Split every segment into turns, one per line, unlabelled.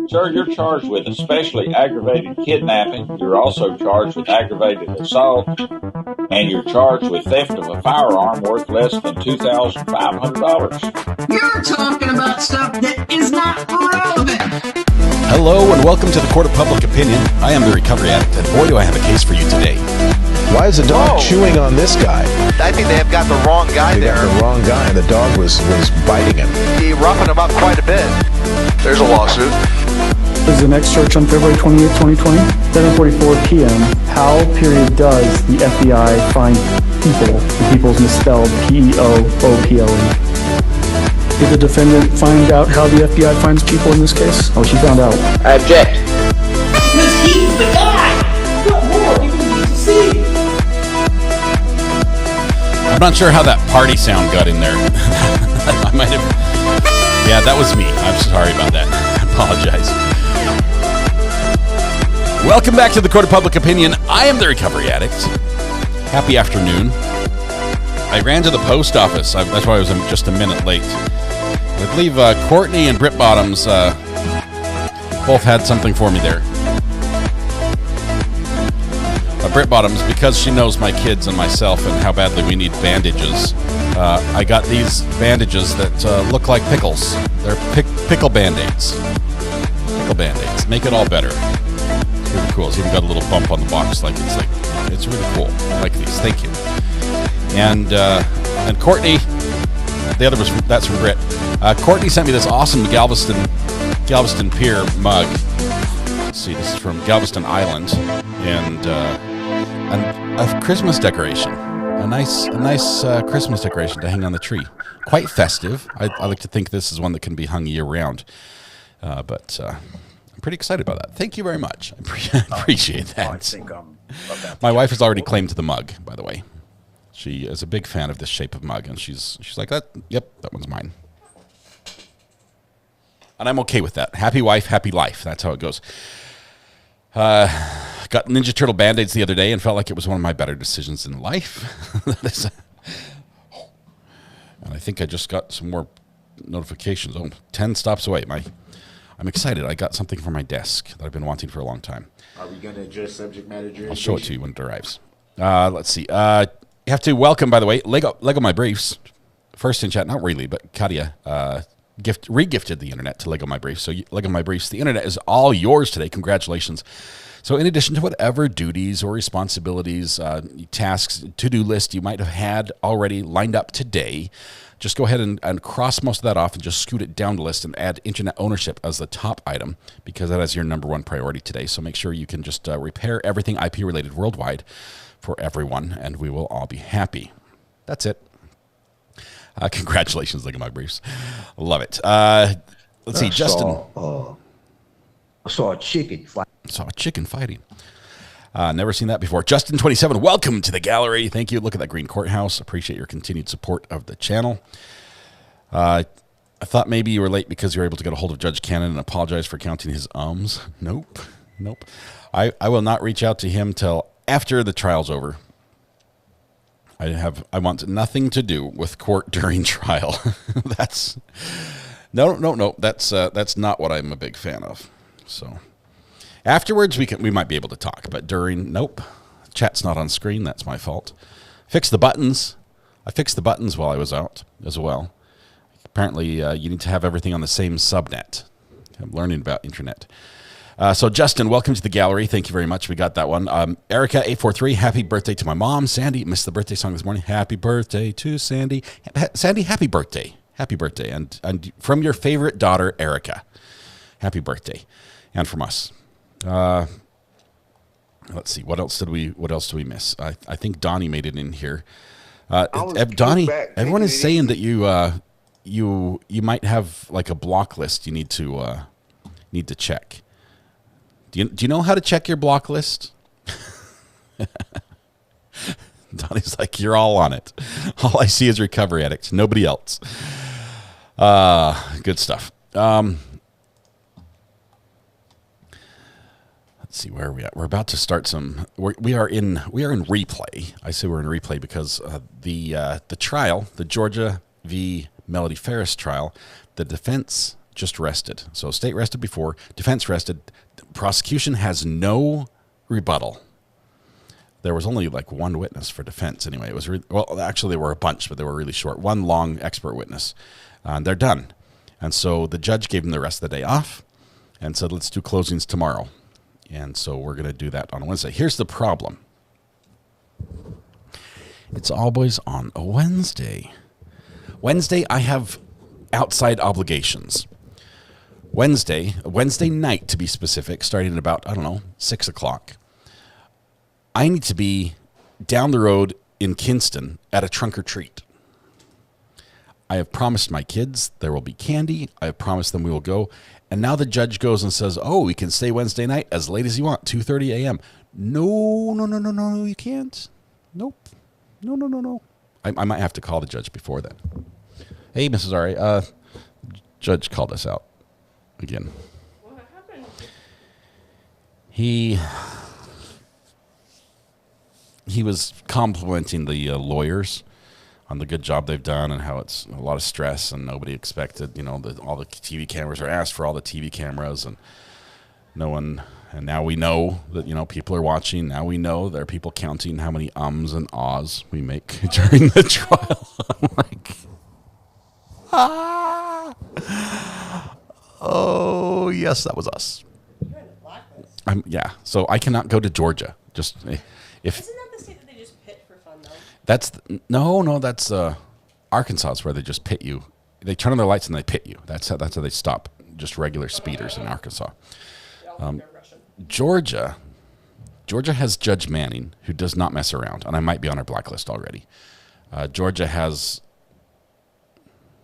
Sir, you're charged with especially aggravated kidnapping. You're also charged with aggravated assault, and you're charged with theft of a firearm worth less than $2,500.
You're talking about stuff that is not relevant.
Hello and welcome to the Court of Public Opinion. I am the Recovery Addict, and boy do I have a case for you today.
Why is the dog chewing on this guy?
I think they have got the wrong guy
They
there.
got the wrong guy, and the dog was biting him.
He roughened him up quite a bit. There's a lawsuit.
This is the next search on February 28, 2020, 7:44 p.m. How, does the FBI find people? The people's misspelled P-E-O-O-P-L-E. Did the defendant find out how the FBI finds people in this case? Oh, she found out.
I object.
Because he's the guy. What more do you need to see?
I'm not sure how that party sound got in there. I might have... Yeah, that was me. I'm sorry about that. I apologize. Welcome back to the Court of Public Opinion. I am the Recovery Addict. Happy afternoon. I ran to the post office. That's why I was just a minute late. I believe Courtney and Britt Bottoms both had something for me there. Britt Bottoms, because she knows my kids and myself and how badly we need bandages, I got these bandages that look like pickles. They're pickle Band-Aids. Pickle Band-Aids. Make it all better. It's really cool. It's even got a little bump on the box. It's really cool. I like these. Thank you. And Courtney, that's from Britt. Courtney sent me this awesome Galveston Pier mug. Let's see, this is from Galveston Island, and a Christmas decoration, a nice Christmas decoration to hang on the tree. Quite festive. I like to think this is one that can be hung year round, but I'm pretty excited about that. Thank you very much. I appreciate that. My wife has already claimed the mug, by the way. She is a big fan of this shape of mug, and she's like, that one's mine. And I'm okay with that. Happy wife, happy life. That's how it goes. Got Ninja Turtle Band-Aids the other day and felt like it was one of my better decisions in life. And I think I just got some more notifications. 10 stops away. I'm excited. I got something for my desk that I've been wanting for a long time.
Are we going to address subject matter jurisdiction?
I'll show it to you when it arrives. Let's see. You have to welcome, by the way, Lego My Briefs. First in chat, not really, but Katia re-gifted the internet to Lego My Briefs. So Lego My Briefs, the internet is all yours today. Congratulations. So in addition to whatever duties or responsibilities, tasks, to-do list you might have had already lined up today, just go ahead and cross most of that off and just scoot it down the list and add internet ownership as the top item, because that is your number one priority today. So make sure you can just repair everything IP-related worldwide for everyone, and we will all be happy. That's it. Congratulations, Lego My Briefs. Love it. Let's see, Justin.
I saw a chicken
fighting. Never seen that before. Justin 27, welcome to the gallery. Thank you. Look at that green courthouse. Appreciate your continued support of the channel. I thought maybe you were late because you were able to get a hold of Judge Cannon and apologize for counting his ums. Nope. I will not reach out to him till after the trial's over. I want nothing to do with court during trial. That's no. That's not what I'm a big fan of. So afterwards we might be able to talk, but during, nope. Chat's not on screen. That's my fault. Fix the buttons. I fixed the buttons while I was out as well. Apparently, you need to have everything on the same subnet. I'm learning about internet. So, Justin, welcome to the gallery. Thank you very much. We got that one. Erica, 843, happy birthday to my mom. Sandy, missed the birthday song this morning. Happy birthday to Sandy. Sandy, happy birthday. Happy birthday. And from your favorite daughter, Erica, happy birthday. And from us. Let's see. What else do we miss? I think Donnie made it in here. Donnie, everyone is saying that you might have like a block list you need to check. Do you know how to check your block list? Donnie's like, you're all on it. All I see is Recovery Addicts, nobody else. Good stuff. Let's see, where are we at? We're about to start some. We are in replay. I say we're in replay because the trial, the Georgia v. Melody Farris trial, the defense just rested. So state rested before, defense rested. Prosecution has no rebuttal. There was only like one witness for defense anyway. It was actually there were a bunch, but they were really short. One long expert witness. They're done. And so the judge gave them the rest of the day off and said, let's do closings tomorrow. And so we're going to do that on Wednesday. Here's the problem. It's always on a Wednesday. Wednesday, I have outside obligations. Wednesday night to be specific, starting at about, 6 o'clock. I need to be down the road in Kinston at a trunk or treat. I have promised my kids there will be candy. I have promised them we will go. And now the judge goes and says, oh, we can stay Wednesday night as late as you want, 2:30 a.m. No, you can't. Nope. No. I might have to call the judge before then. Hey, Mrs. R.A., judge called us out again.
What happened?
He was complimenting the lawyers on the good job they've done and how it's a lot of stress and nobody expected, all the TV cameras are asked for all the TV cameras and no one, and now we know that, people are watching. Now we know there are people counting how many ums and ahs we make during the trial. I'm like, oh, yes, that was us.
You're in the blacklist.
Yeah, so I cannot go to Georgia. Just if
Isn't that the state that they just pit for fun, though?
that's that's Arkansas is where they just pit you. They turn on their lights and they pit you. That's how they stop just regular speeders in Arkansas. Georgia has Judge Manning, who does not mess around, and I might be on our blacklist already. Georgia has.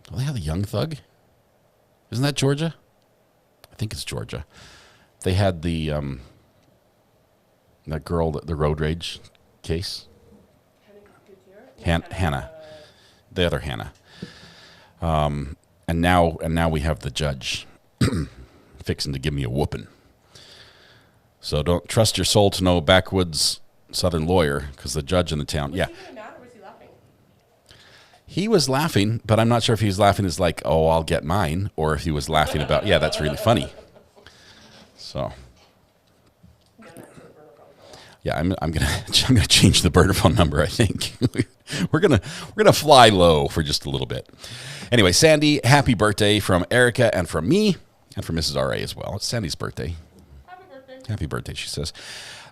Do they have the Young Thug? Isn't that Georgia? I think it's Georgia. They had the that girl, the road rage case. Hannah, the other Hannah. And now we have the judge fixing to give me a whooping. So don't trust your soul to no backwoods Southern lawyer, because the judge in the town.
Was he really mad or was he laughing?
He was laughing, but I'm not sure if he was laughing as like, oh, I'll get mine, or if he was laughing about, yeah, that's really funny. So, yeah, I'm gonna change the burner phone number. I think we're gonna fly low for just a little bit. Anyway, Sandy, happy birthday from Erica and from me and from Mrs. R.A. as well. It's Sandy's birthday. Happy birthday, she says.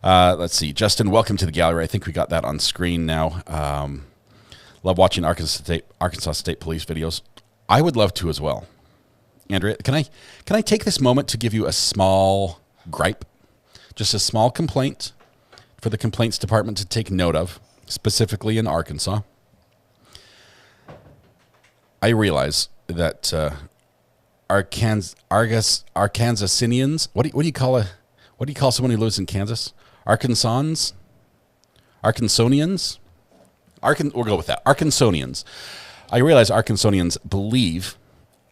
Let's see. Justin, welcome to the gallery. I think we got that on screen now. Love watching Arkansas State Police videos. I would love to as well. Andrea, can I take this moment to give you a small gripe? Just a small complaint for the complaints department to take note of, specifically in Arkansas. I realize that Arkansasians, what do you call someone who lives in Kansas? Arkansonians? We'll go with that. Arkansonians. I realize Arkansonians believe,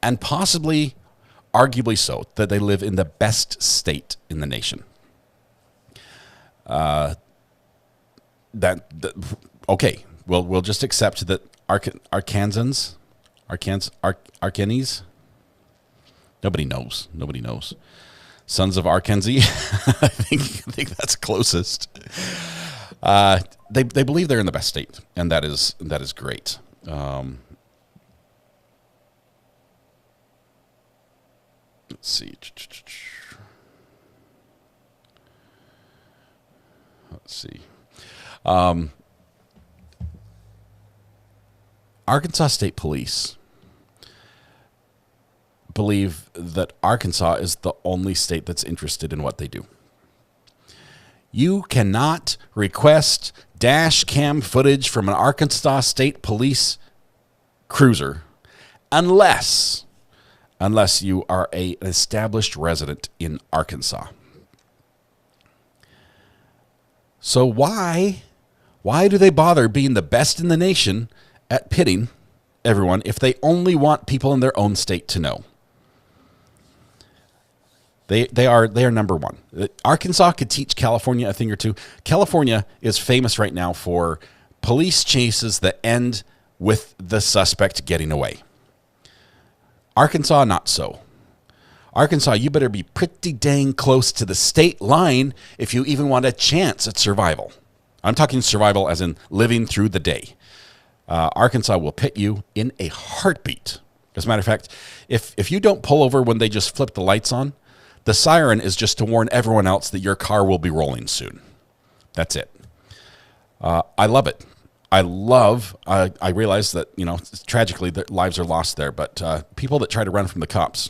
and possibly, arguably so, that they live in the best state in the nation. Okay, we'll just accept that Arkansans, nobody knows. Sons of Arkansas, I think that's closest. They believe they're in the best state, and that is great. Let's see. Arkansas State Police believe that Arkansas is the only state that's interested in what they do. You cannot request dash cam footage from an Arkansas State Police cruiser unless you are an established resident in Arkansas. So why do they bother being the best in the nation at pitting everyone if they only want people in their own state to know? They are number one. Arkansas could teach California a thing or two. California is famous right now for police chases that end with the suspect getting away. Arkansas, not so. Arkansas, you better be pretty dang close to the state line if you even want a chance at survival. I'm talking survival as in living through the day. Arkansas will pit you in a heartbeat. As a matter of fact, if you don't pull over when they just flip the lights on, the siren is just to warn everyone else that your car will be rolling soon. That's it. I love it. I realize that, tragically, their lives are lost there, but people that try to run from the cops,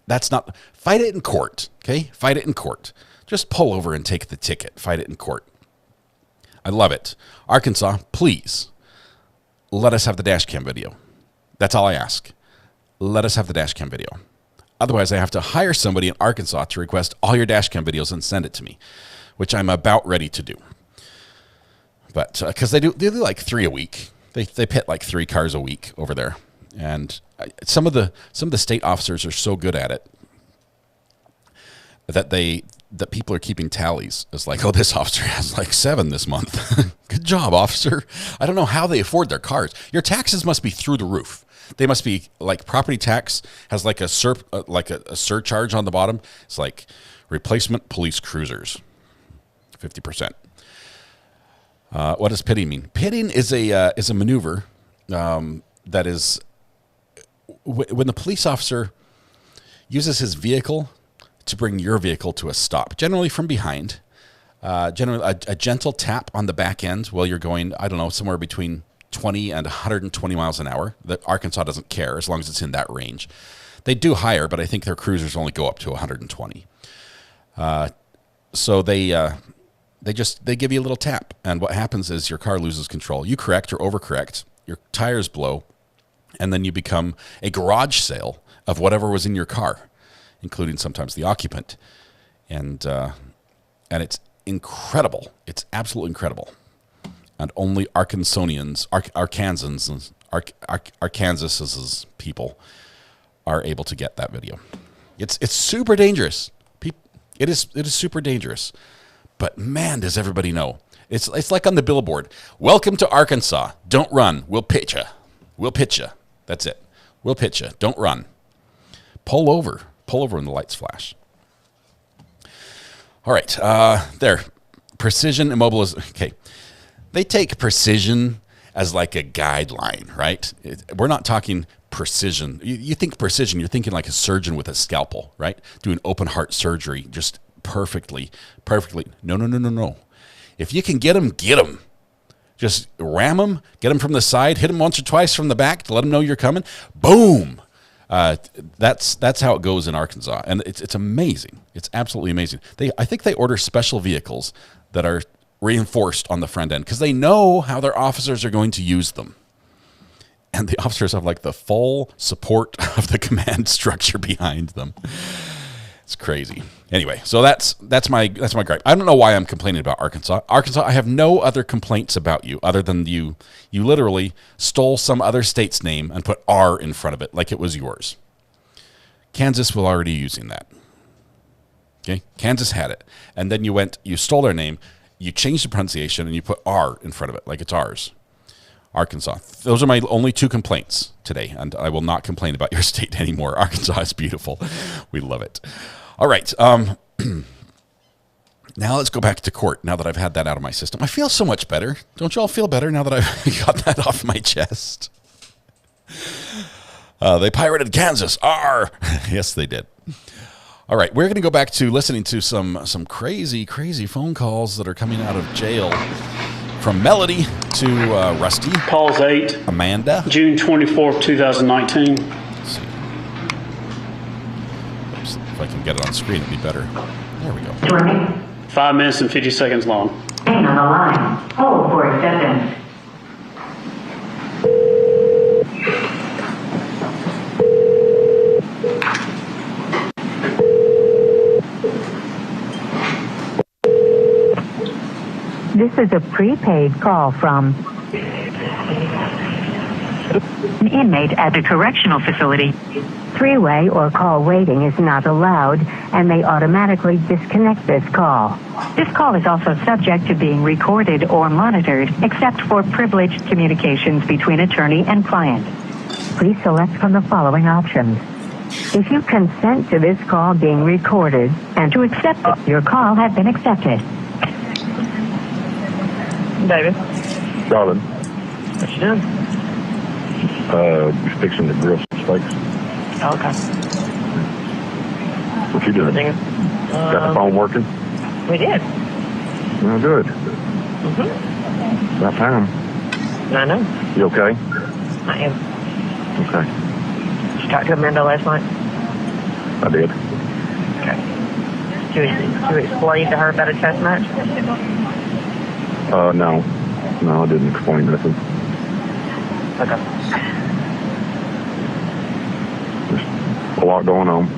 that's not, fight it in court, okay? Fight it in court. Just pull over and take the ticket. Fight it in court. I love it. Arkansas, please, let us have the dash cam video. That's all I ask. Let us have the dash cam video. Otherwise, I have to hire somebody in Arkansas to request all your dash cam videos and send it to me, which I'm about ready to do. But because they do like 3 a week. They pit like 3 cars a week over there, and some of the state officers are so good at it that people are keeping tallies. It's like, oh, this officer has like 7 this month. Good job, officer. I don't know how they afford their cars. Your taxes must be through the roof. They must be like property tax has like a surcharge on the bottom. It's like replacement police cruisers, 50%. What does pitting mean? Pitting is a maneuver that is when the police officer uses his vehicle to bring your vehicle to a stop, generally from behind. Generally a gentle tap on the back end while you're going, I don't know, somewhere between 20 and 120 miles an hour. The Arkansas doesn't care as long as it's in that range. They do higher, but I think their cruisers only go up to 120. So they give you a little tap, and what happens is your car loses control. You correct or overcorrect, your tires blow, and then you become a garage sale of whatever was in your car, including sometimes the occupant, and it's incredible. It's absolutely incredible. And only Arkansanians, Arkansas's people are able to get that video. It's super dangerous. It is super dangerous. But man, does everybody know. It's like on the billboard. Welcome to Arkansas. Don't run. We'll pitch you. We'll pitch you. That's it. We'll pitch you. Don't run. Pull over. Pull over when the lights flash. All right. There. Precision immobilization. Okay. They take precision as like a guideline, right? We're not talking precision. You think precision, you're thinking like a surgeon with a scalpel, right? Doing open heart surgery just perfectly. No. If you can get them, get them. Just ram them, get them from the side, hit them once or twice from the back to let them know you're coming. Boom. That's how it goes in Arkansas, and it's amazing. It's absolutely amazing. I think they order special vehicles that are reinforced on the front end because they know how their officers are going to use them, and the officers have like the full support of the command structure behind them. It's crazy. Anyway, so that's my gripe. I don't know why I'm complaining about Arkansas. I have no other complaints about you other than you literally stole some other state's name and put R in front of it like it was yours. Kansas was already using that. Okay? Kansas had it. And then you stole their name, you changed the pronunciation, and you put R in front of it like it's ours. Arkansas. Those are my only 2 complaints today, and I will not complain about your state anymore. Arkansas is beautiful. We love it. All right. Now let's go back to court now that I've had that out of my system. I feel so much better. Don't you all feel better now that I've got that off my chest? They pirated Kansas. R. Yes, they did. All right. We're going to go back to listening to some crazy, crazy phone calls that are coming out of jail. From Melody to Rusty.
Calls 8.
Amanda.
June 24th, 2019.
Let's see. Oops, if I can get it on screen, it'd be better. There we go.
5 minutes and 50 seconds long.
Staying on the line. Hold for acceptance. This is a prepaid call from an inmate at the correctional facility. 3-way or call waiting is not allowed and may automatically disconnect this call. This call is also subject to being recorded or monitored except for privileged communications between attorney and client. Please select from the following options. If you consent to this call being recorded and to accept it, your call has been accepted.
David,
Darling,
what you doing?
just fixing to grill some steaks.
Okay.
What you doing? Got the phone working?
We did.
Oh, good.
Mm-hmm.
About time.
I know.
You okay?
I am.
Okay.
Did you talk to Amanda last night?
I did.
Okay. Did you explain to her about a test match?
No. No, I didn't explain nothing.
Okay.
Just a lot going on.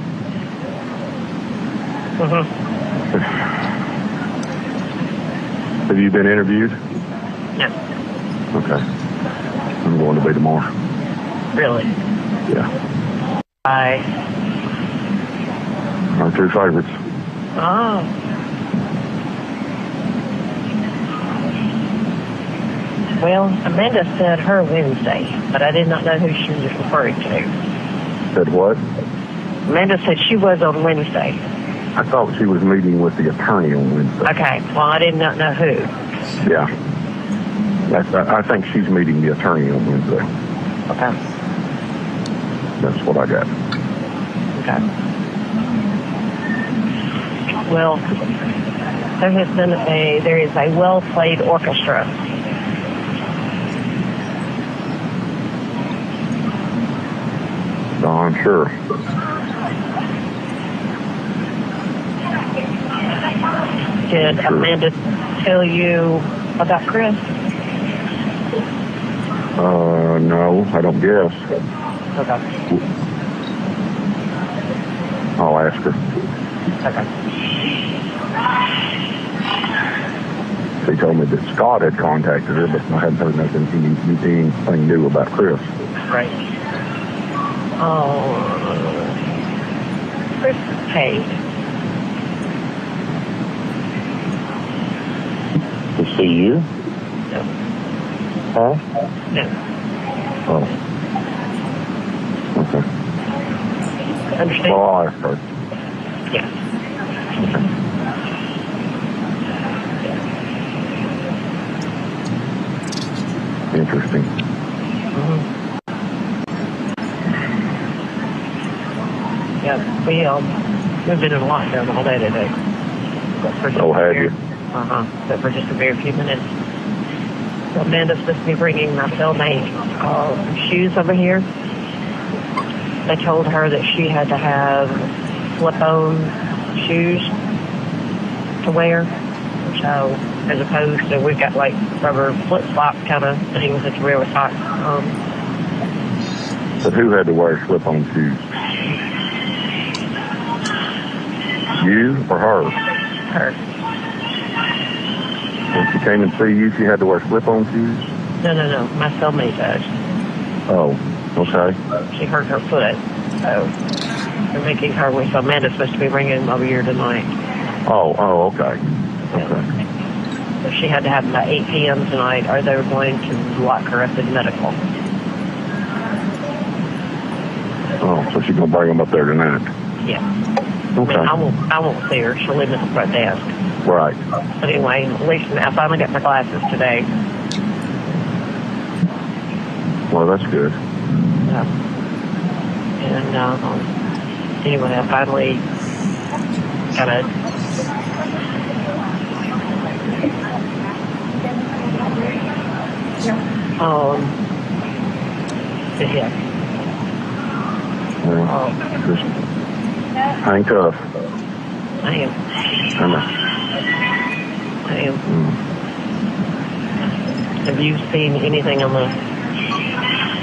Mm-hmm.
Have you been interviewed?
No.
Okay. I'm going to be tomorrow.
Really?
Yeah.
Bye.
Our two favorites.
Oh. Well, Amanda said her Wednesday, but I did not know who she was referring to.
Said what?
Amanda said she was on Wednesday.
I thought she was meeting with the attorney on Wednesday.
Okay, well, I did not know who.
Yeah. I think she's meeting the attorney on Wednesday.
Okay.
That's what I got.
Okay. Well, there is a well-played orchestra.
No, I'm sure.
Did Amanda tell you about Chris?
No, I don't guess.
Okay.
I'll ask her.
Okay.
She told me that Scott had contacted her, but I hadn't heard anything new about Chris.
Right. Oh, Chris paid.
To see you?
No.
Huh?
No.
Oh. Okay.
Understand?
Well, I'll ask her.
Yes.
Interesting.
Mm-hmm. Yeah, we've been in lockdown all day today.
Oh, have you?
But for just a very few minutes. So Amanda's supposed to be bringing my cellmate shoes over here. They told her that she had to have slip-on shoes to wear. So as opposed to, we've got like rubber flip-flop kind of things that you wear with socks.
But who had to wear slip-on shoes? You or her?
Her.
When she came and see you, she had to wear slip-on shoes?
No. My cellmate does.
Oh, okay.
She hurt her foot. So they're making her wait. So Amanda's supposed to be bringing them over here tonight.
Oh, okay. Okay.
So she had to have them by 8 p.m. tonight, or they were going to lock her up in medical.
Oh, so she's going to bring them up there tonight?
Yeah.
Okay.
I won't see her. She'll leave at the front desk.
Right.
But anyway, at least I finally got my glasses today.
Well, that's good.
And anyway, I finally got a the hip.
Well, just hang tough.
I am. Have you seen anything on the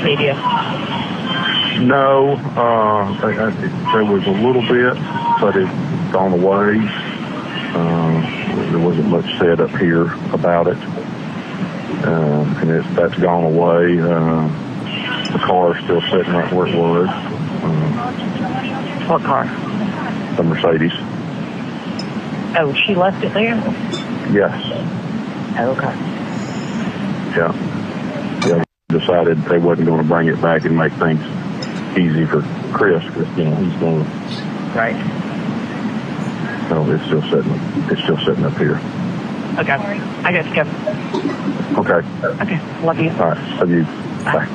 media?
No, there was a little bit, but it's gone away. There wasn't much said up here about it, and that's gone away. The car is still sitting right where it was.
What car?
The Mercedes.
Oh, she left it there?
Yes.
Oh, okay.
Yeah. Decided they wasn't going to bring it back and make things easy for Chris because he's going.
Right.
No, it's still sitting up here.
Okay. I got to go.
Okay.
Okay. Love you.
All right. Love you. Bye.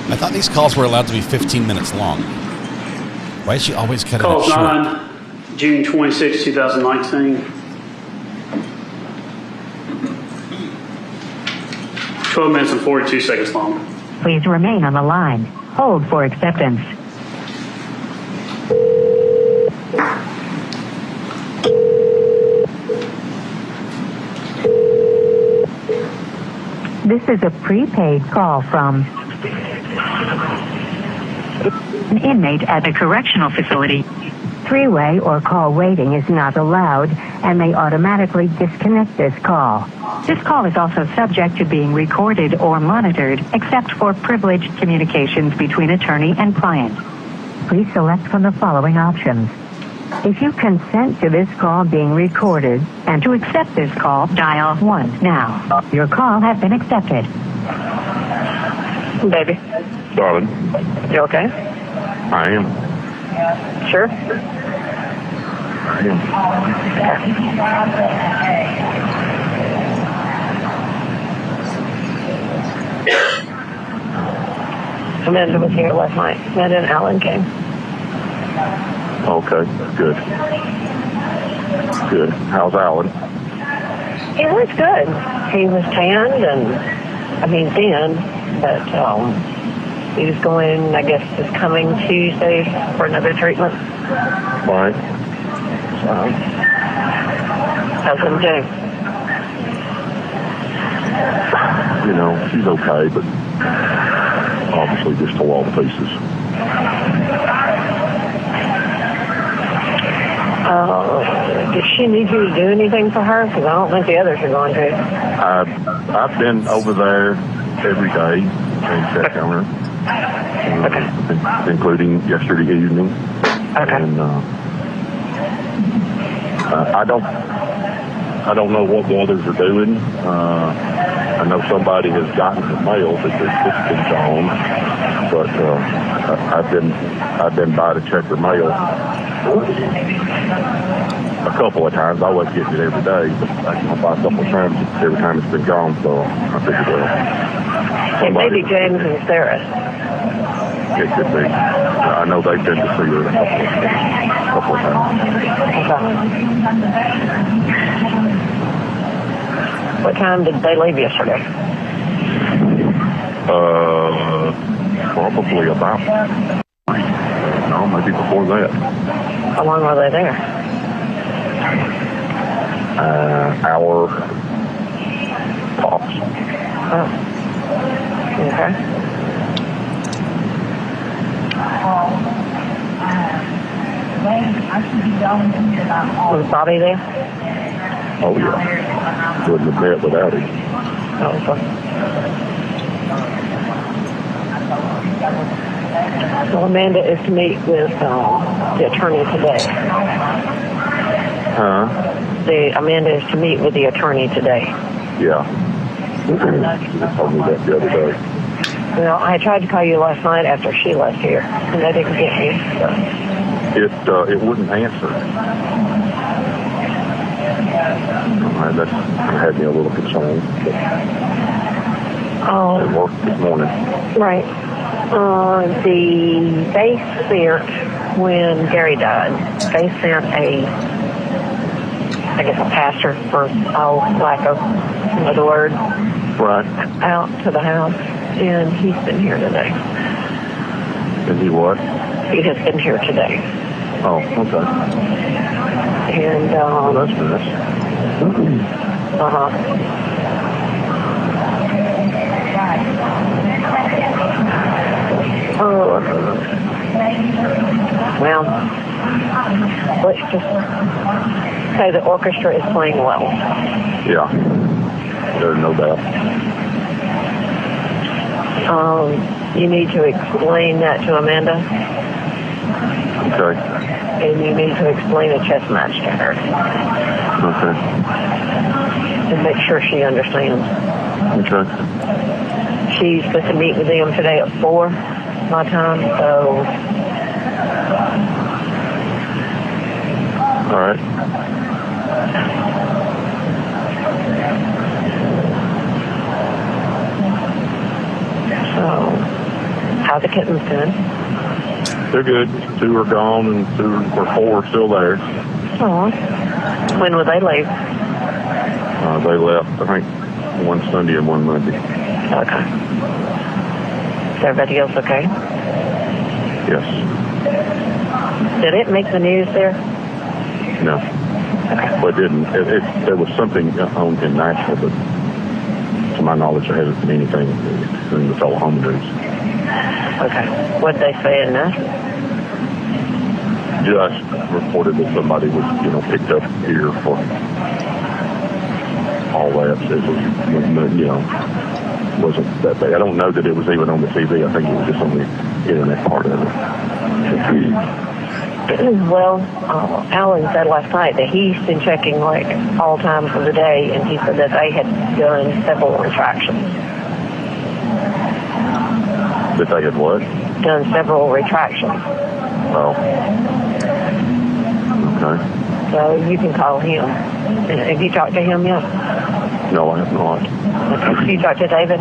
I thought these calls were allowed to be 15 minutes long. Why is she always cutting it
Call
short?
9, June 26, 2019. 12 minutes and 42 seconds long.
Please remain on the line. Hold for acceptance. This is a prepaid call from an inmate at a correctional facility. Three-way or call waiting is not allowed and may automatically disconnect this call. This call is also subject to being recorded or monitored except for privileged communications between attorney and client. Please select from the following options. If you consent to this call being recorded and to accept this call, dial 1 now. Your call has been accepted.
Baby,
Darling,
you okay?
I am.
Sure.
I am.
Amanda was here last night. Amanda and Alan came.
Okay. Good. Good. How's Alan?
He was good. He was tanned thin, but he was going, I guess, this coming Tuesday for another treatment.
Right.
So, how's him doing?
She's okay, but obviously just to all the pieces.
Does she need you to do anything for her? Because I don't think the others are going to.
I've been over there every day and checked on her, including yesterday evening.
Okay.
And I don't know what the others are doing. I know somebody has gotten the mail that it's been gone, but I've been by to check the mail a couple of times. I wasn't getting it every day, but I by a couple of times every time it's been gone. So I figured, well,
it may be James and Sarah.
It could be. I know they've been to see her a couple of times.
Okay. What time did they leave yesterday?
Probably about, no, maybe before that.
How long were they there?
Hour tops.
Oh. Okay. Was Bobby there?
Oh, yeah. Wouldn't have met without him.
Oh, okay. So Amanda is to meet with the attorney today.
Huh?
Amanda is to meet with the attorney today.
Yeah. She told me that the other day.
Well, I tried to call you last night after she left here, and I didn't get you. So.
It wouldn't answer. That had me a little concerned. It worked this morning.
Right. They sent, when Gary died, they sent a pastor, for lack of another word,
Right.
out to the house, and he's been here today.
Is he what?
He has been here today.
Oh, okay.
And,
Well, that's nice.
uh-huh. Well, let's just say the orchestra is playing well.
Yeah. There's no doubt.
You need to explain that to Amanda.
Okay.
And you need to explain a chess match to her.
Okay.
And make sure she understands.
Okay.
She's supposed to meet with them today at 4 my time, so
All right.
how the kittens doing?
They're good. 2 are gone and 2 or 4 are still there.
Oh, when will they leave?
They left, I think, one Sunday and one Monday.
Okay. Is everybody else okay?
Yes.
Did it make the news there?
No.
Okay.
Well, it didn't. There was something on in Nashville, but to my knowledge, there hasn't been anything in the Oklahoma news.
Okay. What did they say in Nashville?
Just reported that somebody was, picked up here for all that. It was, wasn't that bad. I don't know that it was even on the TV. I think it was just on the internet part of it.
Well, Alan said last night that he's been checking like all times of the day, and he said that they had done several retractions.
That they had what?
Done several retractions.
Oh. Okay.
So you can call him. Have you talked to him yet?
No, I have not.
Okay. Have you talked to David?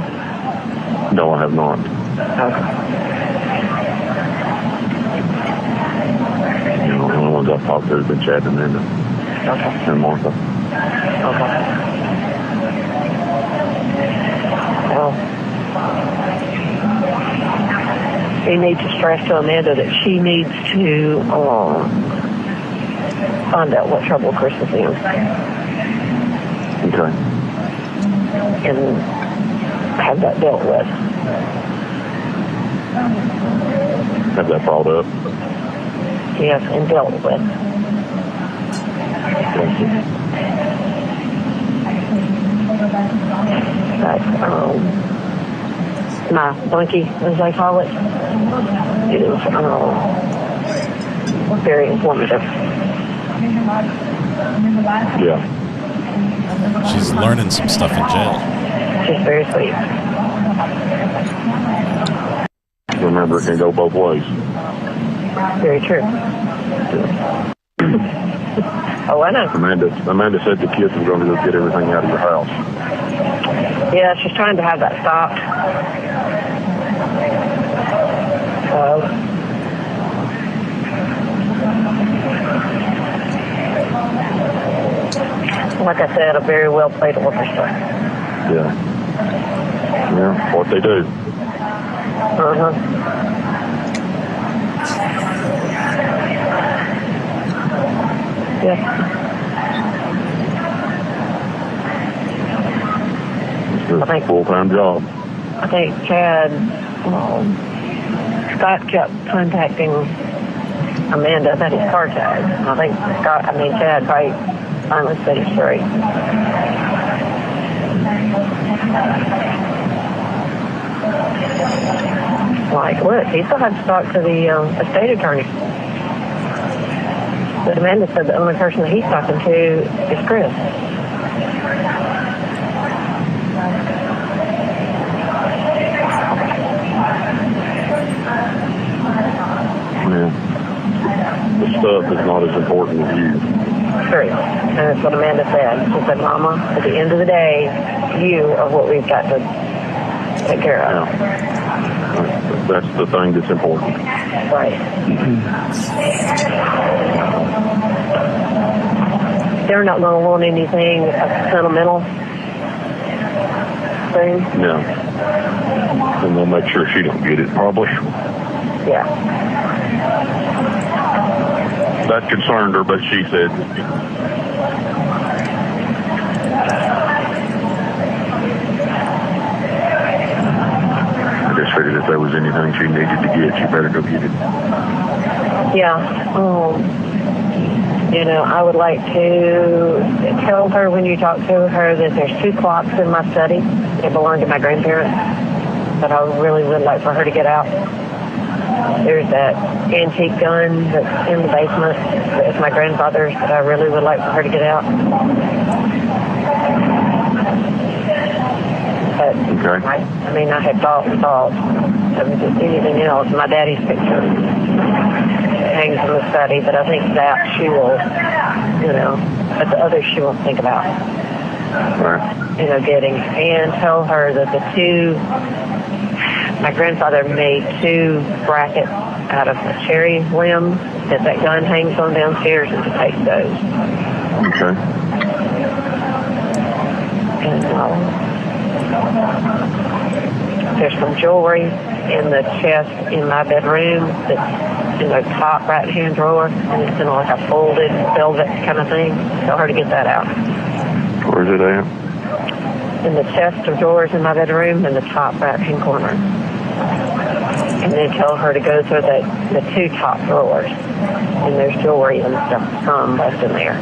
No, I have not.
Okay.
The only ones I've talked to have been Chad and Linda.
Okay.
And Martha.
Okay. Well, we need to stress to Amanda that she needs to find out what trouble Chris is in.
Okay.
And have that dealt with.
Have that brought up?
Yes, and dealt with.
Thank you.
But, my blankie, as they call it, is very informative.
Yeah.
She's learning some stuff in jail.
She's very sweet.
Remember, it can go both ways.
Very true. Oh, I know.
Amanda said the kids were going to go get everything out of your house.
Yeah, she's trying to have that stopped. Like I said, a very well played orchestra.
Yeah. Yeah, what they do.
Uh-huh. Yeah.
It's a full-time job.
I think Chad, Scott kept contacting Amanda about his car tag. I think Chad probably finally set it straight. Like, look, he still had to talk to the estate attorney. But Amanda said the only person that he's talking to is Chris.
Yeah. The stuff is not as important as you.
True. And that's what Amanda said. She said, Mama, at the end of the day, you are what we've got to take care of.
Yeah. That's the thing that's important.
Right. They're not going to want anything sentimental thing.
Yeah. And they'll make sure she don't get it, probably.
Yeah.
That concerned her, but she said, I just figured if there was anything she needed to get, she better go get it.
Yeah. I would like to tell her when you talk to her that there's 2 clocks in my study that belong to my grandparents that I really would like for her to get out. There's that antique gun that's in the basement that's my grandfather's that I really would like for her to get out.
Okay.
I mean, I had thought of just anything else. My daddy's picture hangs in the study, but I think that she will, but the others she won't think about, getting. And tell her that my grandfather made 2 brackets out of a cherry limb that gun hangs on downstairs, and to take those.
Okay.
And there's some jewelry in the chest in my bedroom that's in the top right-hand drawer, and it's in like a folded velvet kind of thing. Tell her to get that out.
Where's it at?
In the chest of drawers in my bedroom in the top right-hand corner. And then tell her to go through the 2 top drawers, and there's jewelry and stuff, some left in there.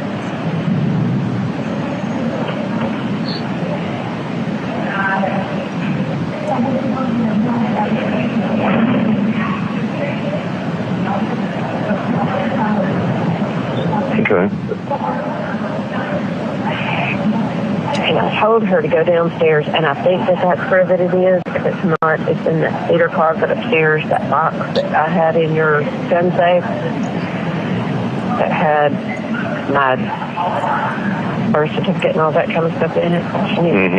Okay.
And I told her to go downstairs, and I think that's where that it is. If it's not, it's in the cedar closet upstairs, that box that I had in your gun safe that had my birth certificate and all that kind of stuff in it. She needs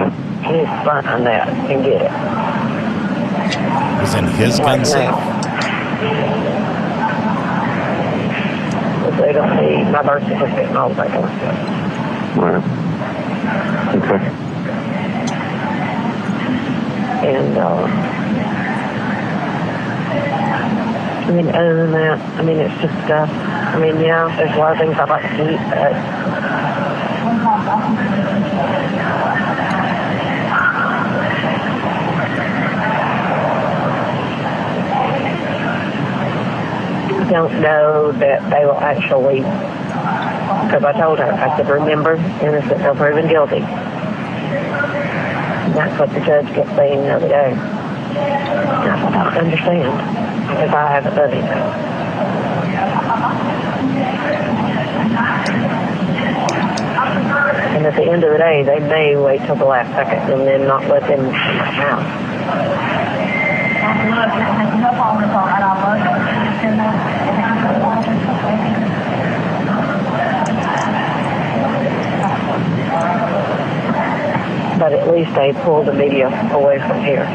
to find that and get it.
It was in his gun safe?
They don't need my birth certificate and all that kind of stuff.
Right. Okay.
And, other than that, it's just stuff. There's a lot of things I'd like to eat, but I don't know that they will actually, because I told her, I said, remember, innocent until proven guilty. And that's what the judge kept saying the other day. And I said, I don't understand, because I haven't done anything. And at the end of the day, they may wait till the last second and then not let them in my house. But at least they pulled the media away from here.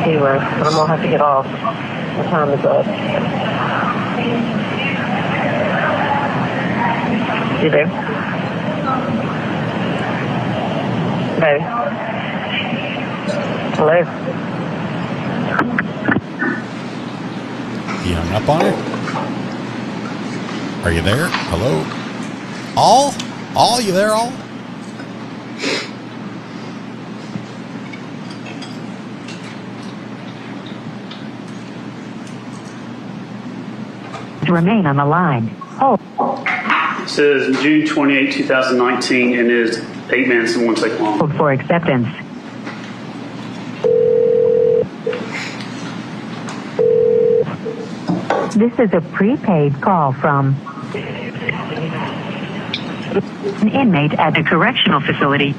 Anyway, I'm going to have to get off. The time is up. You there? Baby? Hello?
He hung up on her? Are you there? Hello? All? All? You there, all?
To remain on the line. Oh.
It says June 28, 2019, and is 8 minutes and 1 second long.
Hold for acceptance. This is a prepaid call from an inmate at the correctional facility.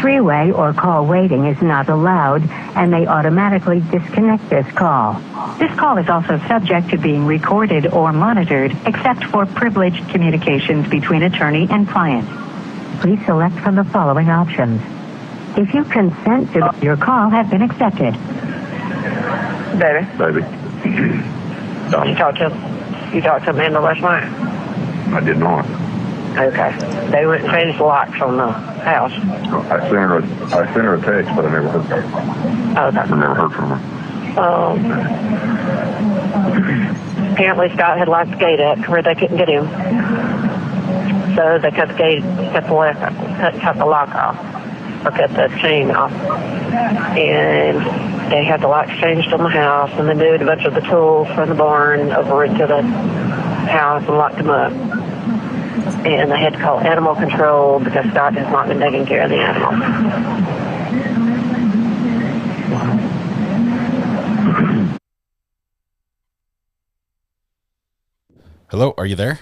Three-way or call waiting is not allowed, and they automatically disconnect this call. This call is also subject to being recorded or monitored, except for privileged communications between attorney and client. Please select from the following options. If you consent to, your call has been accepted.
Baby?
Baby.
You talked to Amanda last night?
I did not.
Okay. They went and changed the locks on the house.
I sent her a text, but I never heard from her.
Okay.
I never heard from her.
Apparently Scott had locked the gate up where they couldn't get in. So they cut the lock off, or cut the chain off. And they had the locks changed on the house, and they moved a bunch of the tools from the barn over into the house and locked them up. And they had to call animal control because Scott has not been taking care of the animal.
Hello, are you there?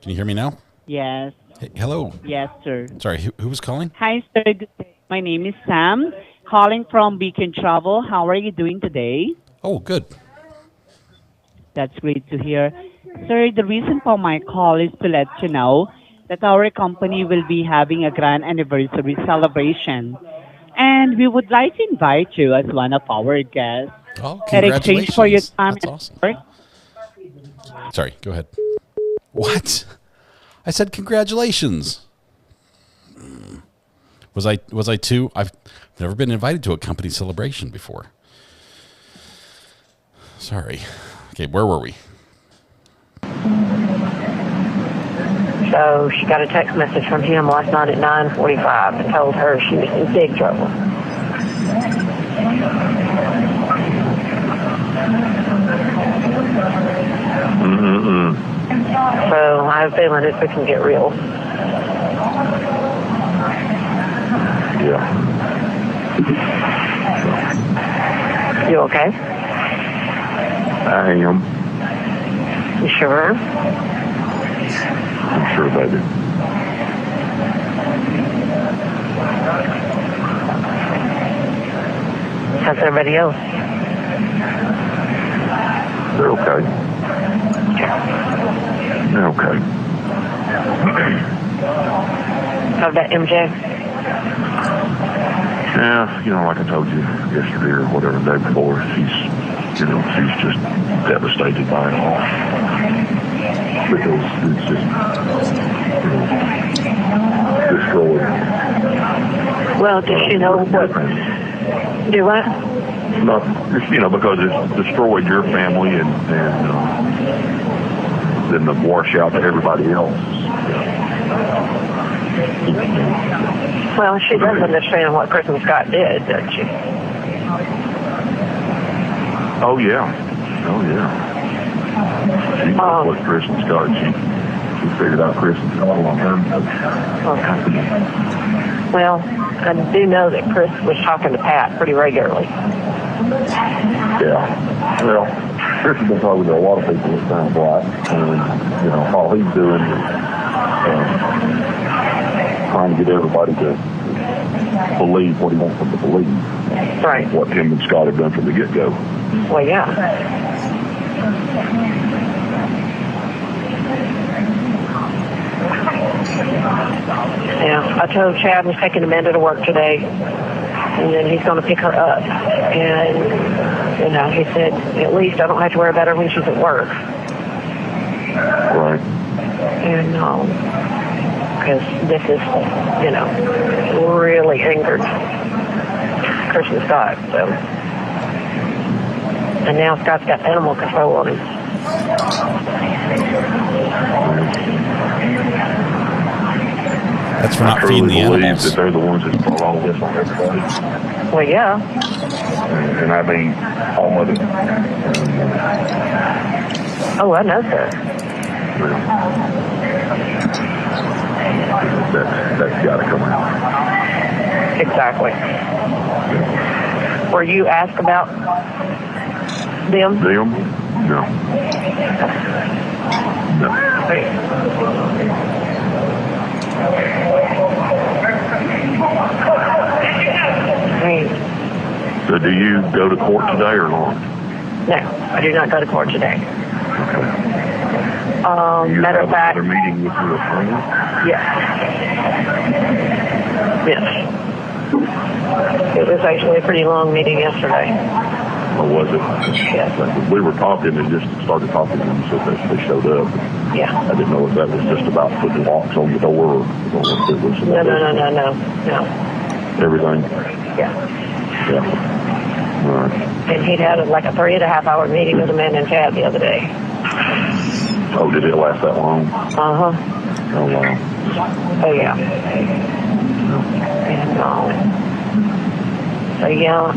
Can you hear me now?
Yes.
Hey, hello.
Yes, sir.
Sorry, who was calling?
Hi, sir. Good day. My name is Sam, calling from Beacon Travel. How are you doing today?
Oh, good.
That's great to hear. Sir, the reason for my call is to let you know that our company will be having a grand anniversary celebration. And we would like to invite you as one of our guests.
Oh,
In exchange for your
congratulations.
time
That's
and
awesome.
work.
Sorry, go ahead. What? I said congratulations. Was I too? I've never been invited to a company celebration before. Sorry. Okay, where were we?
So she got a text message from him last night at 9:45 and told her she was in big trouble. So I have a feeling it's fixing to get real.
Yeah.
You okay?
I am.
You sure?
I'm sure, baby.
How's everybody else?
They're okay. They're okay.
How about MJ?
Yeah, like I told you yesterday or whatever, the day before, she's just devastated by it all. Because it's just, destroyed.
Well, does she know what? Do what?
Not, because it's destroyed your family and then the washout to everybody else.
Well, she does understand what Kristen Scott did, doesn't she?
Oh, yeah. She knows what Kristen Scott, she figured out Kristen Scott on her.
Okay. Well, I do know that Chris was talking to Pat pretty regularly.
Yeah. Well, Chris has been talking to a lot of people this time black. And, all he's doing is trying to get everybody to believe what he wants them to believe.
Right.
What him and Scott have done from the get-go.
Well, yeah. Yeah, I told Chad was taking Amanda to work today, and then he's going to pick her up. And, he said, at least I don't have to worry about her when she's at work.
Right.
And, because this is, really angered Kristen Scott, so. And now Scott's got animal control on him.
That's for not feeding the animals.
That they're the ones that brought all this on everybody.
Well, yeah.
And I mean, all of it.
Oh, I know, sir.
That's got to come out.
Exactly. Were you asked about them?
Them? No. So do you go to court today or not?
No, I do not go to court today.
Okay. You
Matter
have
of fact,
another meeting with your attorney?
yes. It was actually a pretty long meeting yesterday.
Or was it?
Yes.
We were talking and just started talking and so they showed up.
Yeah.
I didn't know if that was just about putting locks on the door or if it was...
No.
Everything?
Yeah.
Yeah. All right.
And he'd had like a 3.5-hour meeting with Amanda and Chad the other day.
Oh, did it last that long?
Uh-huh.
Oh, wow.
Oh, yeah. And, so, yeah,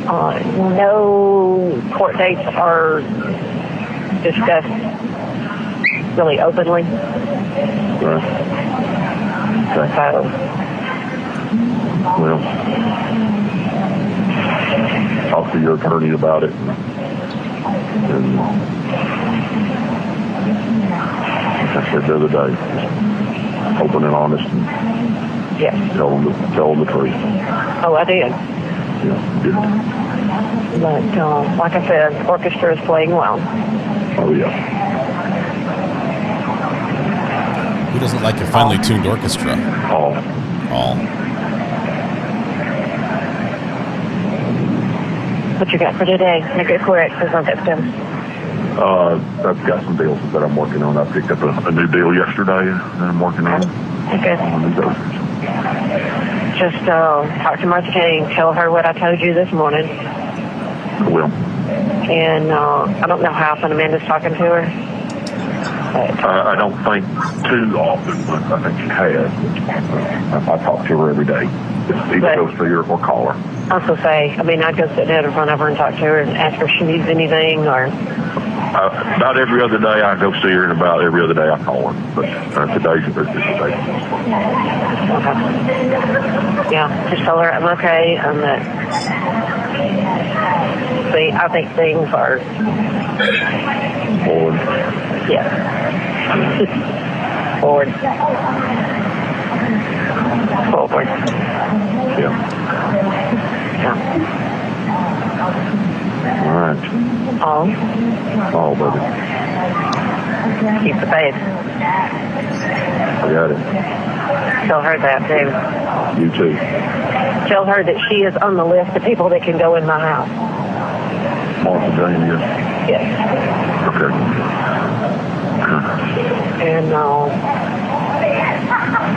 no court dates are discussed really openly.
Right. Okay.
So,
well, talk to your attorney about it. And I said the other day, open and honest, and
Yes.
tell them the truth.
Oh, I did.
Yeah, you did.
But like I said, orchestra is playing well.
Oh, yeah.
Who doesn't like a finely tuned orchestra?
All.
What you got for today? Make it quick, because I've got them.
I've got some deals that I'm working on. I picked up a new deal yesterday that I'm working on.
Okay. Just talk to Martha King. Tell her what I told you this morning.
I will.
And I don't know how often Amanda's talking to her.
I don't think too often, but I think she has. I talk to her every day. Just either go see her or call her.
I was going to say, I'd go sit down in front of her and talk to her and ask her if she needs anything or...
About every other day I go see her, and about every other day I call her. But today's just today.
Okay. Yeah, just tell her I'm okay and that... See, I think things are...
Forward.
Yeah. Forward. Forward.
Yeah.
Yeah.
All right.
All,
baby.
keep the faith.
I got it.
Tell her that, too.
You too.
Tell her that she is on the list of people that can go in my house.
Martha Jane, yes.
Yes.
Okay.
And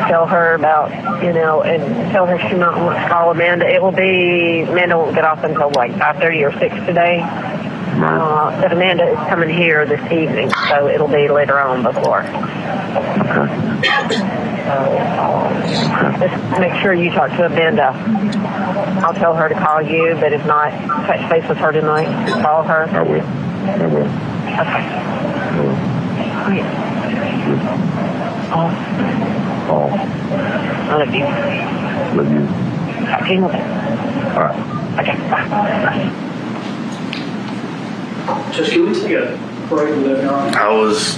tell her about, and tell her she might want to call Amanda. Amanda won't get off until like 5:30 or 6 today. But Amanda is coming here this evening, so it'll be later on before.
Okay.
Just make sure you talk to Amanda. I'll tell her to call you, but if not, touch base with her tonight. Call her.
I will.
Okay. All. I love you.
Love you.
Talk to you in a bit.
All right.
Okay, bye.
Just can we take a break later on? I was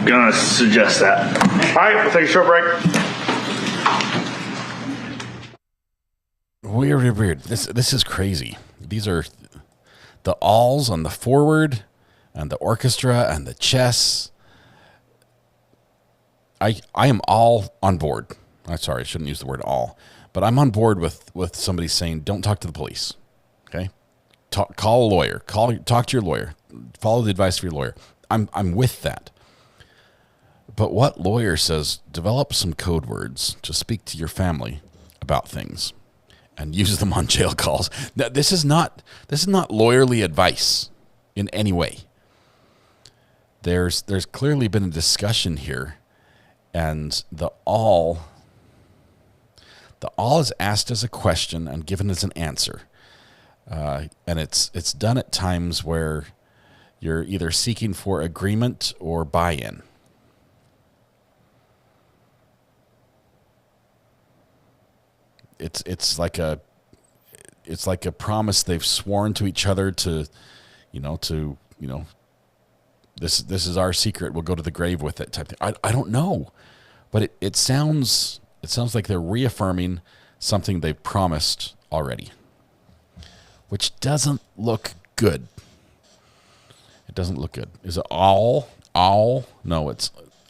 going to suggest that. All right, we'll take a short break.
Weird. This is crazy. These are the alls on the forward and the orchestra and the chess. I am all on board. I'm sorry, I shouldn't use the word all, but I'm on board with somebody saying don't talk to the police. Okay, call a lawyer. Talk to your lawyer. Follow the advice of your lawyer. I'm with that. But what lawyer says develop some code words to speak to your family about things and use them on jail calls? Now, this is not lawyerly advice in any way. There's clearly been a discussion here, and the all is asked as a question and given as an answer, and it's done at times where you're either seeking for agreement or buy-in. It's like a promise they've sworn to each other to this is our secret. We'll go to the grave with it type thing. I don't know, but it sounds like they're reaffirming something they've promised already, which doesn't look good. It doesn't look good. Is it all? No,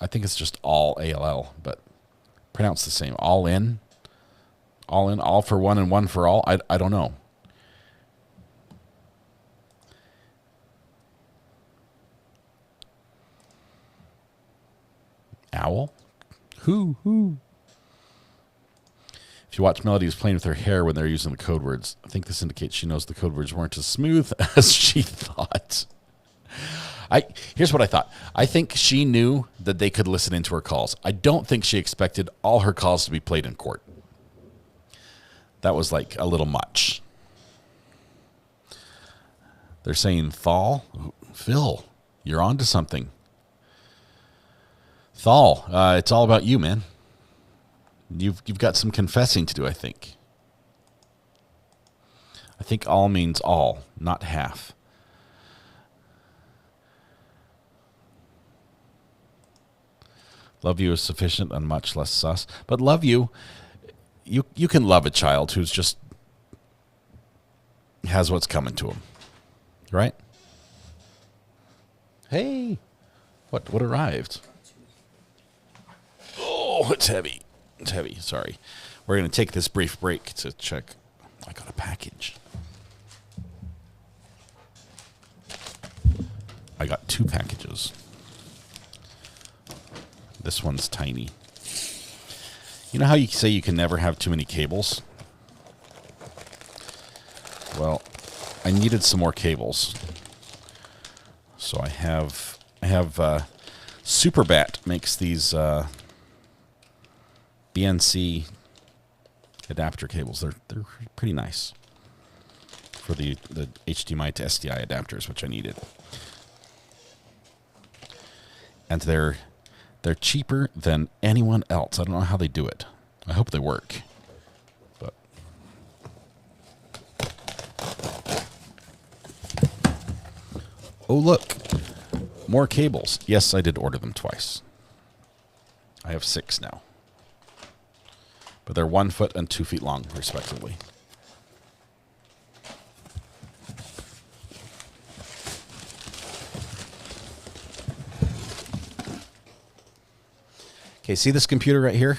I think it's just all, ALL, but pronounced the same. All in, all for one and one for all. I don't know. Owl? Who? If you watch Melody was playing with her hair when they're using the code words, I think this indicates she knows the code words weren't as smooth as she thought. Here's what I thought. I think she knew that they could listen into her calls. I don't think she expected all her calls to be played in court. That was like a little much. They're saying, Phil, you're on to something. Thal, it's all about you, man. You've got some confessing to do, I think. I think all means all, not half. Love you is sufficient and much less sus. But love you can love a child who's just has what's coming to him. Right? Hey, what arrived? Oh, it's heavy. It's heavy. Sorry. We're going to take this brief break to check. I got a package. I got 2 packages. This one's tiny. You know how you say you can never have too many cables? Well, I needed some more cables. So I have Superbat makes these BNC adapter cables. They're pretty nice for the HDMI to SDI adapters, which I needed. And they're cheaper than anyone else. I don't know how they do it. I hope they work. But oh, look. More cables. Yes, I did order them twice. I have 6 now. But they're 1 foot and 2 feet long, respectively. Okay, see this computer right here?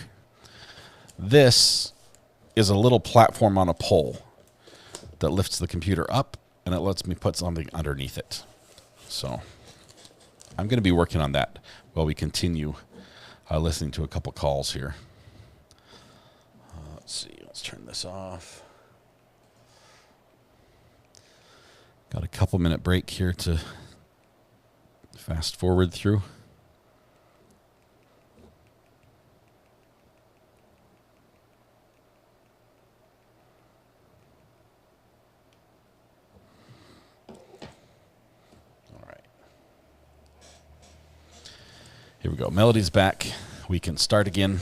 This is a little platform on a pole that lifts the computer up, and it lets me put something underneath it. So I'm going to be working on that while we continue listening to a couple calls here. Let's see. Let's turn this off. Got a couple minute break here to fast forward through. Here we go. Melody's back. We can start again.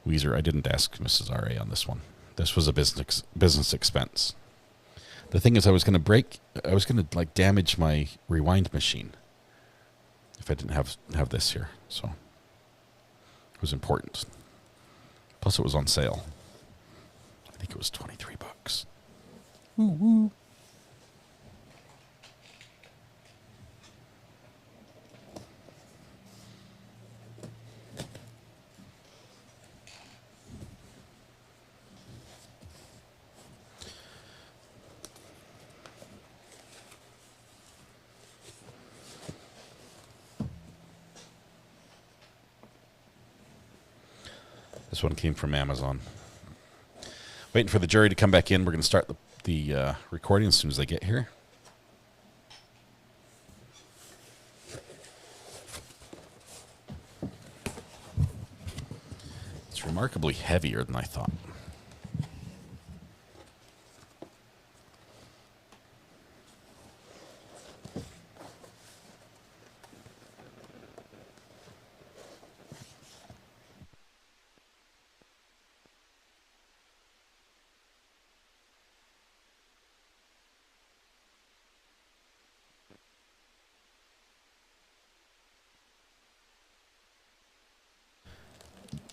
Weezer, I didn't ask Mrs. R.A. on this one. This was a business expense. The thing is, I was going to like damage my rewind machine if I didn't have this here. So it was important. Plus, it was on sale. I think it was $23. Woo woo. This one came from Amazon. Waiting for the jury to come back in. We're going to start the recording as soon as they get here. It's remarkably heavier than I thought.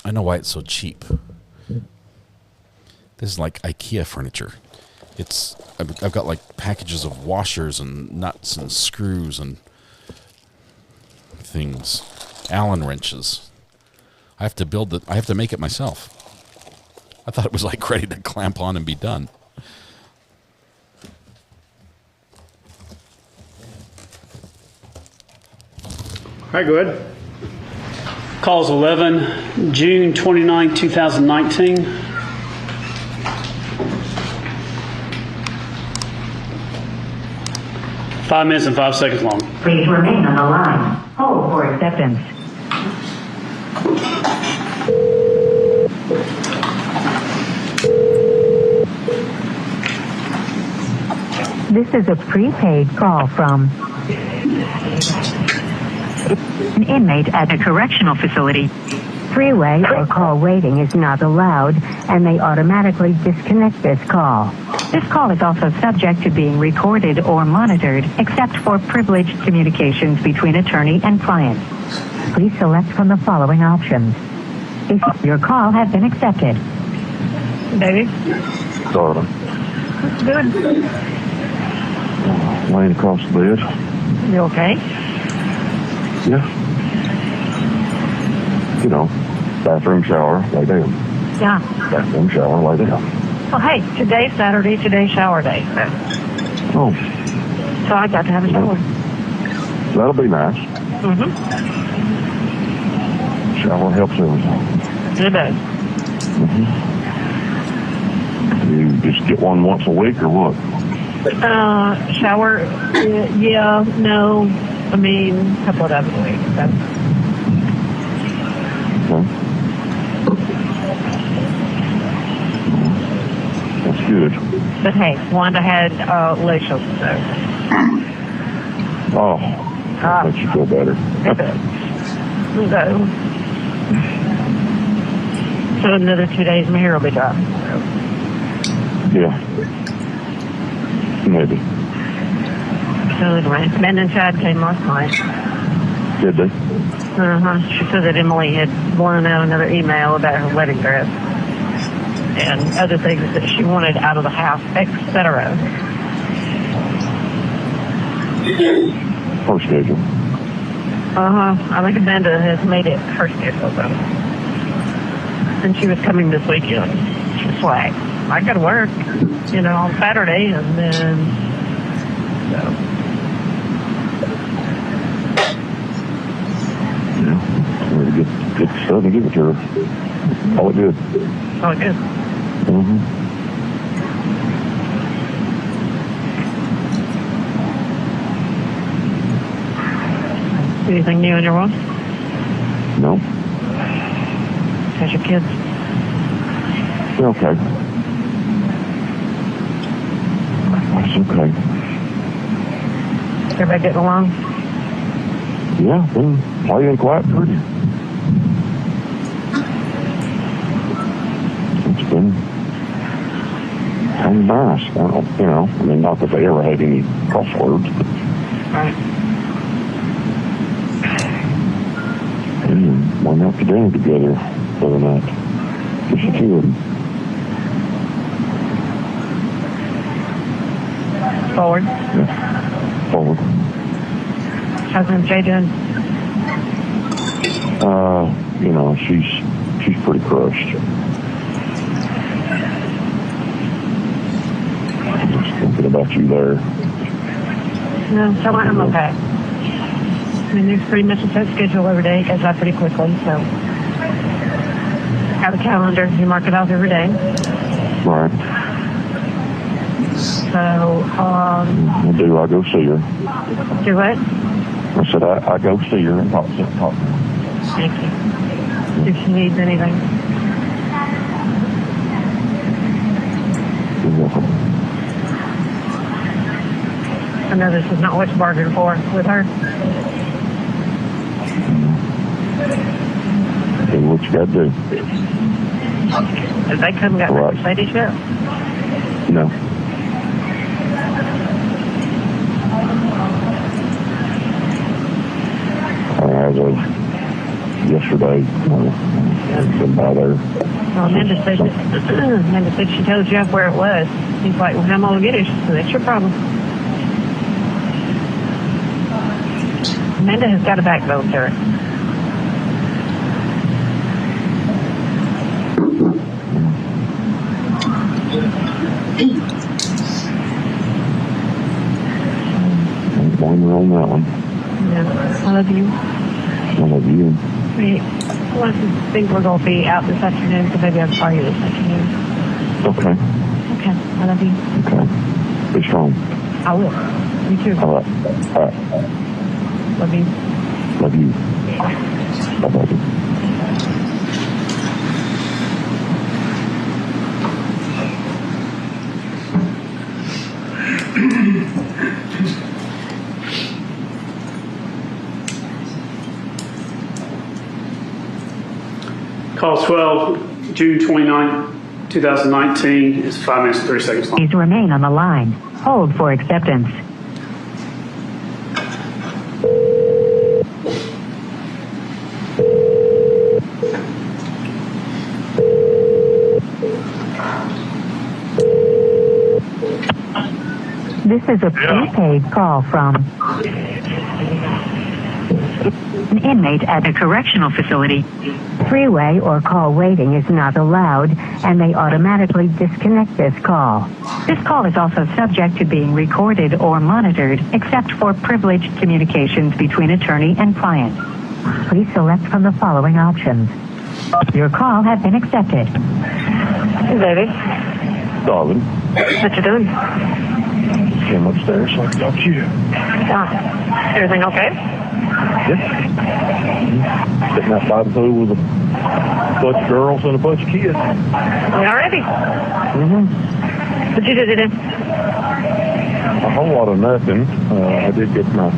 I know why it's so cheap. This is like IKEA furniture. I've got like packages of washers and nuts and screws and things. Allen wrenches. I have to make it myself. I thought it was like ready to clamp on and be done.
Hi, go ahead. Calls 11, June 29, 2019. Five minutes and 5 seconds long.
Please remain on the line. Hold for acceptance. This is a prepaid call from an inmate at a correctional facility. Three-way or call waiting is not allowed, and they automatically disconnect this call. This call is also subject to being recorded or monitored, except for privileged communications between attorney and client. Please select from the following options. If your call has been accepted.
Baby?
Darling.
Good.
Laying across the bed.
You okay?
Yeah. You know, bathroom, shower, lay down.
Yeah.
Bathroom, shower, lay down.
Well, hey, today's Saturday, today's shower day.
Oh.
So I got to have a shower.
That'll be nice.
Mm-hmm.
Shower helps everything.
It does.
Mm-hmm. You just get one once a week or what?
Shower, yeah, no. I mean, a couple of times a week.
That's good.
But hey, Wanda had leisure, so.
Oh, that makes you feel better.
So another 2 days, my hair will be dry.
Yeah. Maybe.
So anyway, Ben and Chad came last night.
Did they?
She said that Emily had blown out another email about her wedding dress and other things that she wanted out of the house, etc.
Her schedule.
I think Amanda has made it her schedule, though. And she was coming this weekend. She's like, I got to work, on Saturday, and then, so.
Yeah, really good stuff to give it to her. All it good.
All it good.
Mm-hmm.
Anything new in your world?
No.
How's your kids?
They're okay. It's okay.
Everybody getting along?
Yeah, they're playing quite pretty. It's been kind of nice. I mean, not that they ever had any crosswords, but
Right.
and went out to dinner together the other night. Just the two of them.
Forward.
Yeah. Forward.
How's MJ doing?
She's pretty crushed. Just thinking about you there.
No, so I'm okay. I mean, there's pretty much a set schedule every day. It goes out pretty quickly, so. Have a calendar. You mark it off every day.
Right.
So,
I do. I go see her.
Do what?
I said I go see her and talk to her.
Thank you. If she needs anything.
You're welcome.
I know this is not what you bargained for with her.
Do what you got to do.
Have they come and got
Right.
Mercedes yet?
No. As of yesterday, I've been by there.
Well, Amanda said she told Jeff where it was. He's like, well, how am I going to get it? She said, that's your problem. Amanda has got a backbone to her.
Don't blame her on that one.
Yeah, I love you.
I love you.
Wait, I think we're going to be out this afternoon, so maybe I'll call you this afternoon.
Okay.
Okay, I love you.
Okay. Be strong.
I will. You too.
All right.
Love you.
Love you. Bye-bye.
Call 12, June 29, 2019 is 5 minutes and 30 seconds long.
Please remain on the line. Hold for acceptance. This is a prepaid call from an inmate at a correctional facility. Three-way or call waiting is not allowed, and they automatically disconnect this call. This call is also subject to being recorded or monitored, except for privileged communications between attorney and client. Please select from the following options. Your call has been accepted.
Hey, baby.
Darling,
What you doing?
came upstairs so I could talk to you.
Everything okay?
Yeah. Sitting outside the pool with a bunch of girls and a bunch of kids.
Alrighty.
Mm-hmm.
What you do today?
A whole lot of nothing. I did get my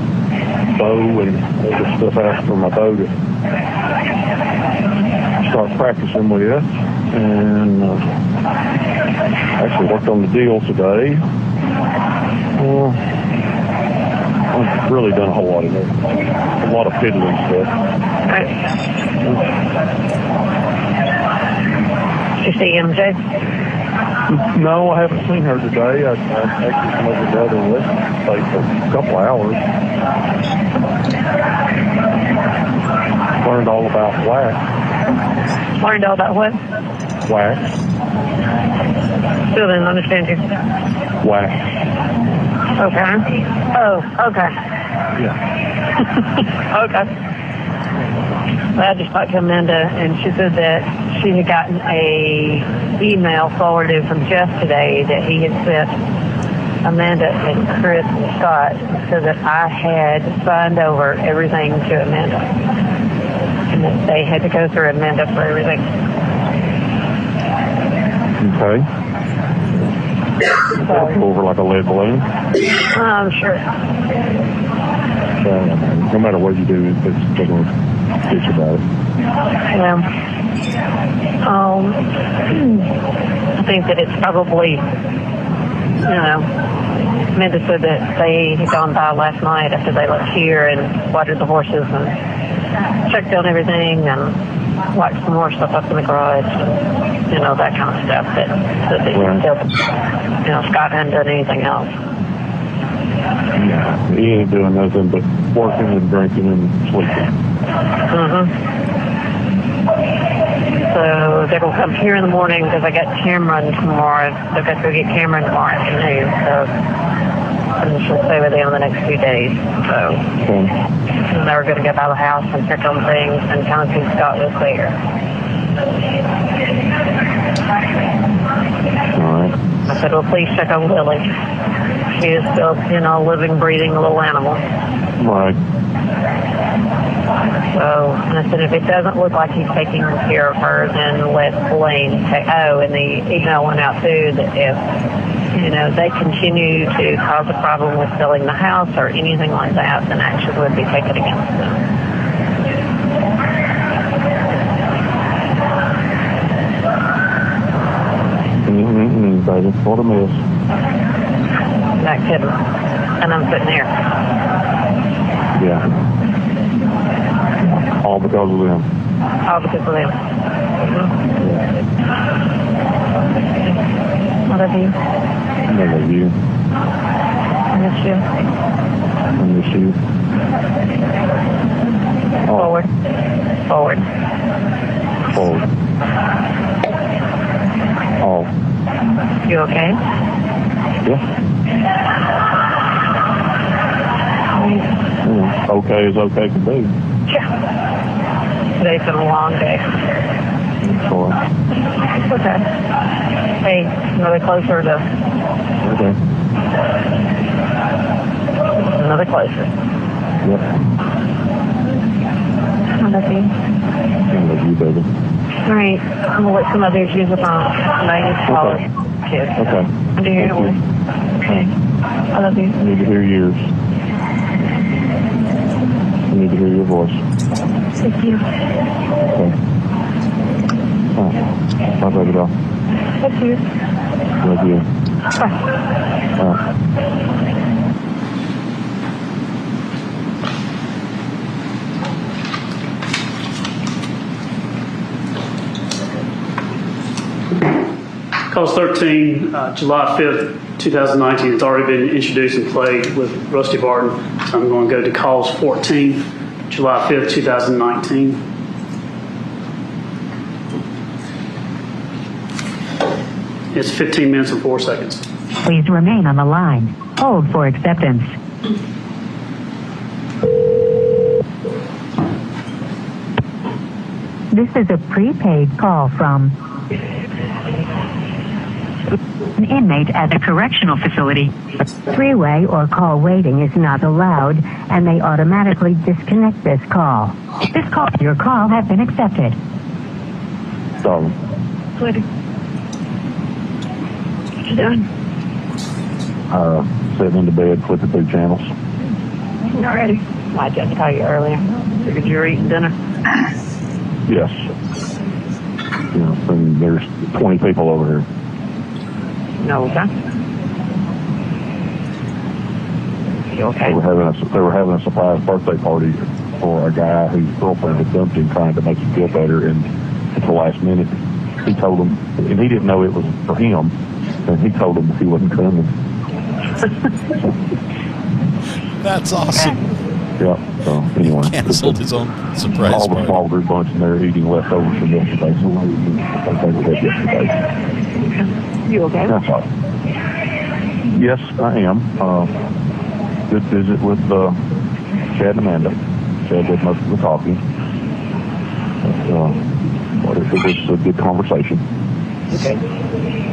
bow and all the stuff out for my bow to start practicing with. And actually worked on the deal today. I've really done a whole lot of it. A lot of fiddling stuff.
Right. Did you see MJ?
No, I haven't seen her today. I actually come over to the other listening place for a couple hours. Learned all about wax.
Learned all about what?
Wax.
Still didn't understand you.
Wax.
Okay. Oh, okay.
Yeah.
Okay. Well, I just talked to Amanda, and she said that she had gotten a email forwarded from Jeff today that he had sent Amanda and Chris and Scott, so that I had signed over everything to Amanda, and that they had to go through Amanda for everything.
Okay.
So,
Over like a lead balloon.
I'm sure.
No matter what you do, they're going to teach about it.
Yeah. I think that it's probably, Amanda said that they had gone by last night after they left here and watered the horses and checked on everything and watched some more stuff up in the garage, and, that kind of stuff that they still, Scott hadn't done anything else.
Yeah, he ain't doing nothing but working and drinking and sleeping.
Mm-hmm. So they're going to come here in the morning because I got Cameron tomorrow. They've got to go get Cameron tomorrow afternoon. So I'm just going to stay with them the next few days. So and they were going to go by the house and check on things and kind of see if Scott was there.
All right.
I said, well, please check on Lily. She is still, a living, breathing little animal.
Right.
So, and I said, if it doesn't look like he's taking care of her, then let Blaine take, and the email went out too, that if, they continue to cause a problem with selling the house or anything like that, then action would be taken against them.
Baby, what a mess.
Not kidding. And I'm sitting here.
Yeah. All because of them.
All because of them. I love you.
I love you.
I miss you.
I miss you.
Forward. Forward.
Forward. Oh.
You okay?
Yeah. Okay as okay can be.
Yeah. Today's been a long day.
Sorry.
Okay. Hey, another closer to...
Okay.
Another closer.
Yep.
I love you.
I love you, baby.
All right. I'm going to let some others use the phone. And I need to call it. Kids.
Okay.
Do you hear me? Okay. I love you.
I need to hear yours. I need to hear your voice.
Thank you.
Okay. All right. Bye, baby doll.
Thank you.
Love you.
Calls 13, July 5th, 2019. It's already been introduced and played with Rusty Barton. So I'm going to go to calls 14, July 5th, 2019. It's 15 minutes and 4 seconds.
Please remain on the line. Hold for acceptance. This is a prepaid call from an inmate at a correctional facility. Three-way or call waiting is not allowed, and they automatically disconnect this call. Your call has been accepted.
Sorry.
What you doing?
Sitting in the bed, flipping through channels.
Not ready. I just called you earlier. Figured you were eating dinner.
Yes. You know, and there's 20 people over here.
No, okay. You okay?
They were having a surprise birthday party for a guy whose girlfriend had dumped him, trying to make him feel better, and at the last minute, he told him, and he didn't know it was for him, and he told him he wasn't coming.
That's awesome.
Yeah, so anyway.
Canceled his own surprise
all the
party.
small group bunch in there eating leftovers from yesterday, so I think they had yesterday.
You okay?
That's all. Yes, I am. Good visit with Chad and Amanda. Chad did most of the talking. But it was a good conversation.
Okay.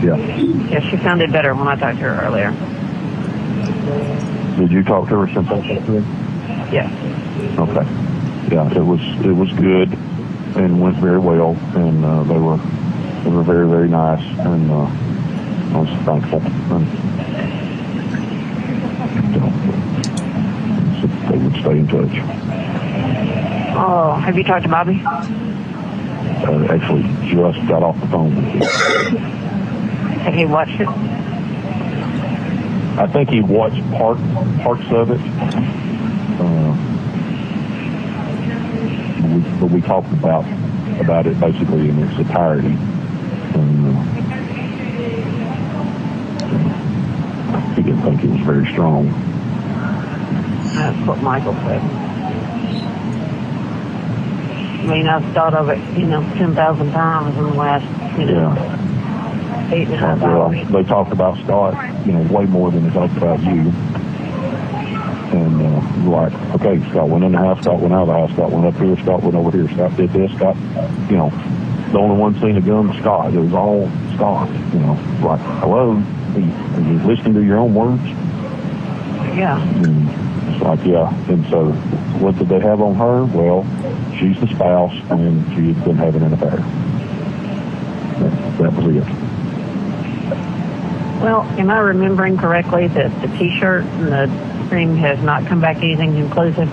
Yeah.
Yeah, she sounded better when I talked to her earlier.
Did you talk to her since I talked to her?
Yes.
Okay. Yeah, it was good and went very well, and they were very, very nice, and I was thankful. And, so they would stay in touch.
Oh, have you talked to Bobby?
Actually, just got off the phone with him.
Have you watched it?
I think he watched parts of it. But we talked about it basically in its entirety. And he didn't think it was very strong.
That's what Michael said. I mean, I've thought of it, 10,000 times in the last, 8.5 hours.
They talked about Scott, way more than they talked about you. And like, okay, Scott went in the house, Scott went out of the house, Scott went up here, Scott went over here, Scott did this, Scott, the only one seeing a gun was Scott. It was all Scott, like, hello, are you listening to your own words?
Yeah.
And it's like, yeah. And so, what did they have on her? Well, she's the spouse, and she had been having an affair. That was it.
Well, am I remembering correctly that the T-shirt and the cream has not come back anything conclusive?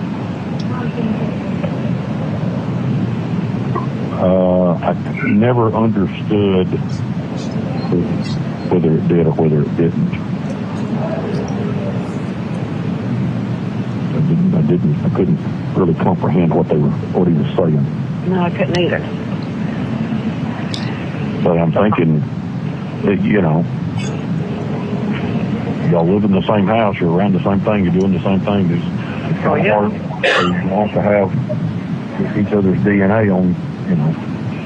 I never understood whether it did or whether it didn't. I couldn't really comprehend what he was saying.
No, I couldn't either.
But I'm thinking, y'all live in the same house, you're around the same thing, you're doing the same thing. It's kind of hard. You want to have each other's DNA on,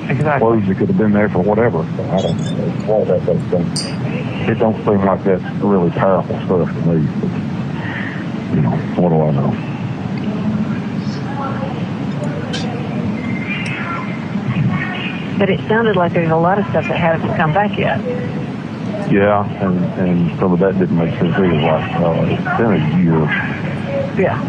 exactly.
Clothes that could have been there for whatever. So I don't know. All that stuff. It don't seem like that's really powerful stuff to me. But, what do I know?
But it sounded like there's a lot of stuff that hasn't come back yet.
Yeah, and some of that didn't make sense either. Like, it's been a year.
Yeah.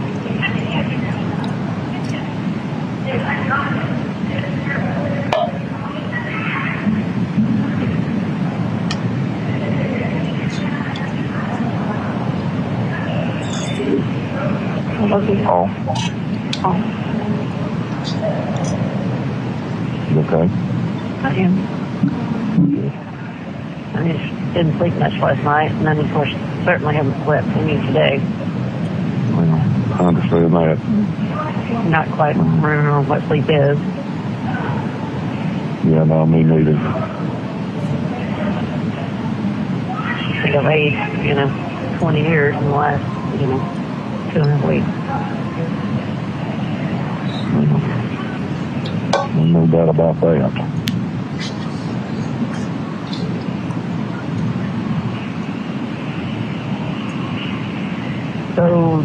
Oh. You okay?
I am. I just didn't sleep much last night, and then, of course, certainly haven't slept any today.
Well, I understand that.
Not quite remember what sleep is.
Yeah, no, me neither.
I think I've aged, 20 years in the last, 2.5 weeks.
No doubt about that.
So,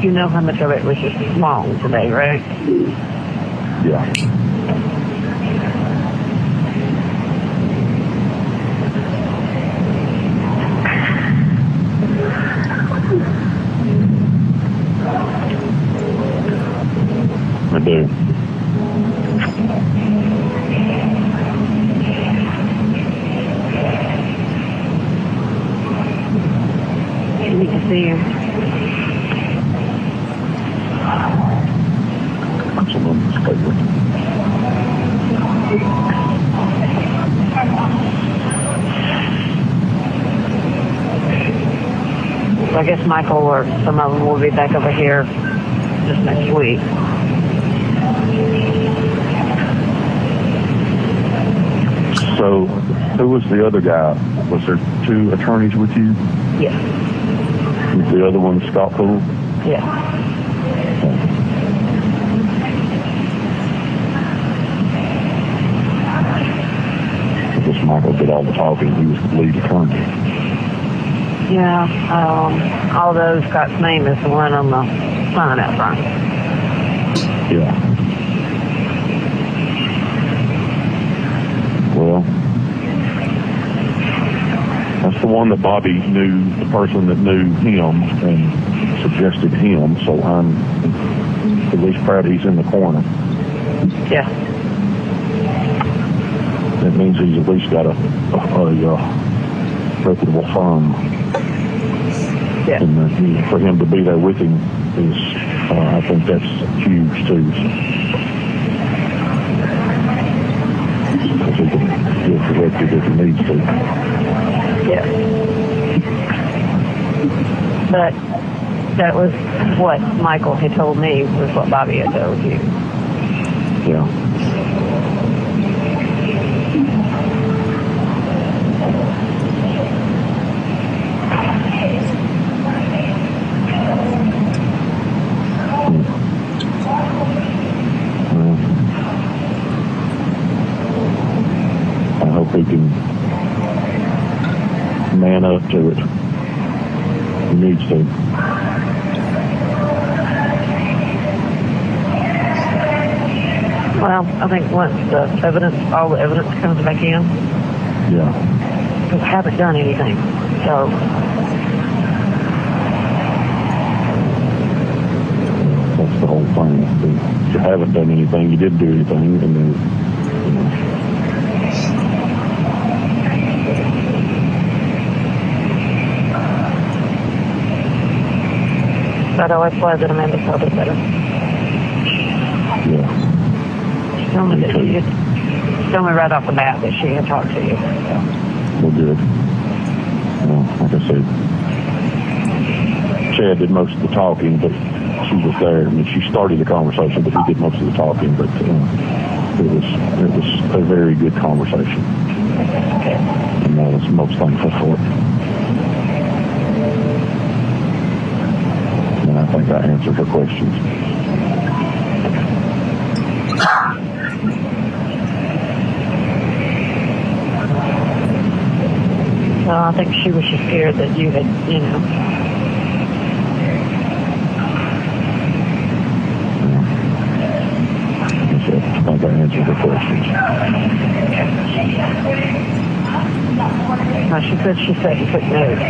you know how much of it was just long today, right?
Yeah. I do.
I need to see you.
That's a little mistake.
I guess Michael or some of them will be back over here just next week.
So, who was the other guy? Was there 2 attorneys with you?
Yes.
Was the other one Scott Poole?
Yes.
I guess Michael did all the talking. He was the lead attorney.
Yeah. Although Scott's name is the one on the sign out front.
Yeah. Well, that's the one that Bobby knew, the person that knew him and suggested him, so I'm at least proud he's in the corner.
Yeah.
That means he's at least got a reputable firm.
Yeah.
And for him to be there with him is, I think that's huge too. Because he can get corrected if he needs to.
Yeah. But that was what Michael had told me, was what Bobby had told you.
Yeah. I hope he can man up to it. He needs to.
Well, I think once all the evidence comes back in,
Yeah.
because I haven't done anything, so
That's the whole thing. You haven't done anything, you didn't do anything, and then,
but I was glad that Amanda felt it better.
Yeah.
She told me that she told me right off the bat that she had talked to you.
Well, good. Well, like I said, Chad did most of the talking, but she was there. I mean, she started the conversation, but he did most of the talking. But it was a very good conversation, and I was most thankful for it. And I think I answered her questions.
Well, I think she was just scared that you had,
I think I answered her questions.
No, she said you took notes.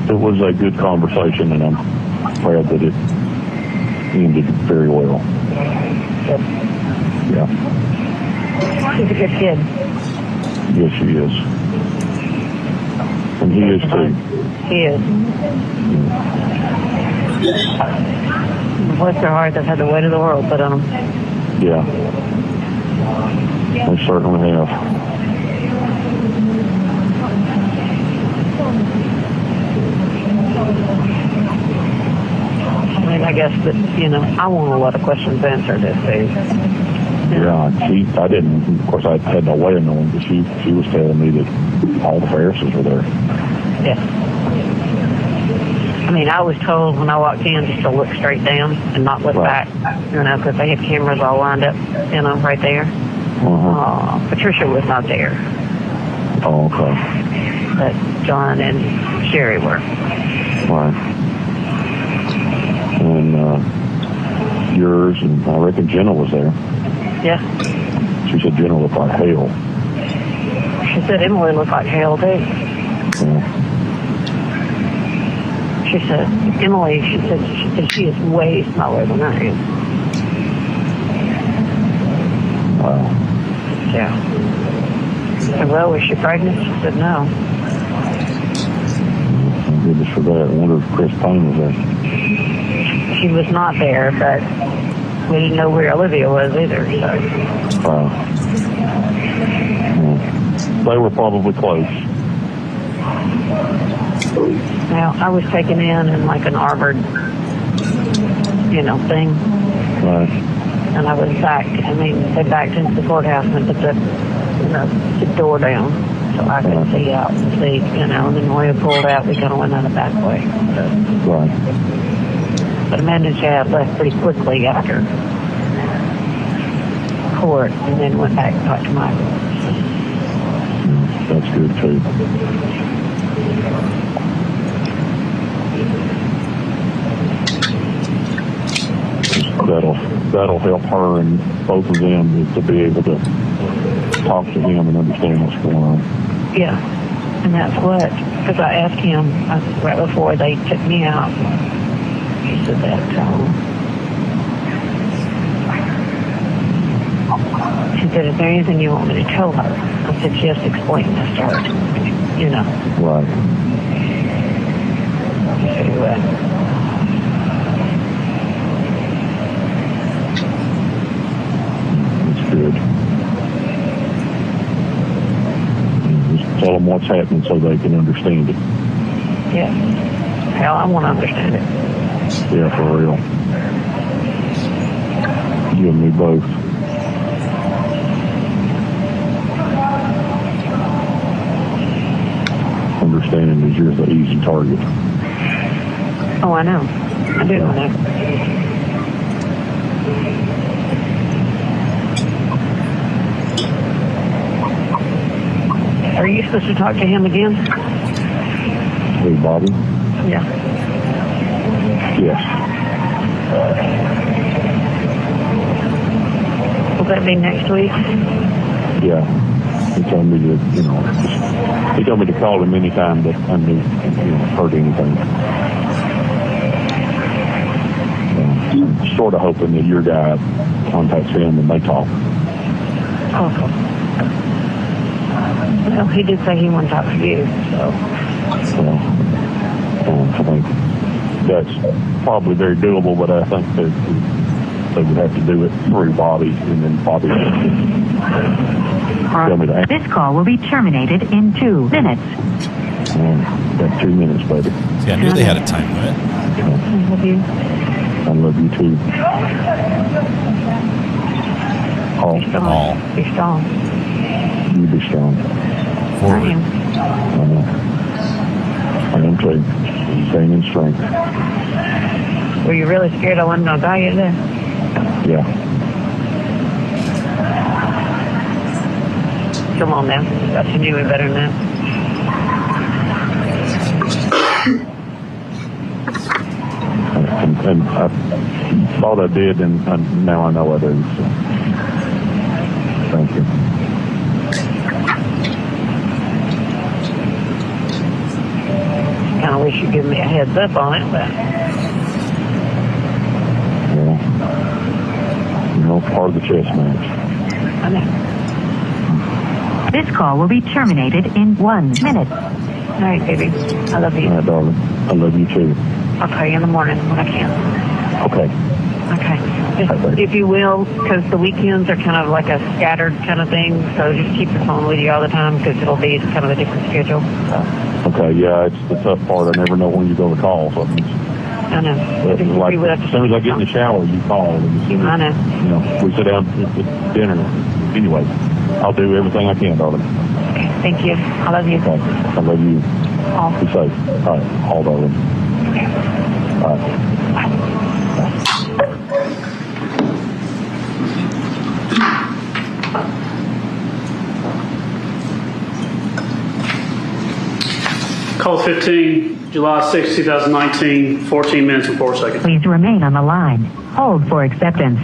It was a good conversation, and I'm proud that it ended very well.
Good.
Yeah.
She's a good kid.
Yes, she is. And he is too.
He is. Bless their heart, they've had the weight of the world put on them.
Yeah. They certainly have.
I mean, I guess that, I want a lot of questions answered this days.
Yeah, I didn't, of course, I had no way of knowing, but she was telling me that all the Farrises were there.
Yeah. I mean, I was told when I walked in just to look straight down and not look back, because they had cameras all lined up, right there. Patricia was not there.
Oh, okay.
But John and Sherry were.
Right. And yours, and I reckon Jenna was there.
Yeah.
She said Jenna looked like hell.
She said Emily looked like hell, too.
Yeah.
She said, Emily, she said she is way smaller than I am.
Wow.
Yeah. I said, well, was she pregnant? She said, no.
Thank goodness for that. I wonder if Chris Payne was there.
She was not there, but we didn't know where Olivia was either, so.
Wow. Yeah. They were probably close.
Now, I was taken in like an armored, thing.
Right.
And I was they backed into the courthouse and put the door down so I could see out and see, and then when we pulled out, we kind of went out the back way. So.
Right.
But Amanda and Chad left pretty quickly after court and then went back and talked to Michael.
That's good, too. That'll help her and both of them to be able to talk to him and understand what's going on.
Yeah, and that's what, because I asked him right before they took me out, he said that, she said, is there anything you want me to tell her? I said, just explain this to her,
Right.
He said he would.
Good. Just tell them what's happening so they can understand it.
Yeah. Hell, I want to understand it.
Yeah, for real. You and me both. Understanding is you're the easy target.
Oh, I know. I do know that. Are you supposed to talk to him again?
Hey, Bobby?
Yeah.
Yes.
Will that be next week?
Yeah. He told me to, he told me to call him anytime that I knew, heard anything. I'm sort of hoping that your guy contacts him and they talk.
Okay. Well, he did say he wanted to talk to you, so.
I think that's probably very doable, but I think that they would have to do it through Bobby, and then Bobby would tell me to ask.
This call will be terminated in 2 minutes.
Got 2 minutes, baby.
See, I knew they had a time limit.
I love you.
I love you too.
Be strong. Be strong.
You be strong.
Forward.
I am too. Staying in strength.
Were you really scared I wasn't going to die yet then?
Yeah.
Come on now. Thought you knew me better than that.
And I thought I did, and now I know I do. So. Thank you.
Kind of wish you'd give me a heads up on it, but.
Well, part of the chess match.
I know.
This call will be terminated in 1 minute.
All right, baby. I love you.
All right, darling. I love you too.
I'll call you in the morning when I can.
Okay.
Okay. If you will, because the weekends are kind of like a scattered kind of thing, so just keep your phone with you all the time because it'll be kind of a different schedule. So.
Okay, yeah, it's the tough part. I never know when you're going to call. So
I know.
like, as soon as I get in the shower, you call. And as soon as,
I know.
We sit down at dinner. Anyway, I'll do everything I can, darling.
Thank you. I love you.
Okay. I love you.
All.
Be safe. All right. All, darling. All right.
Call 15, July 6, 2019, 14 minutes and 4 seconds.
Please remain on the line. Hold for acceptance.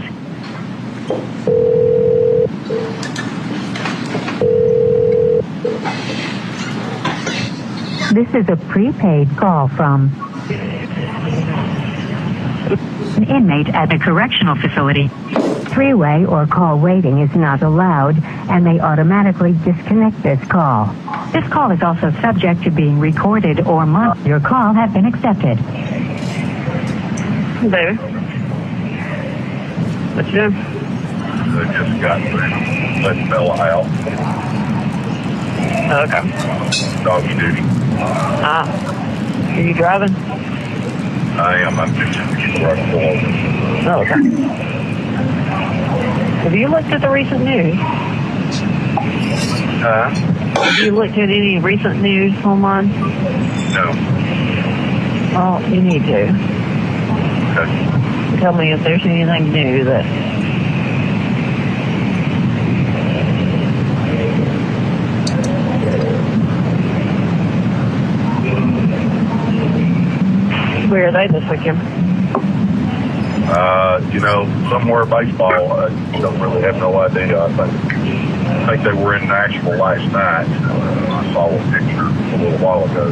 This is a prepaid call from an inmate at a correctional facility. Three-way or call waiting is not allowed, and they automatically disconnect this call. This call is also subject to being recorded or monitored. Your call has been accepted.
Baby. What you doing?
I just got through. Let Bella out.
Okay.
Doggy duty.
Are you driving?
I am. I'm fixing to get right forward.
Oh, okay. Have you looked at the recent news? Have you looked at any recent news online?
No.
Well, you need to.
Okay.
Tell me if there's anything new that... Where are they this weekend?
Somewhere baseball. I don't really have no idea. I think they were in Nashville last night. I saw a picture a little while ago.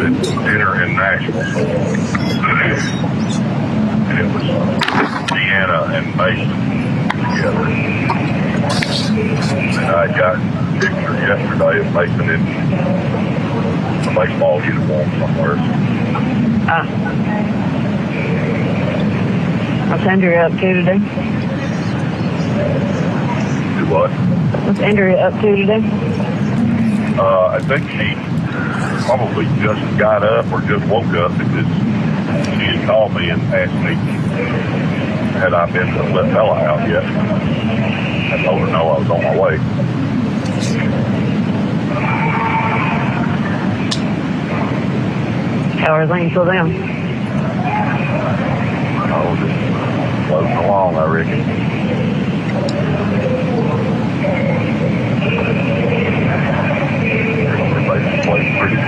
It's dinner in Nashville. And it was Deanna and Mason together. And I got a picture yesterday of Mason in a baseball uniform somewhere. What's Andrea up to today? Do what?
What's Andrea up to today?
I think she probably just got up or just woke up because she had called me and asked me had I been to let Bella out yet. I told her no, I was on my way.
How are things with them?
Oh, just floating along, I reckon. Everybody's playing pretty.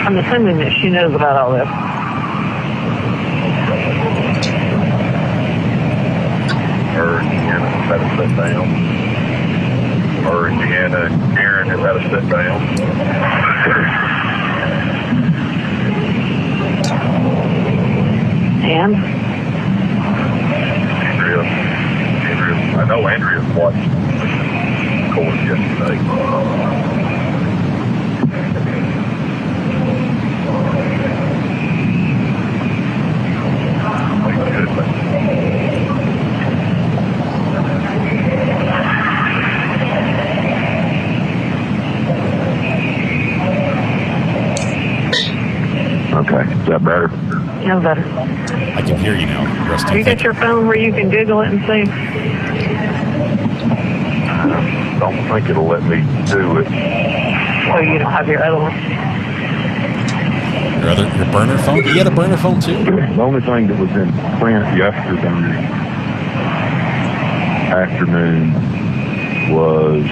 I'm assuming that she knows about all this.
Her and Deanna had to sit down. Her and Deanna and Karen have had to sit down.
And?
Andrea, I know Andrea watched the course yesterday. Okay, is that better?
No better.
I can hear you now.
Have you got your phone where you can Google it and see?
I don't think it'll let me do it.
Oh, you don't have your other one?
Your burner phone? You had a burner phone too?
The only thing that was in print yesterday afternoon was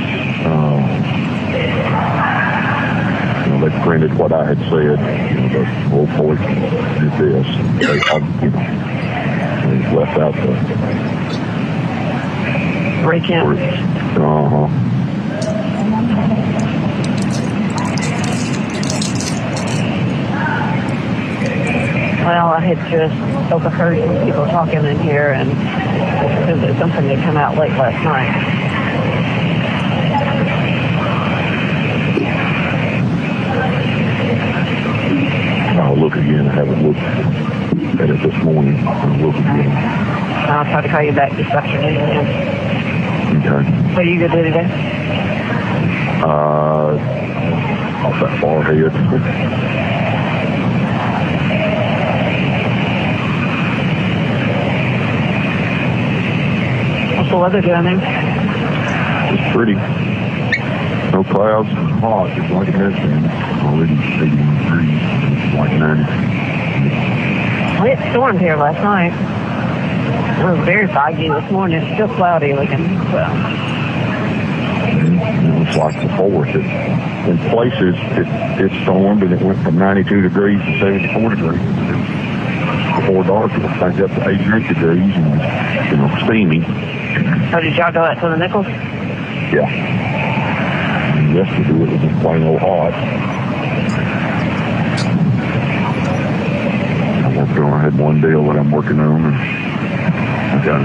they printed what I had said, the old boy did this. They left out the
recount. Well, I had just overheard some people talking in here, and because it's something that came out late last night.
again. I haven't looked at it this morning. I'll look again.
I'll try to call you back this afternoon then.
Okay.
What are you going to do today?
Off that far ahead.
What's the weather doing there?
It's pretty. No clouds and hot, just like it has been. Already 81 degrees. It's like 90.
Well, it stormed here last night. It was very foggy this morning. It's still cloudy looking. So.
It was like the fourth. In places, it stormed and it went from 92 degrees to 74 degrees. Before dark, it was back up to 88 degrees and, steamy.
So did y'all go out to the Nichols?
Yeah. And yesterday it was just plain old hot. I had one deal that I'm working on, and I got a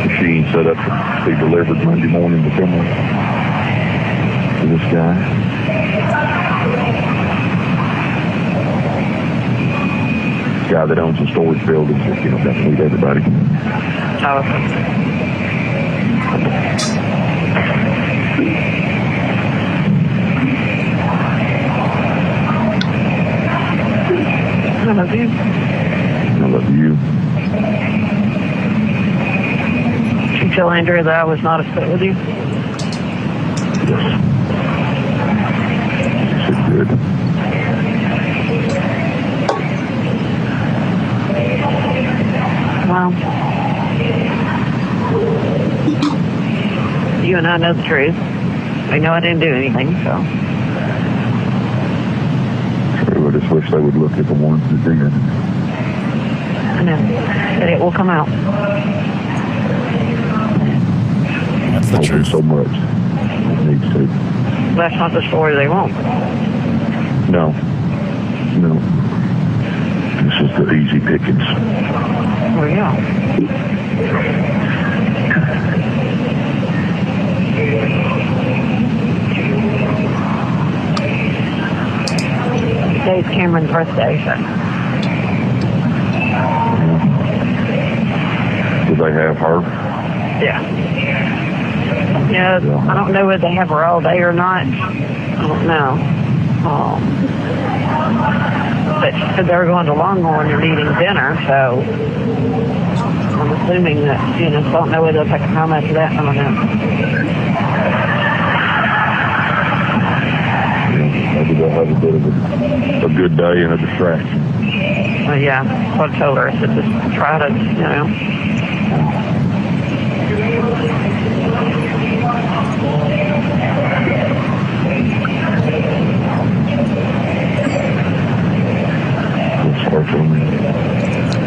machine set up to be delivered Monday morning to come to this guy. This guy that owns a storage building just, got to meet everybody.
Oh. I love you.
I love you.
Did you tell Andrea that I was not upset with you?
Yes. She did.
Well, you and I know the truth. We know I didn't do anything, so.
I just wish they would look at the ones that did.
I know. But it will come out.
That's the truth.
So much. It needs to.
That's not the story they want.
No. This is the easy pickings.
Well, yeah. Today's Cameron's birthday, so.
Do they have her?
Yeah. Yeah, I don't know whether they have her all day or not. I don't know. But she said they were going to Longhorn and eating dinner, so I'm assuming that, I don't know whether they'll take how much of that. I don't know.
Maybe they'll have a bit of a good day and a distraction.
Well, yeah, that's what I told her. I said, just try to,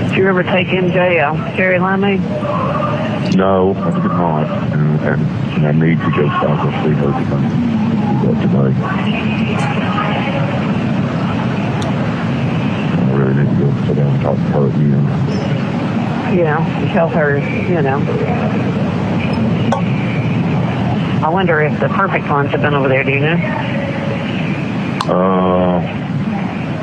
Did you ever take MJ cherry limeade?
No, I did not. And I need to go south and see her today. I really need to go sit down and talk to her again.
Yeah, tell her, I wonder if the perfect ones have been over there, do you know?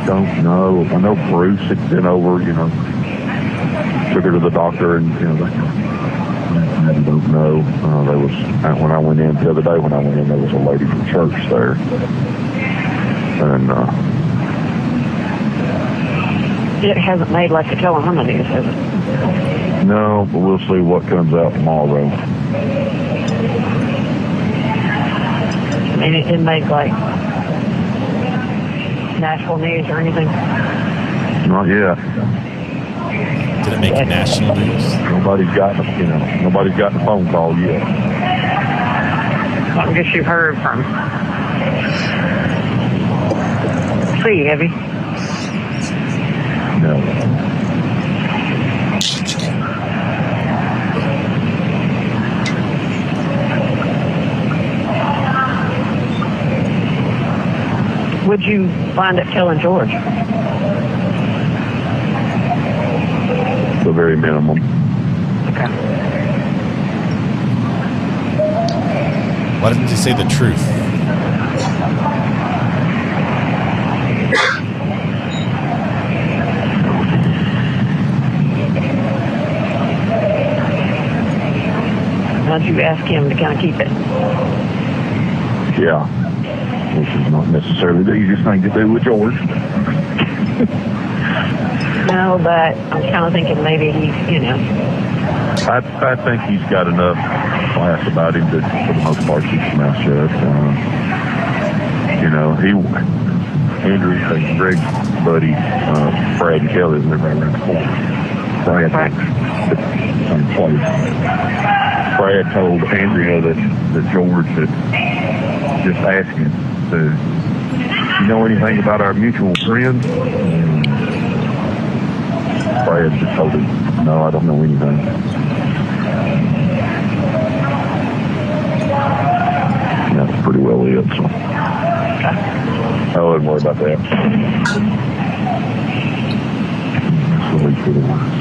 Don't know. I know Bruce had been over, took her to the doctor and, that. I don't know. There was, when I went in the other day, there was a lady from church there. And,
it hasn't made like the Teleharmonies, has it?
no, but we'll see what comes out tomorrow.
I mean, it didn't make like national news or anything.
Not yet.
Did it make national news?
Nobody's gotten a phone call yet.
I guess you've heard from. See, have you?
No.
Would you wind up telling George?
The very minimum.
Okay.
Why didn't you say the truth?
how'd you ask him to kind of keep it?
Yeah. Which is not necessarily the easiest thing to do with George.
No, but I'm kind of thinking maybe he's,
I think he's got enough class about him that, for the most part, keeps his mouth shut. Andrew and Greg's buddy, Brad and Kelly, live right around the corner. Brad works at the same place. Brad told Andrea that George had just asked him, you know anything about our mutual friend? Brad just told him, no, I don't know anything. And that's pretty well it, so I wouldn't worry about that. That's the least of the worries.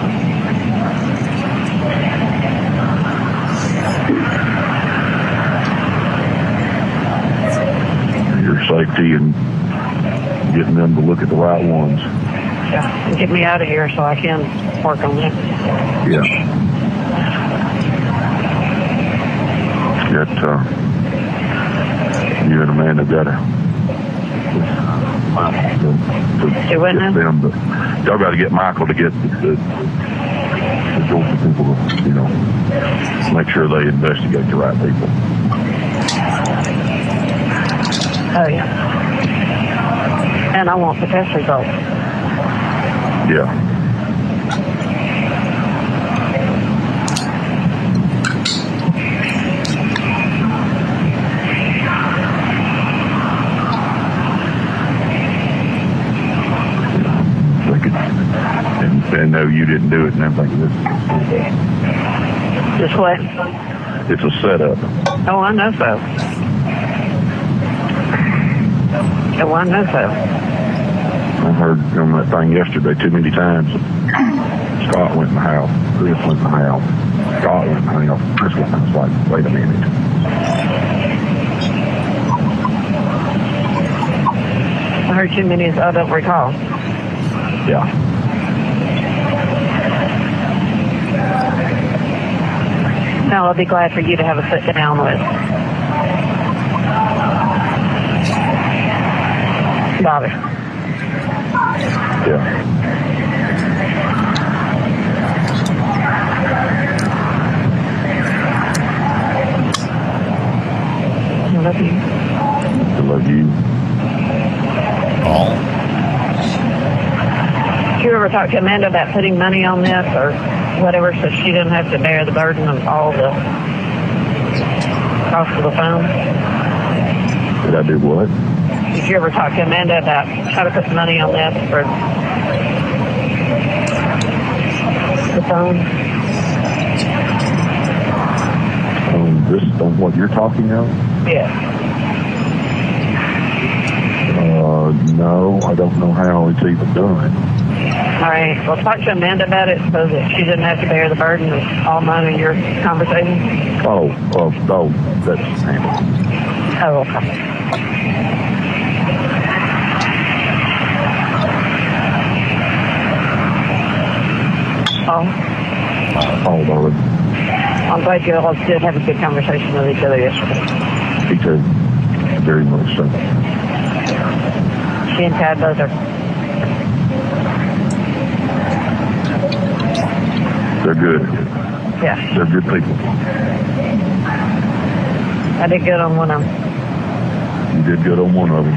Your safety and getting them to look at the right ones.
Yeah, get me out of here so I can work on that.
Yeah. You and Amanda got to y'all got to get Michael to get the Georgia people to, make sure they investigate the right people.
Oh, yeah. And I want the test results.
Yeah. And no, you didn't do it, and I'm thinking
Just what?
It's a setup.
Oh, I know so. Oh, I know so.
I heard on that thing yesterday too many times. Scott went in the house. Chris went in the house. Scott went in the house. Chris went in the house. Like, wait a minute.
I heard too many, I don't recall.
Yeah.
No, I'll be glad for you to have a sit down with Bobby.
Yeah.
I love you.
I love you.
All.
Did you ever talk to Amanda about putting money on this or whatever so she didn't have to bear the burden of all the cost of the phone?
Did I do what?
Did you ever talk to Amanda about how to put money on this for the phone?
On what you're talking about?
Yeah.
No, I don't know how it's even done.
All right. Well, talk to Amanda about it so that she didn't have to bear the burden of all mine and your conversation.
Oh, that's handled.
Oh, okay.
Oh, darling.
I'm glad you all did have a good conversation with each other yesterday.
Me too. Very much so.
She and Tad both are.
They're good.
Yeah.
They're good people.
I did good on one of them.
You did good on one of them.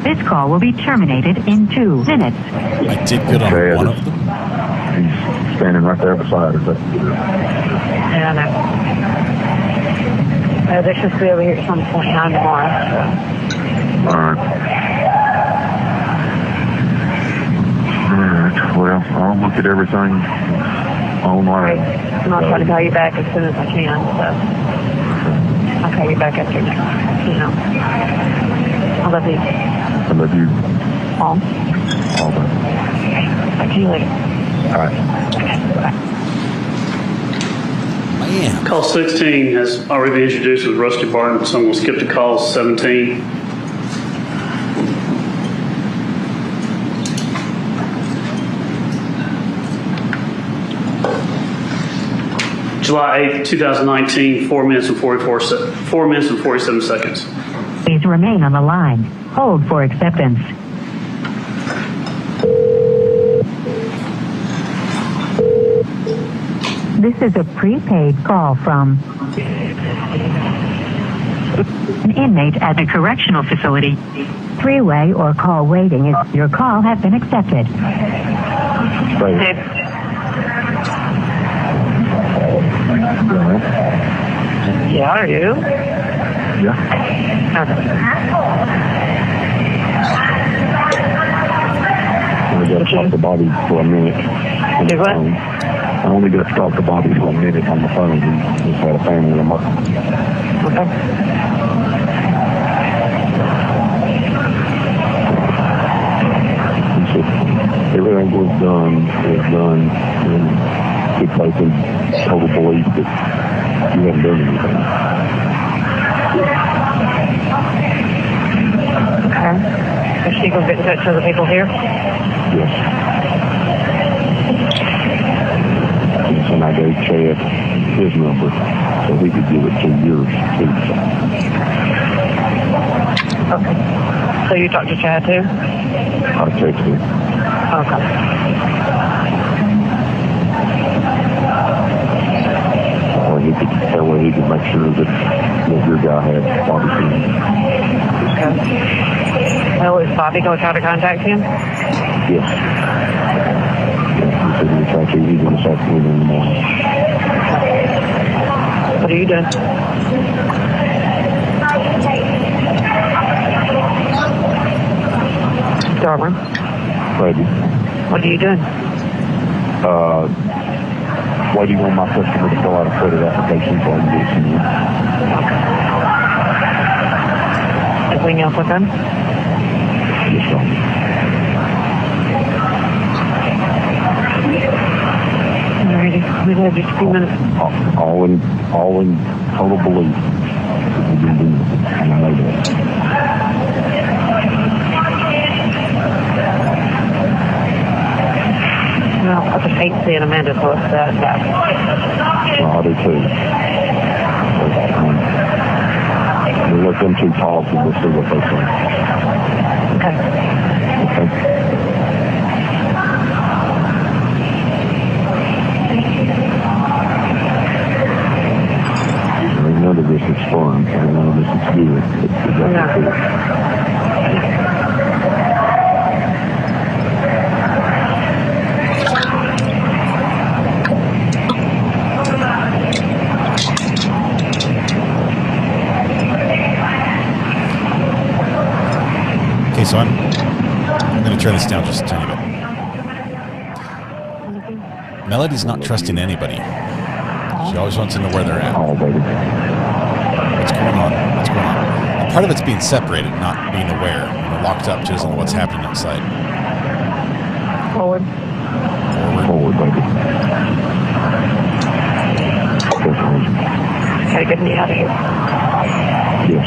This call will be terminated in 2 minutes.
I did good on one of them.
He's standing right there beside her.
Yeah, I know. They're supposed to be over here at some point now tomorrow. So.
All right. Well, I'll look at everything online.
And I'll try to call you back as soon as I can. So I'll call you back after next. I love you.
I love you.
All.
All right.
Talk to you later.
All right.
Bye.
Man.
Call 16 has already been introduced with Rusty Barton, so I'm going to skip to call 17. July 8th, 2019, 4 minutes and 47 seconds.
Please remain on the line. Hold for acceptance. This is a prepaid call from an inmate at a correctional facility. Three-way or call waiting is your call has been accepted.
Yeah, are you?
Yeah. I got to talk to Bobby for a minute.
Do what?
I only got to talk to Bobby for a minute on the phone. He just had a family emergency.
Okay.
He said everything was done in good faith and total belief that you haven't done anything.
Okay. Is she going to get in touch with the people here?
Yes. And I gave Chad his number so he could give it to yours too.
Okay. So you talked to Chad too?
I texted him.
Okay.
That way he could make sure that your guy had Bobby seen.
Okay. Well, is Bobby going to try to contact him?
Yes. He said he would try to either this afternoon or in the morning.
What are you doing? Darwin,
Ready.
what are you doing?
Waiting on my customer to fill out a credit application so I can get it to you.
Anything else with them?
Yes, sir.
Alrighty, we have just a few minutes.
All in total belief that we didn't do anything, and I know that.
Well, I just hate seeing Amanda so upset.
Well, I do too. We'll let them two talk and we'll see what they say.
Okay.
Okay. None of this is fun. None of this is good. It's good.
Okay, so I'm going to turn this down just a tiny bit. Melody's not trusting anybody. She always wants to know where they're at.
Oh, baby.
What's going on? What's going on? And part of it's being separated, not being aware. Locked up, she doesn't know what's happening outside.
Forward.
Forward, baby.
Okay, get me out of here.
Yes.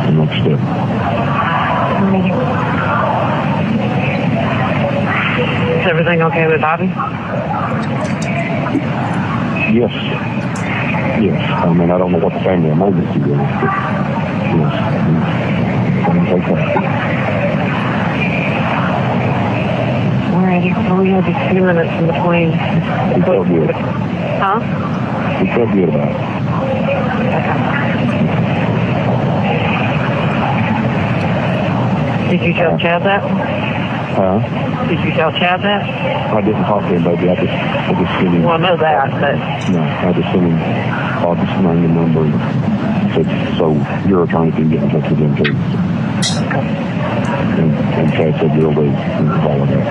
The next step.
Is everything okay with Bobby?
Yes. Yes. I mean, I don't know what the family emergency is, but yes. It's okay.
Alrighty, so we have just a few minutes in between.
We felt good.
Huh?
We felt good about it.
Did you tell Chad that?
Huh?
Did you tell Chad that?
I didn't talk to him, baby. I just sent him.
Well, I know that, but...
No, I just sent him Bobby's name and number and said, so your attorney can get in touch with them too. And Chad said, you'll do. And all of that.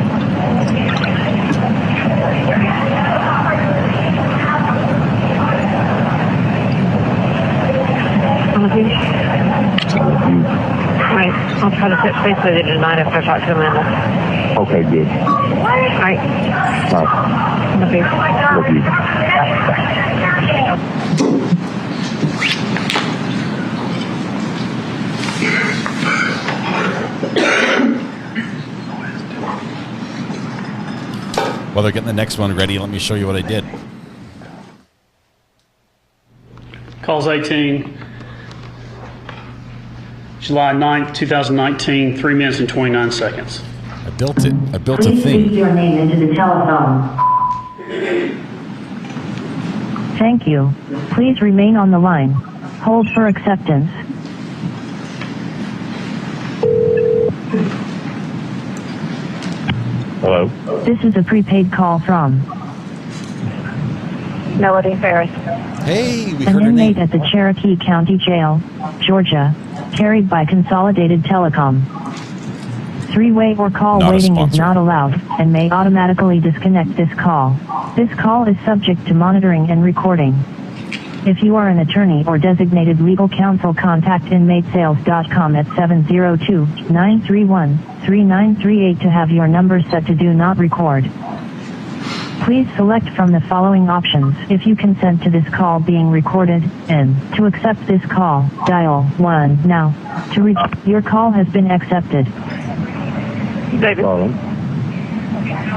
Alright, I'll try to touch base with you tonight after I talk to Amanda.
Okay, good.
Alright.
All right.
Love you.
Love you.
While they're getting the next one ready, let me show you what I did.
Calls 18, July 9th, 2019, 3 minutes and 29 seconds.
I built it. I built
Please
a thing.
speak your name into the telephone. Thank you. Please remain on the line. Hold for acceptance.
Hello?
This is a prepaid call from
Melody Farris.
Hey, we
an
heard her
inmate
name.
at the Cherokee County Jail, Georgia, carried by Consolidated Telecom. Three-way or call
Not a
waiting is
sponsor.
not allowed and may automatically disconnect this call. This call is subject to monitoring and recording. If you are an attorney or designated legal counsel, contact inmatesales.com at 702-931-3938 to have your number set to do not record. Please select from the following options if you consent to this call being recorded, and to accept this call, dial 1 now. To reach, your call has been accepted.
David.
A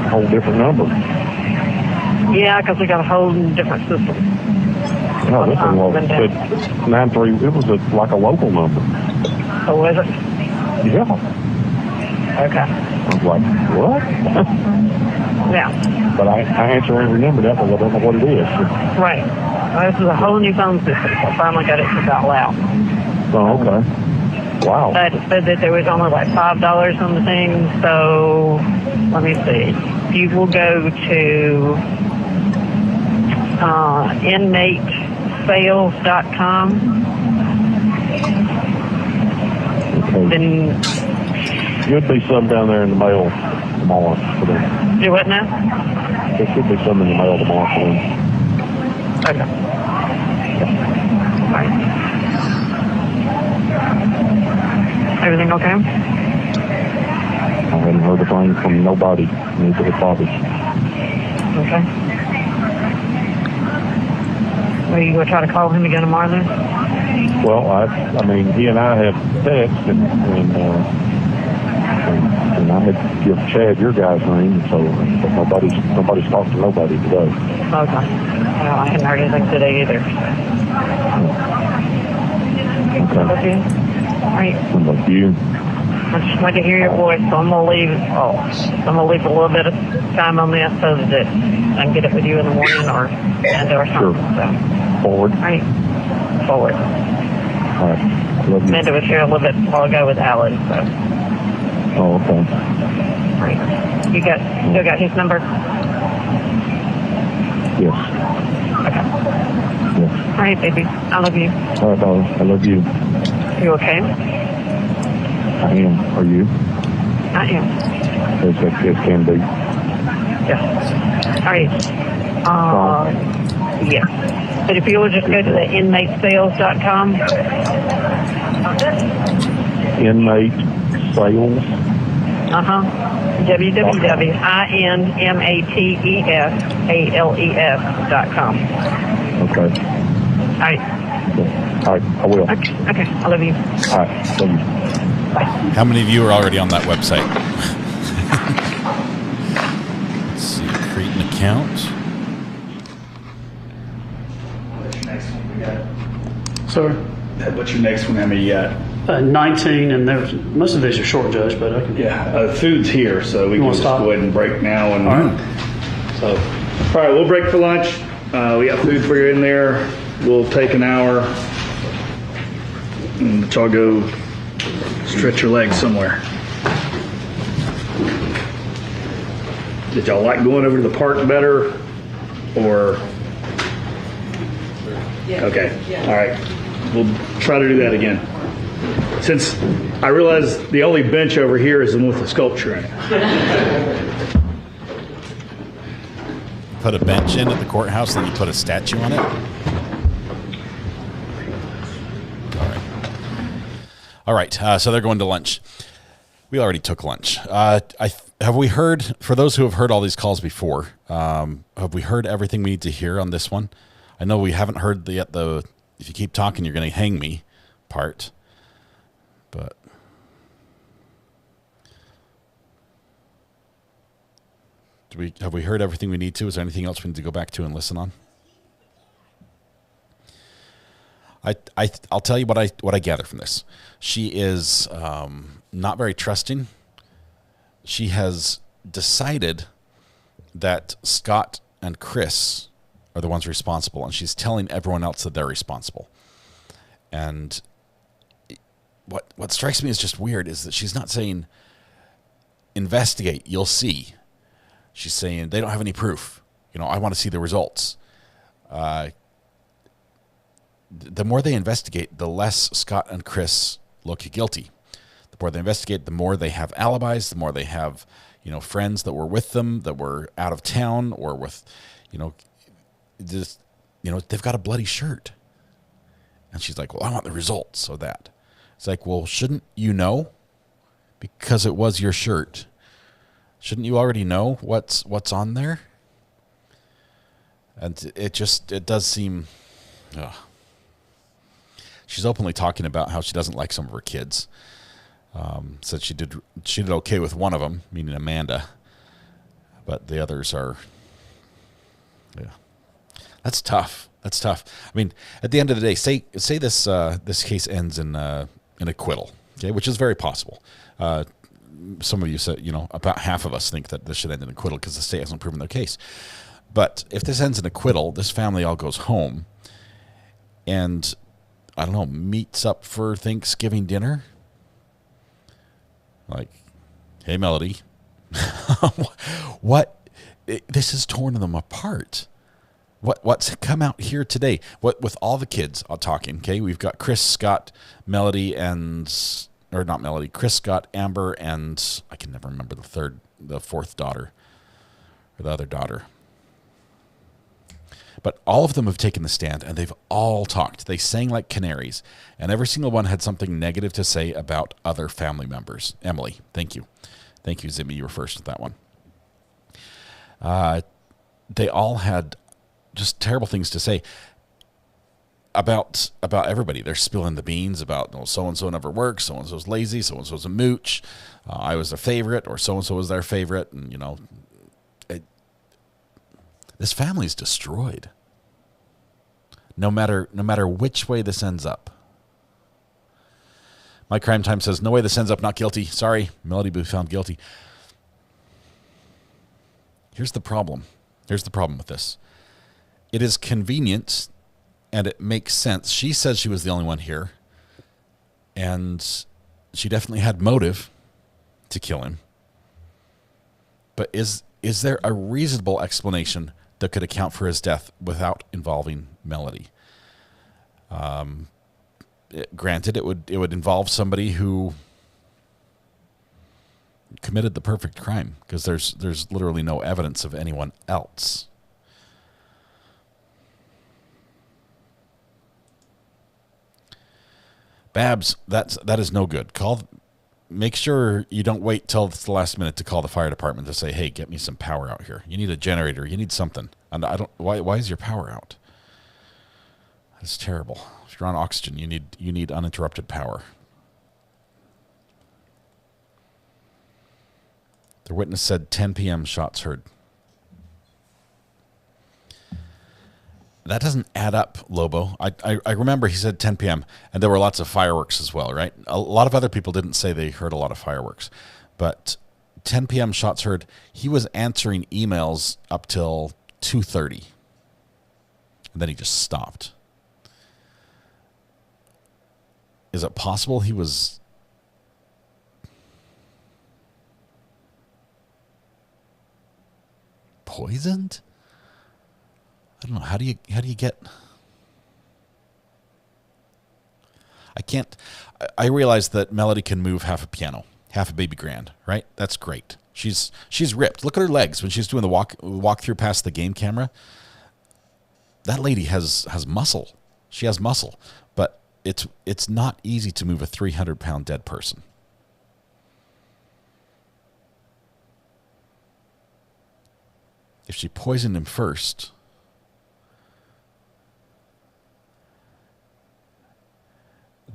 whole different number.
Yeah, because we got a whole different system.
No, this one was said 93. It was like a local number.
Oh, was it?
Yeah.
Okay.
I was like, what?
Yeah.
But I answer every number that because I don't know what it is.
Right. Well, this is a whole new phone system. I finally got it out loud.
Oh, okay. Wow.
But it said that there was only like $5 on the thing, so let me see. You will go to inmatesales.com.
Okay.
Then
Should be some down there in the mail tomorrow for them.
do what now?
There should be some in the mail tomorrow for them.
Okay. All right. Everything okay?
I hadn't heard a thing from nobody. Neither the Bobby.
Okay. Well, you going to try to call him again tomorrow then?
Well, I mean, he and I have text, and I had give Chad your guy's name, so but nobody's talked to nobody today.
Okay. Well, I hadn't heard anything today either.
Okay.
Okay. All right.
What about you?
I just want to hear your voice, so I'm gonna leave. I'm gonna leave a little bit of time on this so that I can get it with you in the morning or something.
Sure.
So.
Forward.
All right. Forward.
All right. Love you.
Amanda was here a little bit while ago with Alan, so.
Oh, okay.
All right. You still got his number?
Yes.
Okay.
Yes.
All right, baby. I love you.
All right, darling. I love you.
You okay?
I am. Are you?
I am.
As can be.
Yeah. All right. Yeah. But if you will just go to the inmatesales.com.
Inmate sales.
www.inmatesales.com.
Okay.
All right.
All right. I will.
Okay. I love you.
All right. Love you.
How many of you are already on that website? Let's see. Create an account.
Sir?
What's your next one? How many you got?
19, and there's most of these are short, Judge, but I can.
Yeah, food's here, so we
You
can
wanna
just
stop?
go ahead and break now. And
All right.
So, all right, we'll break for lunch. We got food for you in there. We'll take an hour, and let y'all go stretch your legs somewhere. Did y'all like going over to the park better, or?
Yeah.
Okay. All right. We'll try to do that again. Since I realize the only bench over here is the one with the sculpture in it.
Put a bench in at the courthouse, then you put a statue on it. All right. So they're going to lunch. We already took lunch. Have we heard, for those who have heard all these calls before, have we heard everything we need to hear on this one? I know we haven't heard yet the if you keep talking, you're going to hang me part. But Have we heard everything we need to? Is there anything else we need to go back to and listen on? I'll tell you what I gather from this. She is not very trusting. She has decided that Scott and Chris are the ones responsible, and she's telling everyone else that they're responsible. And what strikes me as just weird is that she's not saying, investigate, you'll see. She's saying they don't have any proof. I want to see the results. The more they investigate, the less Scott and Chris look guilty. The more they investigate, the more they have alibis, the more they have, friends that were with them, that were out of town, or with, they've got a bloody shirt. And she's like, well, I want the results of that. It's like, well, shouldn't you know? Because it was your shirt. Shouldn't you already know what's on there? And it does seem... She's openly talking about how she doesn't like some of her kids. Said she did okay with one of them, meaning Amanda, but the others are... Yeah, that's tough. That's tough. I mean, at the end of the day, say this this case ends in an acquittal, okay, which is very possible. Some of you said, about half of us think that this should end in acquittal because the state hasn't proven their case. But if this ends in acquittal, this family all goes home and, I don't know, meets up for Thanksgiving dinner. Like, hey, Melody, this has torn them apart. What's come out here today? With all the kids talking, okay? We've got Chris, Scott, Melody, Chris, Scott, Amber, and I can never remember the fourth daughter, or the other daughter. But all of them have taken the stand, and they've all talked. They sang like canaries, and every single one had something negative to say about other family members. Emily, thank you. Thank you, Zimmy. You were first with that one. They all had just terrible things to say about everybody. They're spilling the beans about so-and-so never works, so-and-so's lazy, so-and-so's a mooch, I was a favorite, or so-and-so was their favorite, and, this family's destroyed. No matter which way this ends up. My Crime Time says, no way this ends up not guilty. Sorry, Melody Boo found guilty. Here's the problem. Here's the problem with this. It is convenient and it makes sense. She says she was the only one here. And she definitely had motive to kill him. But is there a reasonable explanation that could account for his death without involving Melody? Granted, it would involve somebody who committed the perfect crime, because there's literally no evidence of anyone else. Babs, that is no good. Make sure you don't wait till the last minute to call the fire department to say, hey, get me some power out here. You need a generator. You need something. And why is your power out? That's terrible. If you're on oxygen, you need uninterrupted power. The witness said 10 p.m. shots heard. That doesn't add up, Lobo. I remember he said 10 p.m. and there were lots of fireworks as well, right? A lot of other people didn't say they heard a lot of fireworks. But 10 p.m. shots heard. He was answering emails up till 2:30. And then he just stopped. Is it possible he was... poisoned? I don't know. How do you get... I can't... I realize that Melody can move half a piano, half a baby grand, right? That's great. She's ripped. Look at her legs when she's doing the walk through past the game camera. That lady has muscle. She has muscle, but it's not easy to move a 300-pound dead person. If she poisoned him first,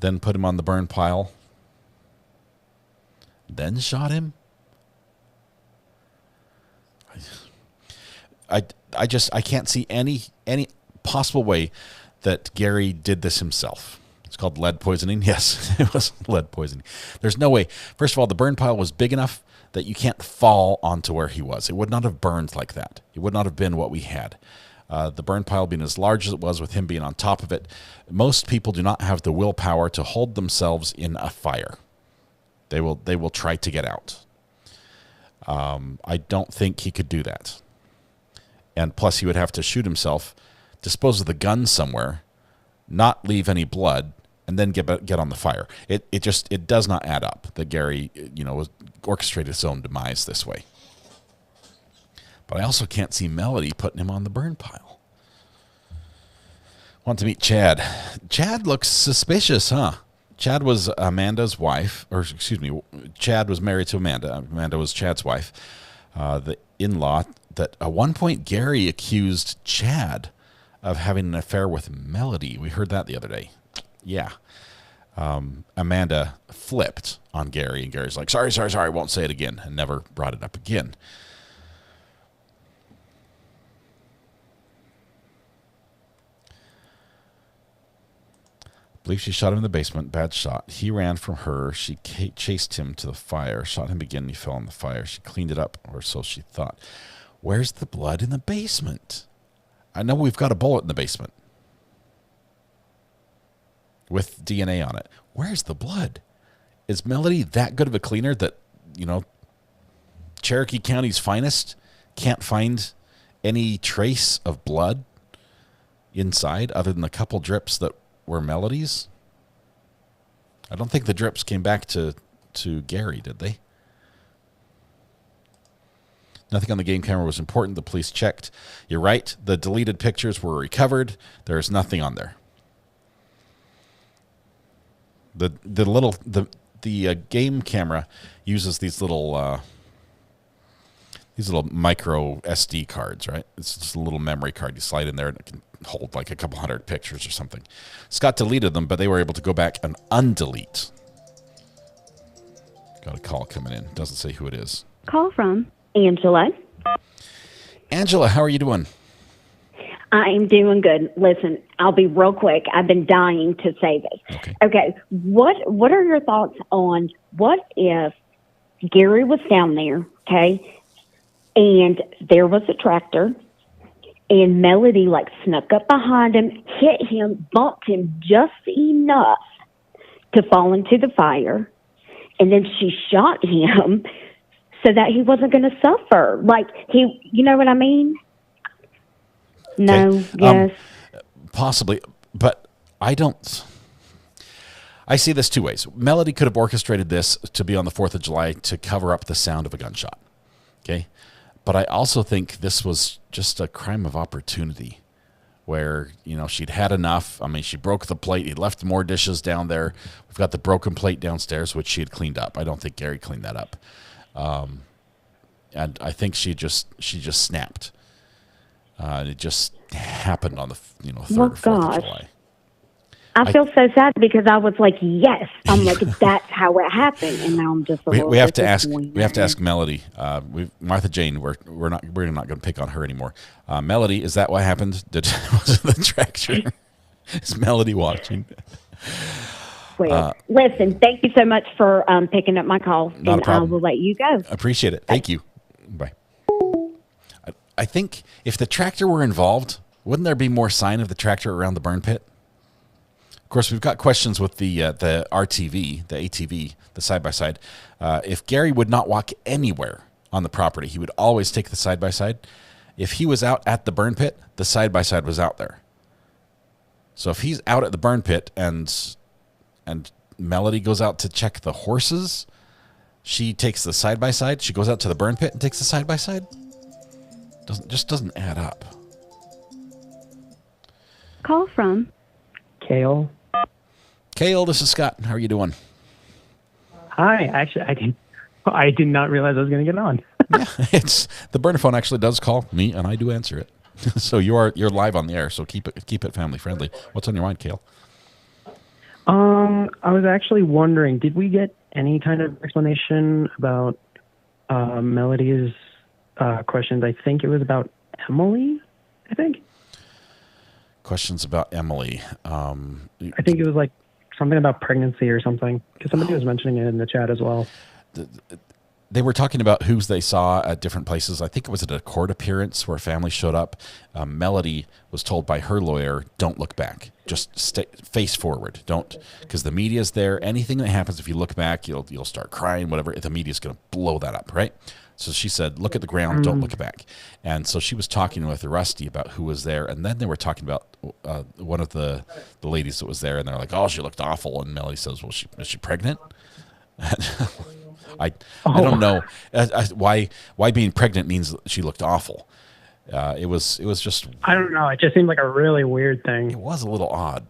then put him on the burn pile, then shot him, I can't see any possible way that Gary did this himself. It's called lead poisoning. Yes, it was lead poisoning. There's no way. First of all, the burn pile was big enough that you can't fall onto where he was. It would not have burned like that. It would not have been what we had. The burn pile being as large as it was with him being on top of it. Most people do not have the willpower to hold themselves in a fire. They will try to get out. I don't think he could do that. And plus he would have to shoot himself, dispose of the gun somewhere, not leave any blood, and then get on the fire. It does not add up that Gary, orchestrated his own demise this way. But I also can't see Melody putting him on the burn pile. Want to meet Chad. Chad looks suspicious, huh? Chad was Amanda's wife, or excuse me, Chad was married to Amanda. Amanda was Chad's wife, the in-law. That at one point Gary accused Chad of having an affair with Melody. We heard that the other day. Yeah. Amanda flipped on Gary, and Gary's like, sorry, won't say it again, and never brought it up again. I believe she shot him in the basement. Bad shot. He ran from her. She chased him to the fire. Shot him again. He fell in the fire. She cleaned it up, or so she thought. Where's the blood in the basement? I know we've got a bullet in the basement with DNA on it. Where's the blood? Is Melody that good of a cleaner that, Cherokee County's finest can't find any trace of blood inside other than a couple drips that were Melody's? I don't think the drips came back to Gary, did they? Nothing on the game camera was important. The police checked. You're right. The deleted pictures were recovered. There's nothing on there. The game camera uses these little micro SD cards, right? It's just a little memory card you slide in there, and it can hold like a couple hundred pictures or something. Scott deleted them, but they were able to go back and undelete. Got a call coming in. Doesn't say who it is.
Call from Angela.
Angela, how are you doing?
I'm doing good. Listen, I'll be real quick. I've been dying to say this. Okay. What are your thoughts on what if Gary was down there, okay, and there was a tractor, and Melody snuck up behind him, hit him, bumped him just enough to fall into the fire, and then she shot him so that he wasn't going to suffer. You know what I mean? No, yes.
Possibly, but I don't. I see this two ways. Melody could have orchestrated this to be on the 4th of July to cover up the sound of a gunshot. Okay? But I also think this was just a crime of opportunity where, she'd had enough. I mean, she broke the plate. He left more dishes down there. We've got the broken plate downstairs, which she had cleaned up. I don't think Gary cleaned that up. And I think she just snapped. It just happened on the 3rd or 4th of July.
I feel so sad because I was like, yes. I'm like, that's how it happened, and now I'm just.
We have to ask. We have to ask Melody. Martha Jane. We're not going to pick on her anymore. Melody, is that what happened? Was it the tractor? Is Melody watching?
Well, listen. Thank you so much for picking up my call, and I will let you go.
Appreciate it. Thank you. Bye. I think if the tractor were involved, wouldn't there be more sign of the tractor around the burn pit? Of course, we've got questions with the RTV, the ATV, the side-by-side. If Gary would not walk anywhere on the property, he would always take the side-by-side. If he was out at the burn pit, the side-by-side was out there. So if he's out at the burn pit and Melody goes out to check the horses, she takes the side-by-side, she goes out to the burn pit and takes the side-by-side. Doesn't add up.
Call from
Kale.
Kale, this is Scott. How are you doing?
Hi. Actually, I did not realize I was going to get on.
Yeah, it's the burner phone actually does call me, and I do answer it. So you're live on the air. So keep it family friendly. What's on your mind, Kale?
I was actually wondering, did we get any kind of explanation about Melody's questions? I think it was about Emily, I think.
Questions about Emily.
I think it was like something about pregnancy or something, because somebody was mentioning it in the chat as well.
They were talking about who they saw at different places. I think it was at a court appearance where a family showed up. Melody was told by her lawyer, don't look back. Just stay face forward. Don't, because the media's there. Anything that happens, if you look back, you'll start crying, whatever. The media's going to blow that up, right? So she said, look at the ground, don't look back. And so she was talking with Rusty about who was there. And then they were talking about one of the ladies that was there. And they're like, oh, she looked awful. And Melody says, well, is she pregnant? I don't know why being pregnant means she looked awful. It was just,
I don't know. It just seemed like a really weird thing.
It was a little odd,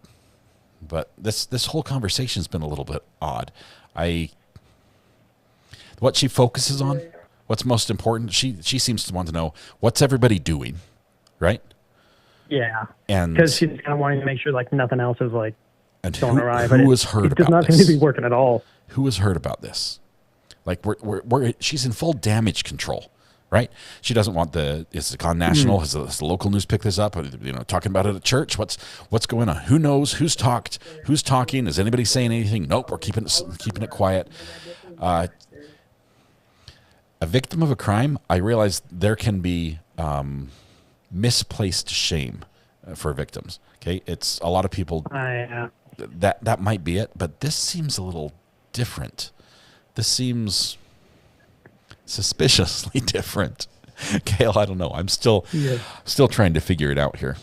but this whole conversation's been a little bit odd. What she focuses on, what's most important, she seems to want to know what's everybody doing, right?
Yeah,
and
because she's kind of wanting to make sure like nothing else is like going awry.
Who has heard about this?
It does not seem to be working at all.
Who has heard about this? Like she's in full damage control, right? She doesn't want is it gone national? Has the local news picked this up? Talking about it at church. What's going on? Who knows? Who's talking? Is anybody saying anything? Nope. We're keeping it quiet. A victim of a crime, I realize there can be misplaced shame for victims. Okay, it's a lot of people. That might be it, but this seems a little different. This seems suspiciously different. Kale, I don't know. I'm still trying to figure it out here.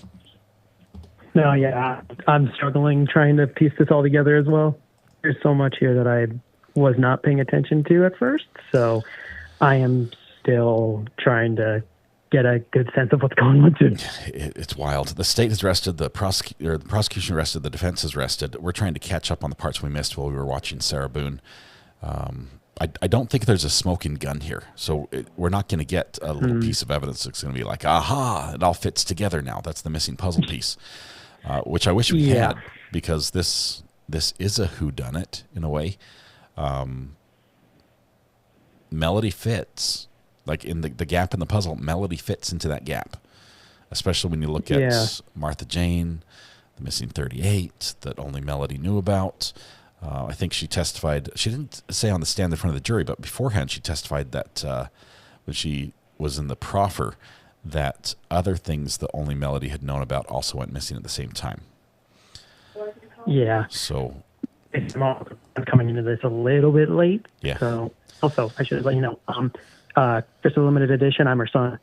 No, yeah, I'm struggling trying to piece this all together as well. There's so much here that I was not paying attention to at first, so I am still trying to get a good sense of what's going on too.
It's wild. The state has arrested, the prosecution arrested, the defense has arrested. We're trying to catch up on the parts we missed while we were watching Sarah Boone. I don't think there's a smoking gun here, so we're not going to get a little piece of evidence that's going to be like, aha, it all fits together now. That's the missing puzzle piece, which I wish we had, because this is a whodunit in a way. Melody fits, like in the gap in the puzzle. Melody fits into that gap, especially when you look at Martha Jane, the missing 38 that only Melody knew about. I think she testified. She didn't say on the stand in front of the jury, but beforehand she testified that when she was in the proffer, that other things that only Melody had known about also went missing at the same time.
Yeah.
So
I'm coming into this a little bit late.
Yeah.
So also, I should let you know. Just a limited edition. I'm her son.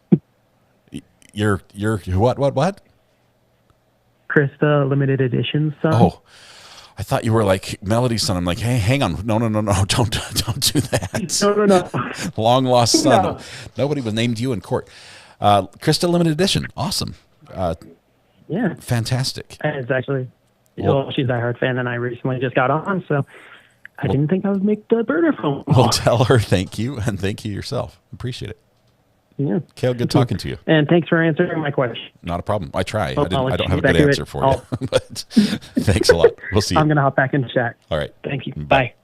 You're what?
Krista, limited edition son.
Oh. I thought you were like Melody's son. I'm like, hey, hang on. No, don't do that.
No.
Long lost son.
No.
Nobody was named you in court. Krista limited edition. Awesome.
Yeah.
Fantastic.
And it's actually, she's a diehard fan, and I recently just got on, so I didn't think I would make the burner phone.
Well, tell her thank you, and thank you yourself. Appreciate it.
Yeah.
Kale, good talking to you.
And thanks for answering my question.
Not a problem. I try.
Oh,
I don't have a good answer for you. But thanks a lot. We'll see you.
I'm going to hop back in the chat.
All right.
Thank you. Bye.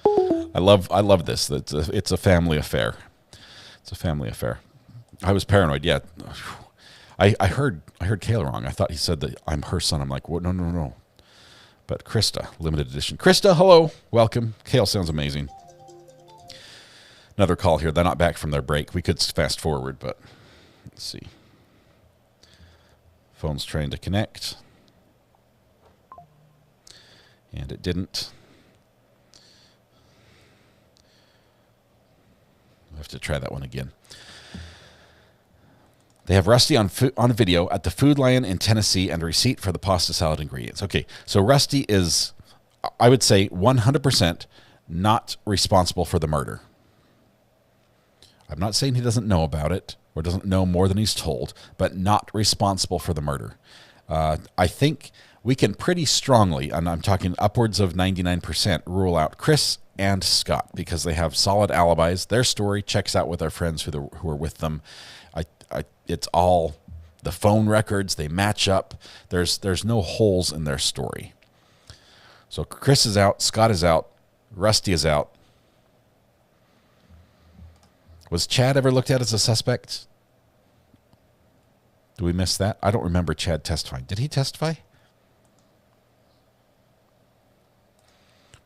I love this. It's a family affair. It's a family affair. I was paranoid. Yeah. I heard Kale wrong. I thought he said that I'm her son. I'm like, what? No. But Krista, limited edition. Krista, hello. Welcome. Kale sounds amazing. Another call here. They're not back from their break. We could fast forward, but let's see. Phone's trying to connect. And it didn't. I have to try that one again. They have Rusty on video at the Food Lion in Tennessee and a receipt for the pasta salad ingredients. Okay, so Rusty is, I would say, 100% not responsible for the murder. I'm not saying he doesn't know about it or doesn't know more than he's told, but not responsible for the murder. I think we can pretty strongly, and I'm talking upwards of 99%, rule out Chris and Scott because they have solid alibis. Their story checks out with our friends who are with them. It's all the phone records. They match up. There's no holes in their story. So Chris is out. Scott is out. Rusty is out. Was Chad ever looked at as a suspect? Do we miss that? I don't remember Chad testifying. Did he testify?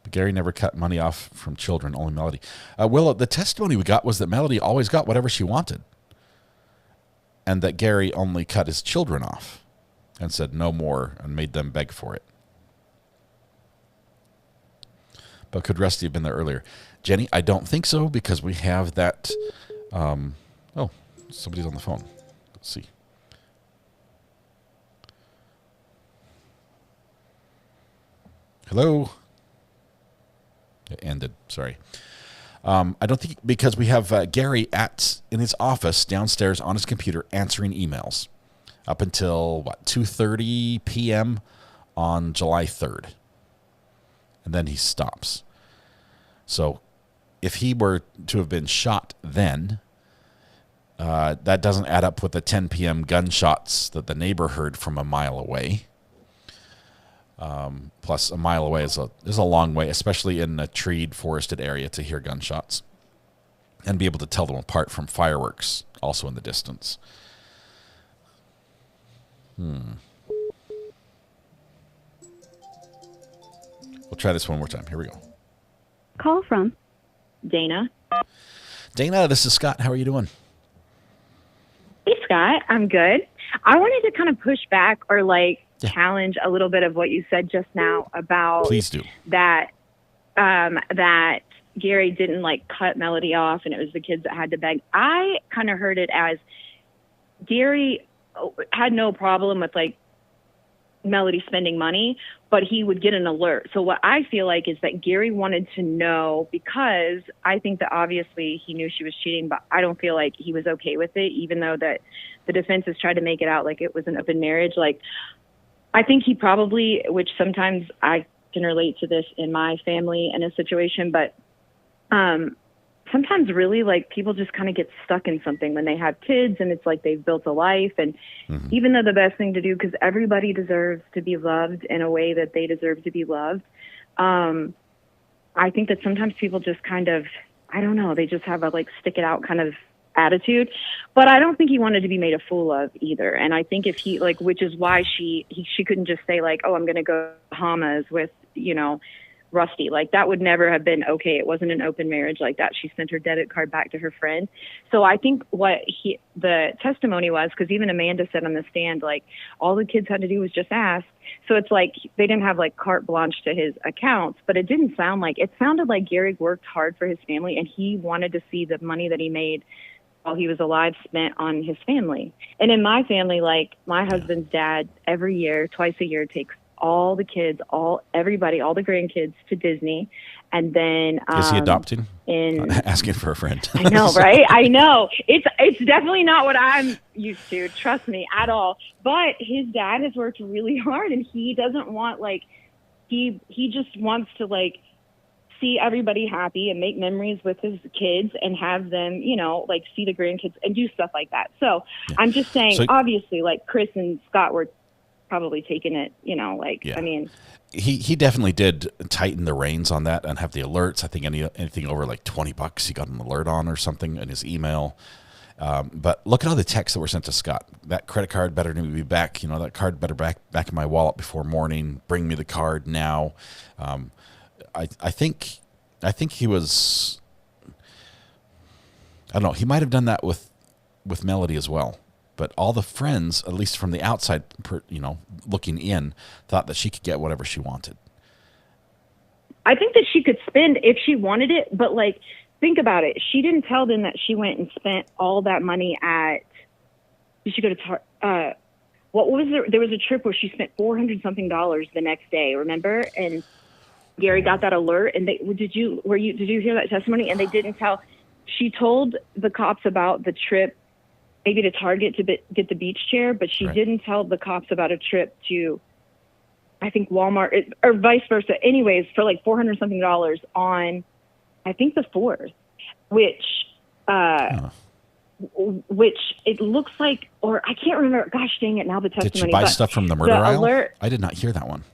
But Gary never cut money off from children, only Melody. Willow, the testimony we got was that Melody always got whatever she wanted, and that Gary only cut his children off and said no more and made them beg for it. But could Rusty have been there earlier? Jenny, I don't think so, because we have that. Oh, somebody's on the phone. Let's see. Hello. It ended. Sorry. I don't think, because we have Gary in his office downstairs on his computer answering emails up until 2:30 p.m. on July 3rd. And then he stops. So if he were to have been shot then, that doesn't add up with the 10 p.m. gunshots that the neighbor heard from a mile away. Plus, a mile away is a long way, especially in a treed, forested area, to hear gunshots and be able to tell them apart from fireworks also in the distance. We'll try this one more time. Here we go.
Call from Dana.
Dana, this is Scott. How are you doing?
Hey, Scott. I'm good. I wanted to kind of push back or challenge a little bit of what you said just now about
Please do.
that Gary didn't cut Melody off and it was the kids that had to beg. I kind of heard it as Gary had no problem with Melody spending money, but he would get an alert. So what I feel like is that Gary wanted to know, because I think that obviously he knew she was cheating, but I don't feel like he was okay with it, even though that the defense has tried to make it out like it was an open marriage. I think he probably, which sometimes I can relate to this in my family in a situation, but sometimes really people just kind of get stuck in something when they have kids, and it's like they've built a life. And even though the best thing to do, because everybody deserves to be loved in a way that they deserve to be loved, I think that sometimes people just kind of, I don't know, they just have a stick it out kind of attitude. But I don't think he wanted to be made a fool of either. And I think if he which is why she couldn't just say oh, I'm going to go to Bahamas with Rusty. That would never have been okay. It wasn't an open marriage like that. She sent her debit card back to her friend. So I think what the testimony was, because even Amanda said on the stand, all the kids had to do was just ask. So it's they didn't have carte blanche to his accounts, but it didn't sound it sounded like Gary worked hard for his family, and he wanted to see the money that he made while he was alive spent on his family. And in my family, my husband's dad, every year, twice a year, takes all the kids, everybody, all the grandkids to Disney. And then
is he adopting? Asking for a friend.
I know, right? I know. It's definitely not what I'm used to, trust me, at all. But his dad has worked really hard, and he doesn't want he just wants to see everybody happy and make memories with his kids and have them, see the grandkids and do stuff like that. So yeah. I'm just saying, obviously, Chris and Scott were probably taking it,
yeah.
I mean,
he definitely did tighten the reins on that and have the alerts. I think anything over $20 he got an alert on or something in his email. But look at all the texts that were sent to Scott. That credit card better be back. That card better back in my wallet before morning. Bring me the card now. I think he was, I don't know, he might have done that with Melody as well. But all the friends, at least from the outside, looking in, thought that she could get whatever she wanted.
I think that she could spend if she wanted it, but think about it. She didn't tell them that she went and spent all that money at, did she go to, what was there was a trip where she spent $400 something the next day, remember? And Gary got that alert, and did you hear that testimony? And they didn't tell. She told the cops about the trip, maybe to Target to get the beach chair, but she didn't tell the cops about a trip to, I think, Walmart or vice versa. Anyways, for $400 something on, I think, the 4th, which it looks like, or I can't remember. Gosh dang it! Now the testimony.
Did she buy stuff from the murder aisle? I did not hear that one.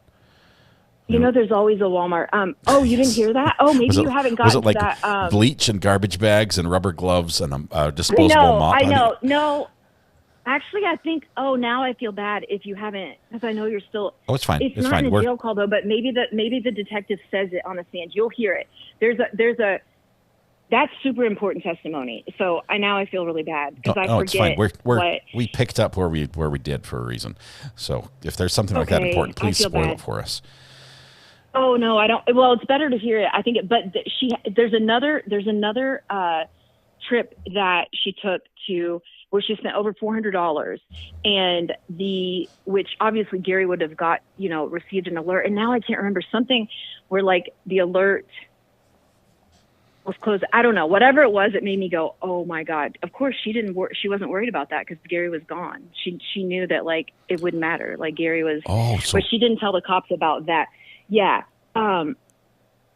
There's always a Walmart. Oh, you didn't hear that? Oh, maybe you haven't gotten to that.
Was it bleach and garbage bags and rubber gloves and a disposable mop?
I know. No,
Actually, I think. Oh, now I feel bad if you haven't, because I know you're still.
Oh, it's fine.
It's
It's
not
fine.
in a jail call though, but maybe the detective says it on the stand. You'll hear it. That's super important testimony. So I feel really bad because I forget.
It's fine. We picked up where we did for a reason. So if there's something like that important, please spoil it for us.
Oh no, I don't. Well, it's better to hear it. I think there's another trip that she took to where she spent over $400, and which obviously Gary would have got, received an alert. And now I can't remember something where like the alert was closed. I don't know, whatever it was, it made me go, oh my God. Of course she wasn't worried about that because Gary was gone. She knew that like it wouldn't matter. Like Gary was, but she didn't tell the cops about that. Yeah.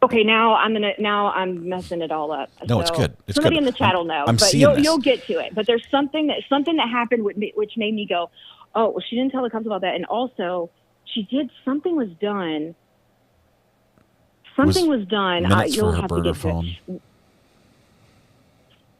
Okay, now I'm messing it all up.
No, it's good. It's
somebody
good.
in the chat will know, but you'll get to it. But there's something that happened which made me go, oh, well, she didn't tell the cops about that, and also something was done. Something was done.
Minutes
You'll
for her
have
burner
to get
phone.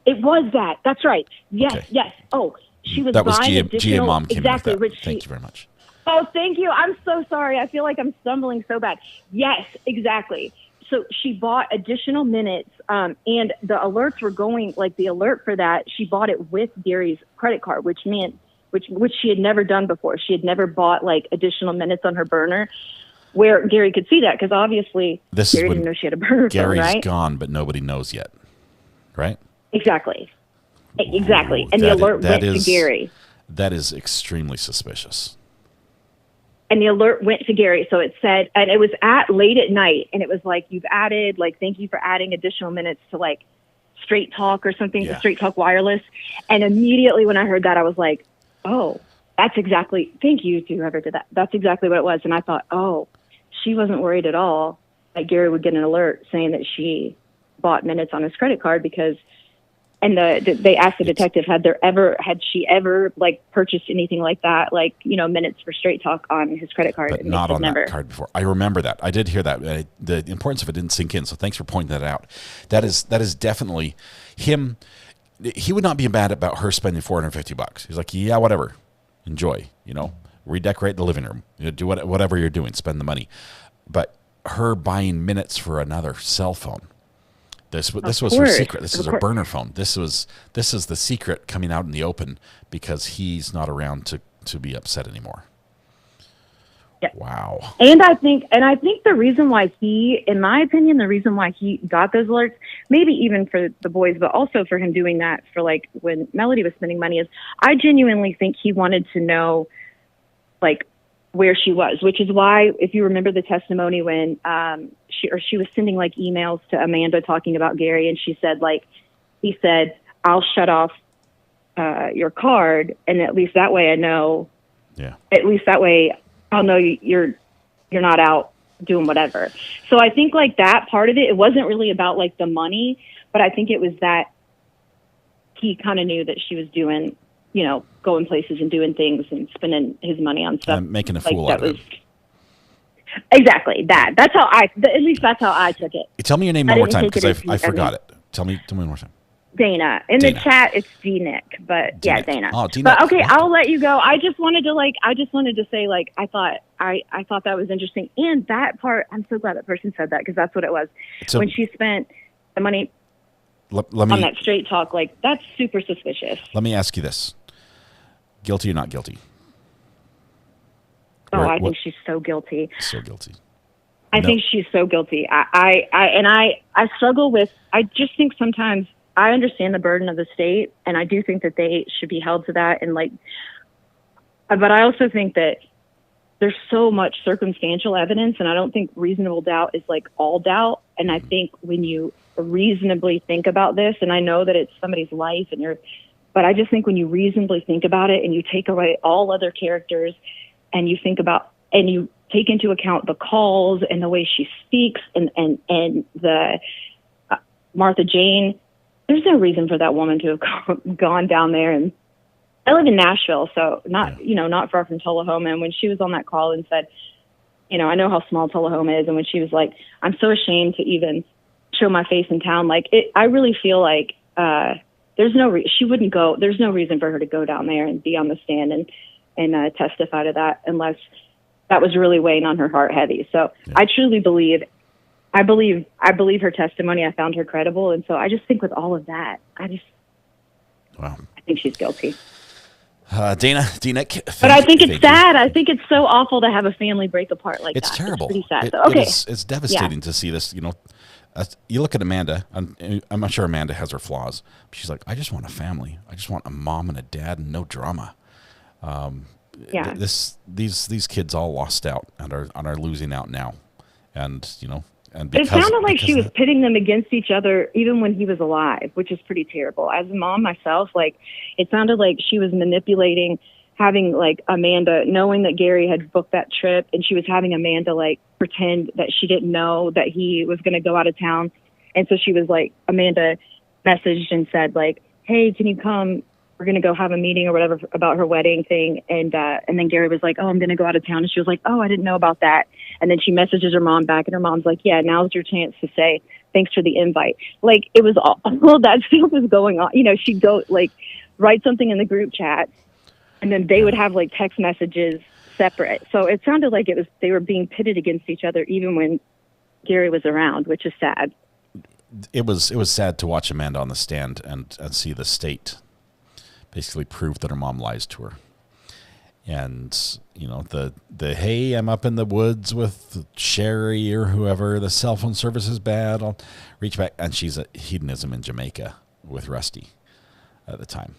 It was that. That's right. Yes,
Okay.
yes. Oh, she was
That was
buying
GA Mom came
exactly,
in with that.
which
Thank you very much.
Oh, thank you. I'm so sorry. I feel like I'm stumbling so bad. Yes, exactly. So she bought additional minutes, and the alerts were going, like the alert for that, she bought it with Gary's credit card, which she had never done before. She had never bought like additional minutes on her burner where Gary could see that because obviously Gary didn't know she had a burner phone, right?
Gary's gone, but nobody knows yet, right?
Exactly. Exactly. And the alert went to Gary.
That is extremely suspicious.
And the alert went to Gary. So it said, and it was late at night. And it was like, you've added, like, thank you for adding additional minutes to like Straight Talk or something, to Straight Talk Wireless. And immediately when I heard that, I was like, oh, thank you to whoever did that. That's exactly what it was. And I thought, oh, she wasn't worried at all that Gary would get an alert saying that she bought minutes on his credit card because, and they asked the detective, had she ever like purchased anything like that, like, minutes for Straight Talk on his credit card?
But not on that card before. I remember that. I did hear that. The importance of it didn't sink in. So thanks for pointing that out. That is definitely him. He would not be mad about her spending $450. He's like, yeah, whatever. Enjoy, redecorate the living room, do whatever you're doing, spend the money. But her buying minutes for another cell phone. This was her secret. This is her burner phone. This is the secret coming out in the open because he's not around to be upset anymore.
Yeah.
Wow.
And I think the reason why in my opinion, the reason why he got those alerts, maybe even for the boys, but also for him doing that for like when Melody was spending money, is I genuinely think he wanted to know like where she was, which is why, if you remember the testimony when she was sending like emails to Amanda talking about Gary, and he said, I'll shut off your card, and at least that way I know.
Yeah. At
least that way I'll know you're not out doing whatever. So I think like that part of it wasn't really about like the money, but I think it was that he kind of knew that she was doing, going places and doing things and spending his money on stuff.
Making a fool out of him.
Exactly. That's how at least that's how I took it.
Tell me your name one more time because I forgot it. Tell me one more time.
Dana. In the chat, it's D-Nick, but D-Nick. Yeah, Dana.
Oh, D-Nick.
But okay, I'll let you go. I just wanted to say, like, I thought that was interesting. And that part, I'm so glad that person said that because that's what it was. When she spent the money on that Straight Talk, like, that's super suspicious.
Let me ask you this. Guilty or not guilty?
Oh, I think she's so guilty.
So guilty.
I think she's so guilty. I struggle with, I just think sometimes I understand the burden of the state, and I do think that they should be held to that. And like, but I also think that there's so much circumstantial evidence, and I don't think reasonable doubt is like all doubt. And I think when you reasonably think about this, and I know that it's somebody's life but I just think when you reasonably think about it and you take away all other characters and you think about, and you take into account the calls and the way she speaks and the Martha Jane, there's no reason for that woman to have gone down there. And I live in Nashville, so not far from Tullahoma. And when she was on that call and said, I know how small Tullahoma is. And when she was like, I'm so ashamed to even show my face in town. Like I really feel like,
she wouldn't go. There's no reason for her to go down there and be on the stand and testify to that unless that was really weighing on her heart heavy. So I truly believe her testimony. I found her credible. And so I just think with all of that, I think she's guilty.
Dana,
but I think it's sad. I think it's so awful to have a family break apart like that.
It's terrible.
It's pretty sad.
It's devastating to see this. You know, you look at Amanda. I'm not sure Amanda has her flaws. But she's like, I just want a family. I just want a mom and a dad and no drama. These kids all lost out and are losing out now, and you know. And
it sounded like she was pitting them against each other even when he was alive, which is pretty terrible. As a mom myself, like it sounded like she was manipulating, having like Amanda, knowing that Gary had booked that trip, and she was having Amanda like pretend that she didn't know that he was going to go out of town. And so she was like, Amanda messaged and said like, hey, can you come? We're going to go have a meeting or whatever about her wedding thing. And then Gary was like, oh, I'm going to go out of town. And she was like, oh, I didn't know about that. And then she messages her mom back, and her mom's like, yeah, now's your chance to say thanks for the invite. Like it was all that stuff was going on. You know, she'd go like write something in the group chat, and then they would have like text messages separate. So it sounded like they were being pitted against each other even when Gary was around, which is sad.
It was sad to watch Amanda on the stand and see the state basically prove that her mom lies to her. And, you know, the hey, I'm up in the woods with Sherry or whoever, the cell phone service is bad, I'll reach back. And she's at hedonism in Jamaica with Rusty at the time.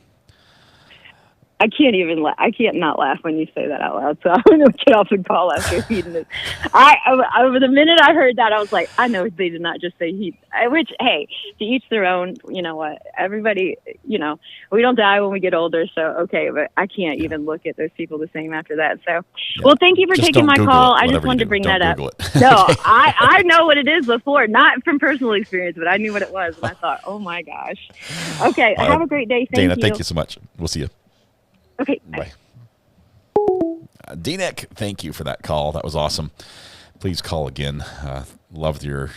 I can't not laugh when you say that out loud. So I'm going to get off the call after hedonism. Over the minute I heard that, I was like, I know they did not just say which, hey, to each their own. You know what? Everybody, you know, we don't die when we get older. So, okay, but I can't even look at those people the same after that. So, well, thank you for taking my call. I just wanted to bring that up. No, I know what it is before, not from personal experience, but I knew what it was. And I thought, oh my gosh. Okay, have a great day.
Dana, thank you so much. We'll see you.
Okay.
Bye. D-Nick, thank you for that call. That was awesome. Please call again. Love your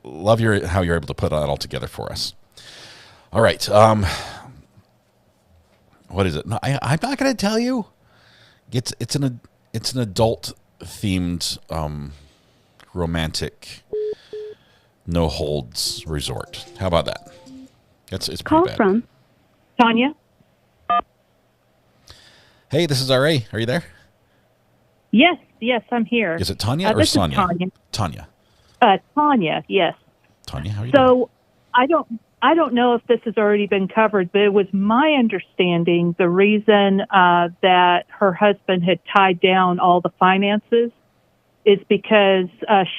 how you're able to put that all together for us. All right. What is it? No, I'm not going to tell you. It's an adult themed romantic no holds resort. How about that? It's
call
pretty bad.
From Tanya.
Hey, this is RA. Are you there?
Yes, I'm here.
Is it Tanya or Sonia?
Tanya.
Tanya.
Tanya, yes.
Tanya, how are you doing?
I don't know if this has already been covered, but it was my understanding the reason that her husband had tied down all the finances is because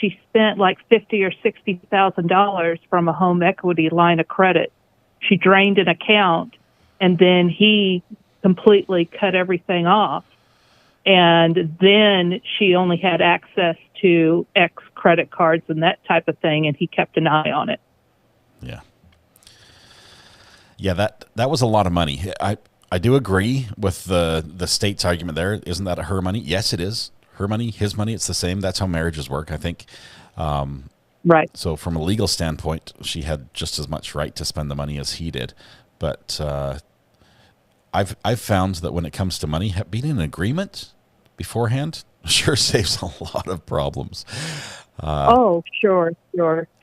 she spent like $50,000 or $60,000 from a home equity line of credit. She drained an account, and then he completely cut everything off. And then she only had access to X credit cards and that type of thing, and he kept an eye on it.
Yeah. Yeah, that was a lot of money. I do agree with the state's argument there. Isn't that her money? Yes, it is. Her money, his money, it's the same. That's how marriages work, I think.
Right.
So from a legal standpoint, she had just as much right to spend the money as he did. But I've found that when it comes to money, being in an agreement beforehand sure saves a lot of problems.
Sure.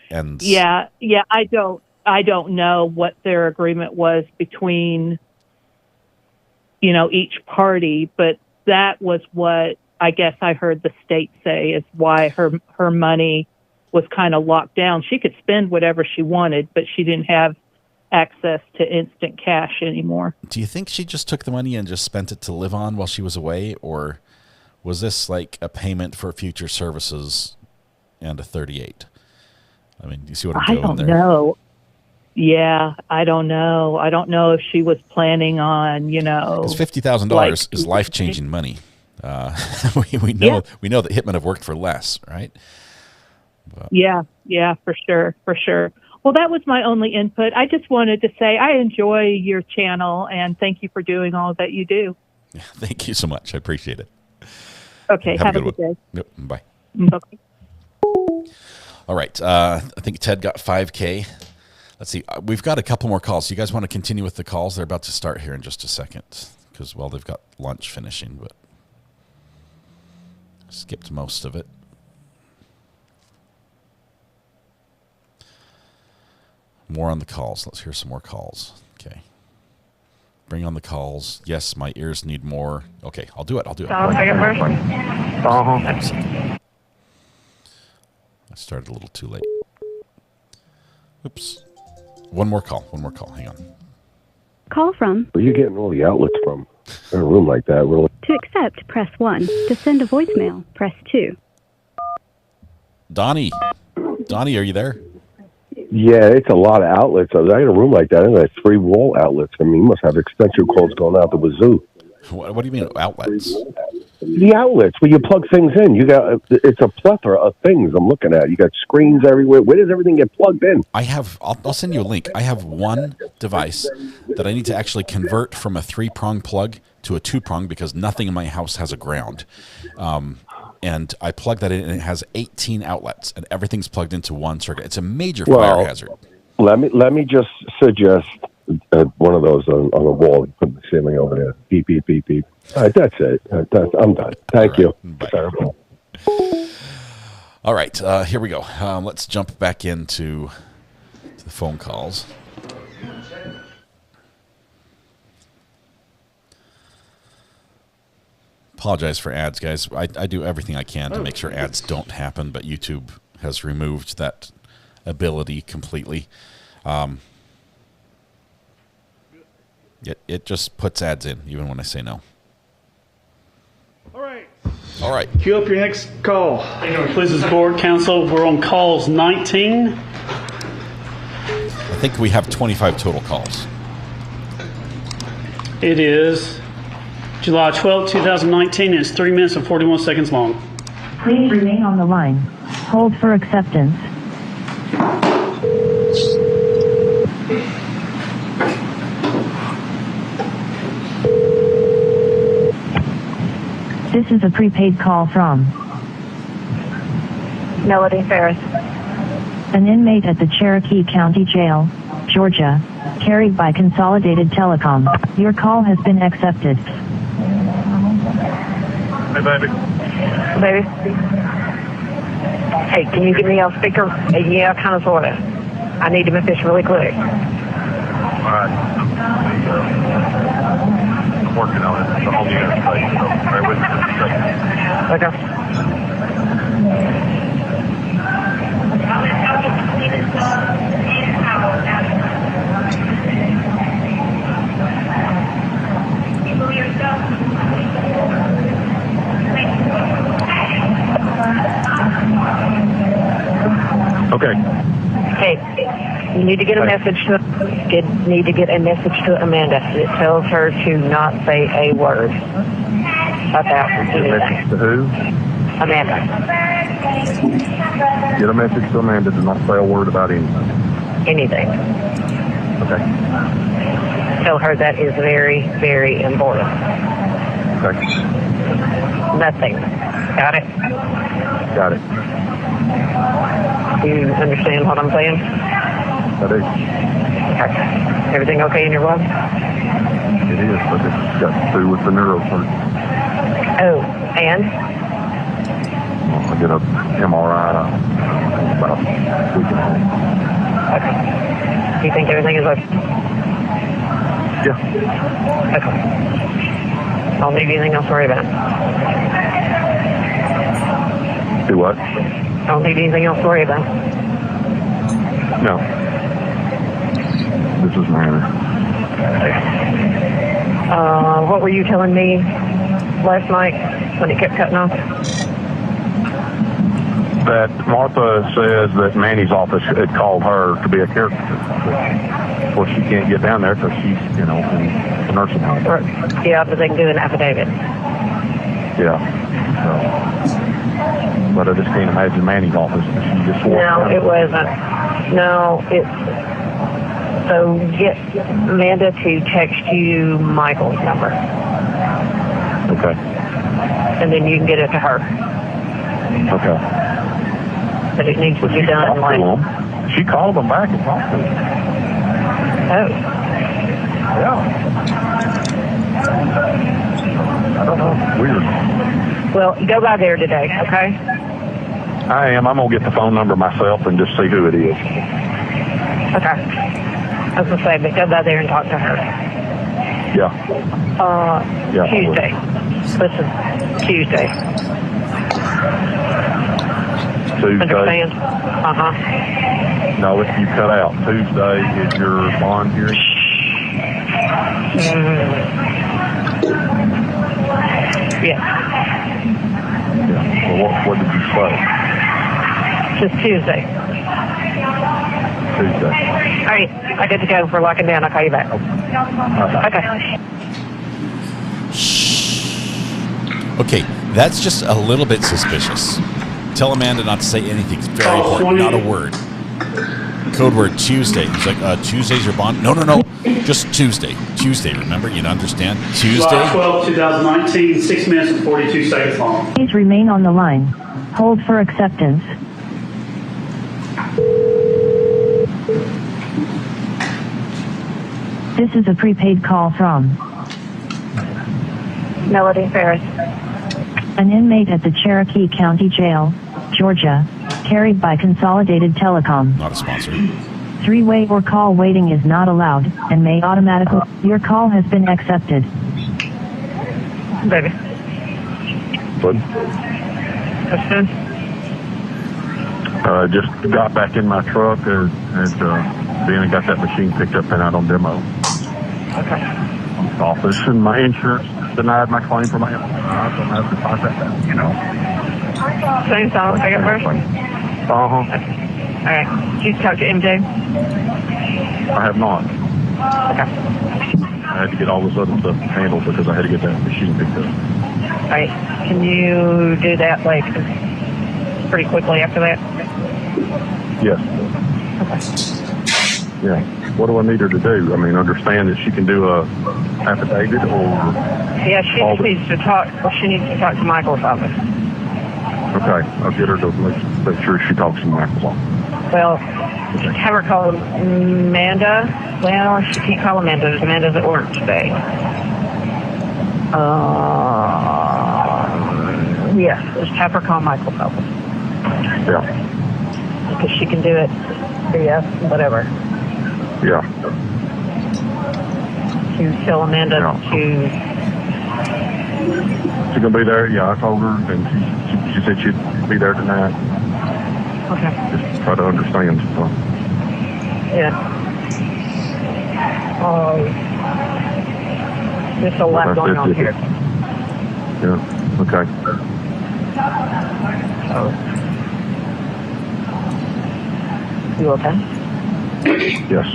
And
yeah, I don't know what their agreement was between, you know, each party, but that was what I guess I heard the state say is why her money was kind of locked down. She could spend whatever she wanted, but she didn't have access to instant cash anymore.
Do you think she just took the money and just spent it to live on while she was away, or was this like a payment for future services and a 38? I mean, do you see what I'm doing there?
I don't know. Yeah, I don't know. I don't know if she was planning on, you know.
Because $50,000 is life-changing money. We know that hitmen have worked for less, right? But.
Yeah, for sure. Well, that was my only input. I just wanted to say I enjoy your channel, and thank you for doing all that you do.
Yeah, thank you so much. I appreciate it.
Okay, have a good day.
Yep, bye.
Okay.
All right. I think Ted got 5K. Let's see. We've got a couple more calls. You guys want to continue with the calls? They're about to start here in just a second because, well, they've got lunch finishing, but skipped most of it. More on the calls. Let's hear some more calls. Okay. Bring on the calls. Yes, my ears need more. Okay, I'll do it. I started a little too late. Oops. One more call. Hang on.
Call from.
Where are you getting all the outlets from? In a room like that, really?
To accept, press 1. To send a voicemail, press 2.
Donnie, are you there?
Yeah, it's a lot of outlets. I got a room like that, and there's 3 wall outlets. I mean, you must have extension cords going out the wazoo.
What do you mean outlets?
The outlets where you plug things in. It's a plethora of things I'm looking at. You got screens everywhere. Where does everything get plugged in?
I'll send you a link. I have one device that I need to actually convert from a 3-prong plug to a 2-prong because nothing in my house has a ground. And I plug that in, and it has 18 outlets, and everything's plugged into one circuit. It's a major fire hazard.
Let me just suggest one of those on the wall. You put the ceiling over there. Beep, beep, beep, beep. All right, that's it. I'm done. Thank you. Terrible.
All right, here we go. Let's jump back into the phone calls. Apologize for ads, guys. I do everything I can to make sure ads don't happen, but YouTube has removed that ability completely. It just puts ads in, even when I say no. All right.
Cue up your next call. Please, as board council, we're on calls 19.
I think we have 25 total calls.
It is July 12, 2019. It's 3 minutes and 41 seconds long.
Please remain on the line. Hold for acceptance. This is a prepaid call from
Melody Farris.
An inmate at the Cherokee County Jail, Georgia, carried by Consolidated Telecom. Your call has been accepted.
Hey, baby.
Baby. Hey, can you get me on speaker? Yeah, kind of, sort of. I need to make this really quick.
All right. I'm working on it. It's a whole new interface, so bear with me just a second.
Okay.
Okay.
Hey, you need to get a message to Amanda. It tells her to not say a word about
Get a message to who?
Amanda.
Get a message to Amanda to not say a word about anything.
Anything.
Okay.
Tell her that is very, very important.
Okay.
Nothing. Got it?
Got it.
Do you understand what I'm saying?
I do.
Okay. Everything okay in your blood?
It is, but it's got to do with the neurosurgeon.
Oh, and?
I get a MRI about a week and a half.
Okay. Do you think everything is okay?
Yeah.
Okay. I'll leave you anything else to worry about.
Do what?
Don't need anything else to worry about.
No. This is Mary.
What were you telling me last night when it kept cutting off?
That Martha says that Manny's office had called her to be a caregiver. Of course, she can't get down there because she's, in the nursing home.
Yeah, but they can do an affidavit.
Yeah. So, but I just can't imagine Manny's office. She just
No, it wasn't. No, it's... So get Amanda to text you Michael's number.
Okay.
And then you can get it to her.
Okay.
But it needs to be done like...
She called them back and talked to them.
Oh.
Yeah. I don't know. Weird.
Well, go by there today, okay?
I am. I'm going to get the phone number myself and just see who it is.
Okay. I was going to say, but go by there and talk to her.
Yeah. Yeah,
Tuesday. Listen, Tuesday.
Tuesday.
Understand? Uh-huh.
No, if you cut out, Tuesday is your bond hearing?
Yeah.
Yeah. Well, what did you say?
Just Tuesday.
Tuesday.
All right. I get to go. We're locking down. I'll call you back. Okay.
Okay, that's just a little bit suspicious. Tell Amanda not to say anything. It's very important. Not a word. Code word Tuesday. He's like, Tuesday's your bond? No. Just Tuesday. Tuesday, remember? You understand? Tuesday?
July 12, 2019, 6 minutes and 42 seconds long.
Please remain on the line. Hold for acceptance. This is a prepaid call from
Melody Farris.
An inmate at the Cherokee County Jail, Georgia, carried by Consolidated Telecom.
Not a sponsor.
Three-way or call waiting is not allowed and may automatically. Your call has been accepted.
Baby.
What?
What's good?
Just got back in my truck and then got that machine picked up and out on demo.
Okay.
Office and my insurance denied my claim for my I don't have to contact that, you know.
Same song, second verse?
Uh-huh.
All right. Did you talk to MJ?
I have not.
Okay.
I had to get all this other stuff handled because I had to get that machine picked up.
All right. Can you do that, like, pretty quickly after that?
Yes.
Okay.
Yeah. What do I need her to do? I mean, understand that she can do a affidavit or...
Yeah, she needs to talk to Michael's office.
Okay. I'll get her to make sure she talks to Michael's office.
Well, just have her call Amanda. Well, she can't call Amanda. Amanda's at work today. Yeah, just have her call Michael's office.
Yeah.
Because she can do it via whatever.
Yeah.
To tell Amanda to...
She's going to be there? Yeah, I told her, and she said she'd be there tonight.
Okay.
Just try to understand. So.
Yeah. There's a lot going on here.
Yeah, okay.
You okay?
Yes.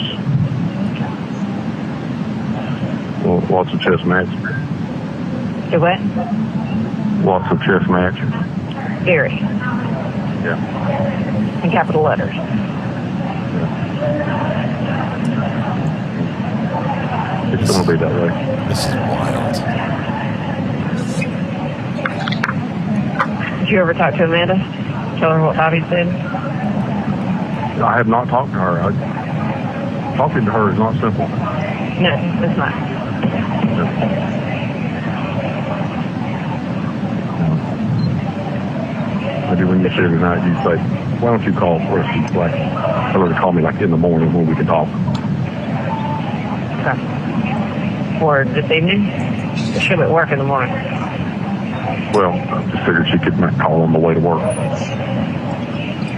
Well, lots of chess match.
Do what?
Lots of chess match.
Gary.
Yeah.
In capital letters.
It's going to be that way.
This is wild.
Did you ever talk to Amanda? Tell her what Bobby said?
I have not talked to her. Talking to her is not simple.
No, it's not.
Maybe when you sit tonight, you say, why don't you call first? Like, tell her to call me like in the morning when we can talk.
Okay. Or this evening? She'll be at work in the morning.
Well, I just figured she could call on the way to work.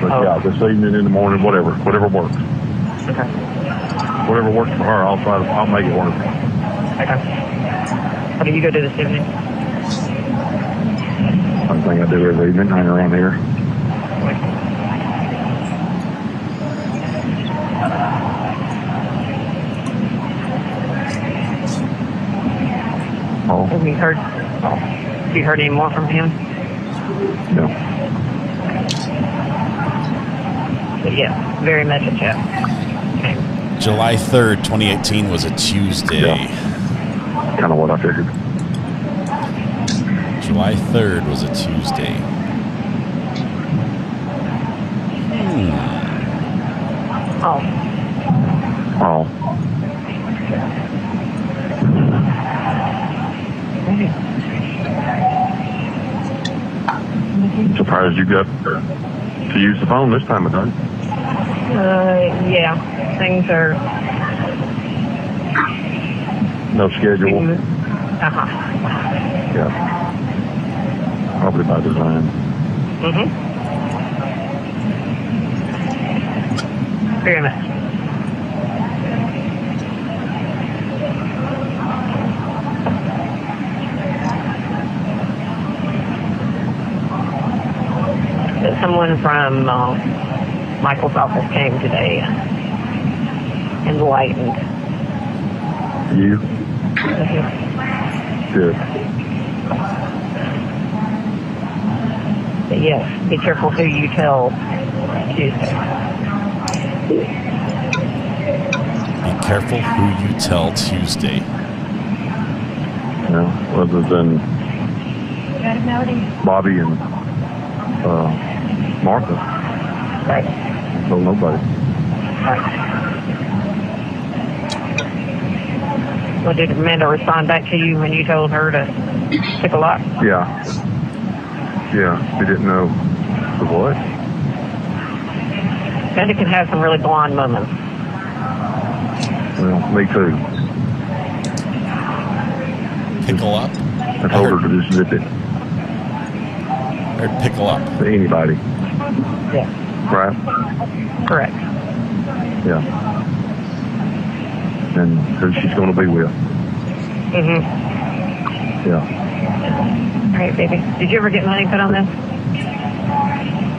But yeah, this evening, in the morning, whatever works.
Okay.
Whatever works for her, I'll make it work.
Okay. What do you go do this evening?
Same thing I do every evening, hang around here. Oh.
Have you heard any more from him?
No.
But yeah, very much a chat.
July 3rd, 2018 was a Tuesday.
Yeah. Kind of what I figured.
July 3rd was a Tuesday.
Oh.
surprised you got to use the phone this time of day.
Yeah, things are.
No schedule.
Yeah.
Probably by design.
Very much. Someone from Michael's office came today and enlightened.
You? Good.
But yes, be careful who you tell Tuesday.
Be careful who you tell Tuesday.
Yeah, other than Bobby and Martha.
Right.
Told nobody.
Right. Well, did Amanda respond back to you when you told her to pick a lock?
Yeah. Yeah, she didn't know the what.
Amanda can have some really blonde moments.
Well, me too.
Pickle up?
I told her to just zip it.
Or pickle up.
To anybody.
Yeah.
Right?
Correct.
Yeah. And who she's going to be with. Yeah.
All right, baby. Did you ever get money put on this?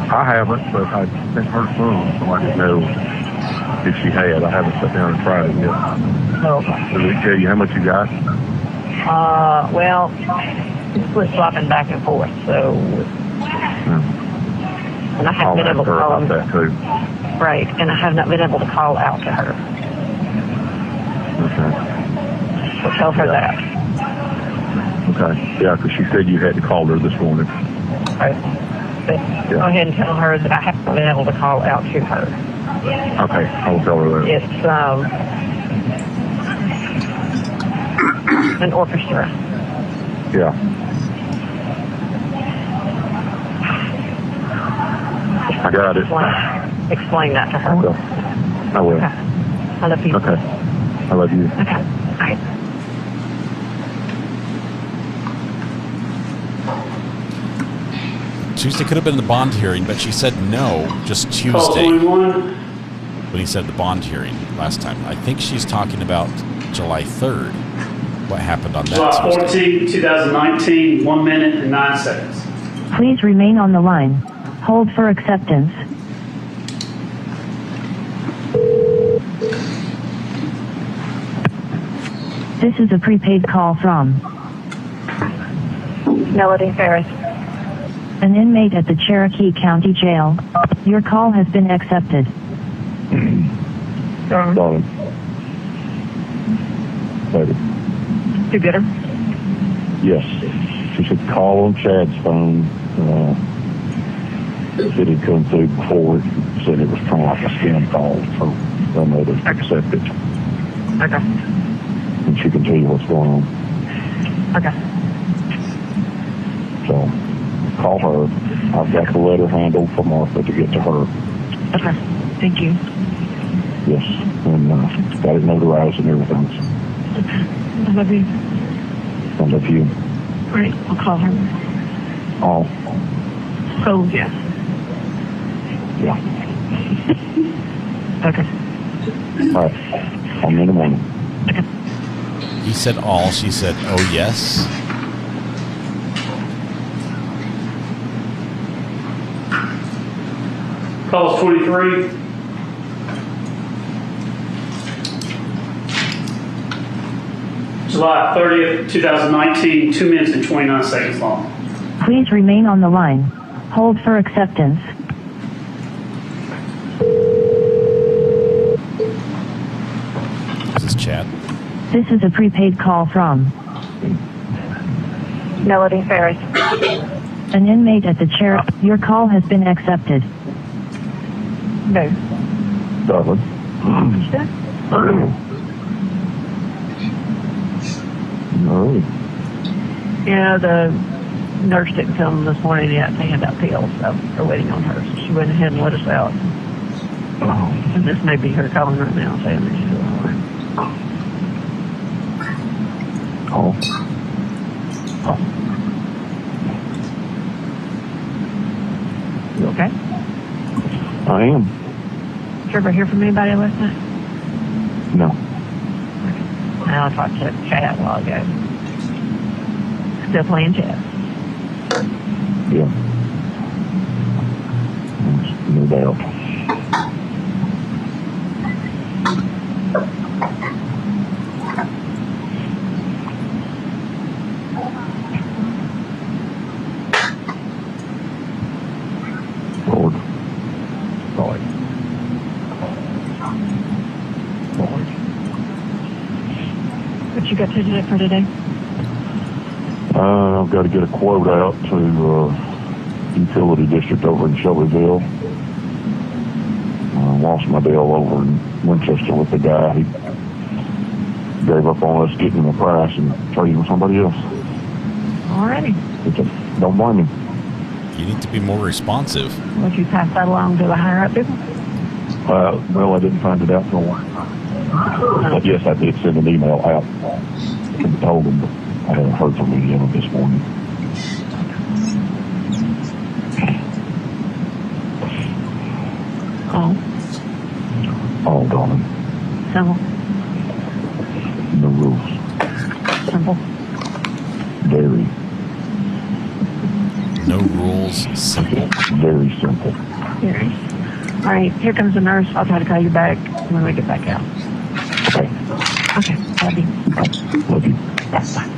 I haven't, but I sent her some, so I didn't know if she had. I haven't sat down and tried it yet.
Oh, okay.
Did we tell you how much you got?
Well, it's flip-flopping back and forth, so... And I haven't been able to call
about that too.
Right, and I have not been able to call out to her.
Okay.
So tell her that.
Okay. Yeah, because she said you had to call her this morning.
Right. But go ahead and tell her that I haven't been able to call out to her.
Okay, I will tell her that.
It's an orchestra.
Yeah. I got it.
Explain that to her.
I will.
Okay. I love you.
Okay. I love you.
Okay. All right.
Tuesday could have been the bond hearing, but she said no, just Tuesday. When he said the bond hearing last time. I think she's talking about July 3rd. What happened on that
July
Tuesday?
14, 2019, 1 minute and 9 seconds.
Please remain on the line. Hold for acceptance. This is a prepaid call from
Melody Farris.
An inmate at the Cherokee County Jail. Your call has been accepted.
Darling. Baby.
You get her?
Yes. She said call on Chad's phone. It had come through before. Said it was kind of like a scam call for her mother to accept it.
Okay.
And she can tell you what's going on.
Okay.
So call her. I've got the letter handled for Martha to get to her.
Okay. Thank you.
Yes. And got it notarized and everything.
I love you.
I love you.
All right. I'll call her.
Oh.
Oh, yeah.
Yeah.
Okay.
All right. I'm in the morning.
He said all. She said, oh, yes.
Calls 23. July 30th, 2019, 2 minutes and 29 seconds long.
Please remain on the line. Hold for acceptance.
This is Chad.
This is a prepaid call from
Melody Farris.
an inmate at the Cherokee. Your call has been accepted.
No.
Darling.
Yeah, the nurse didn't come this morning yet to hand out pills, so we're waiting on her. So she went ahead and let us out. And this may be her calling right now saying that she's all right. You okay?
I am.
Did you ever hear from anybody last night?
No.
I talked to Chad a while ago. Still playing chess.
Yeah. No doubt. Lord.
What you got to do for today?
I've got to get a quote out to utility district over in Shelbyville. I lost my deal over in Winchester with the guy. He gave up on us getting the price and trading with somebody else.
Alrighty.
Don't blame him.
You need to be more responsive.
Would you pass that along to the higher up people?
Well, I didn't find it out till but yes, I did send an email out and told them, but I haven't heard from any of them this morning. Oh, darling.
Simple.
No rules.
Simple.
Very.
No rules. Simple.
Very simple.
Very. All right, here comes the nurse. I'll try to call you back when we get back out.
Okay.
Okay, love you.
Love you.
Yes, bye.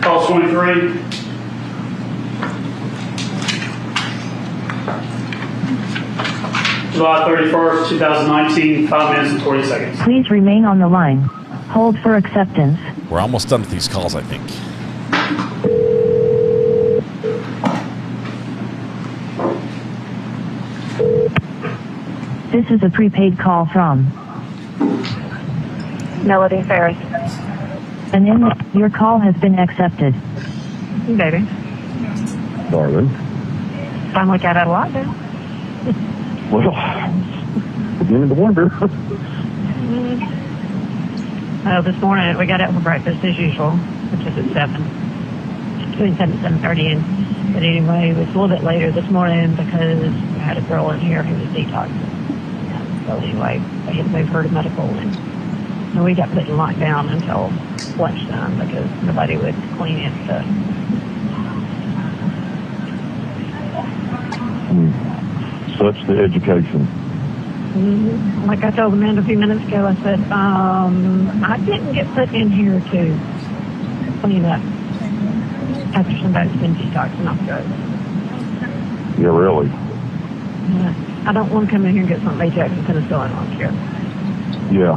Call 23. July 31st, 2019, 5 minutes and 40 seconds.
Please remain on the line. Hold for acceptance.
We're almost done with these calls, I think.
This is a prepaid call from
Melody Farris.
And your call has been accepted.
Baby.
Darling.
Sound like I had a lot there.
Well, beginning to wonder.
This morning we got out for breakfast as usual, which is at 7. Between 7 and 7:30. But anyway, it was a little bit later this morning because I had a girl in here who was detoxing. So anyway, they had to move her to medical, and we got put in lockdown until lunchtime because nobody would clean it.
Such the education.
Like I told Amanda a few minutes ago, I said, I didn't get put in here to clean up after somebody's been detoxing off drugs.
Yeah, really.
I don't want to come in here and get something Ajax and penicillin on here.
Yeah.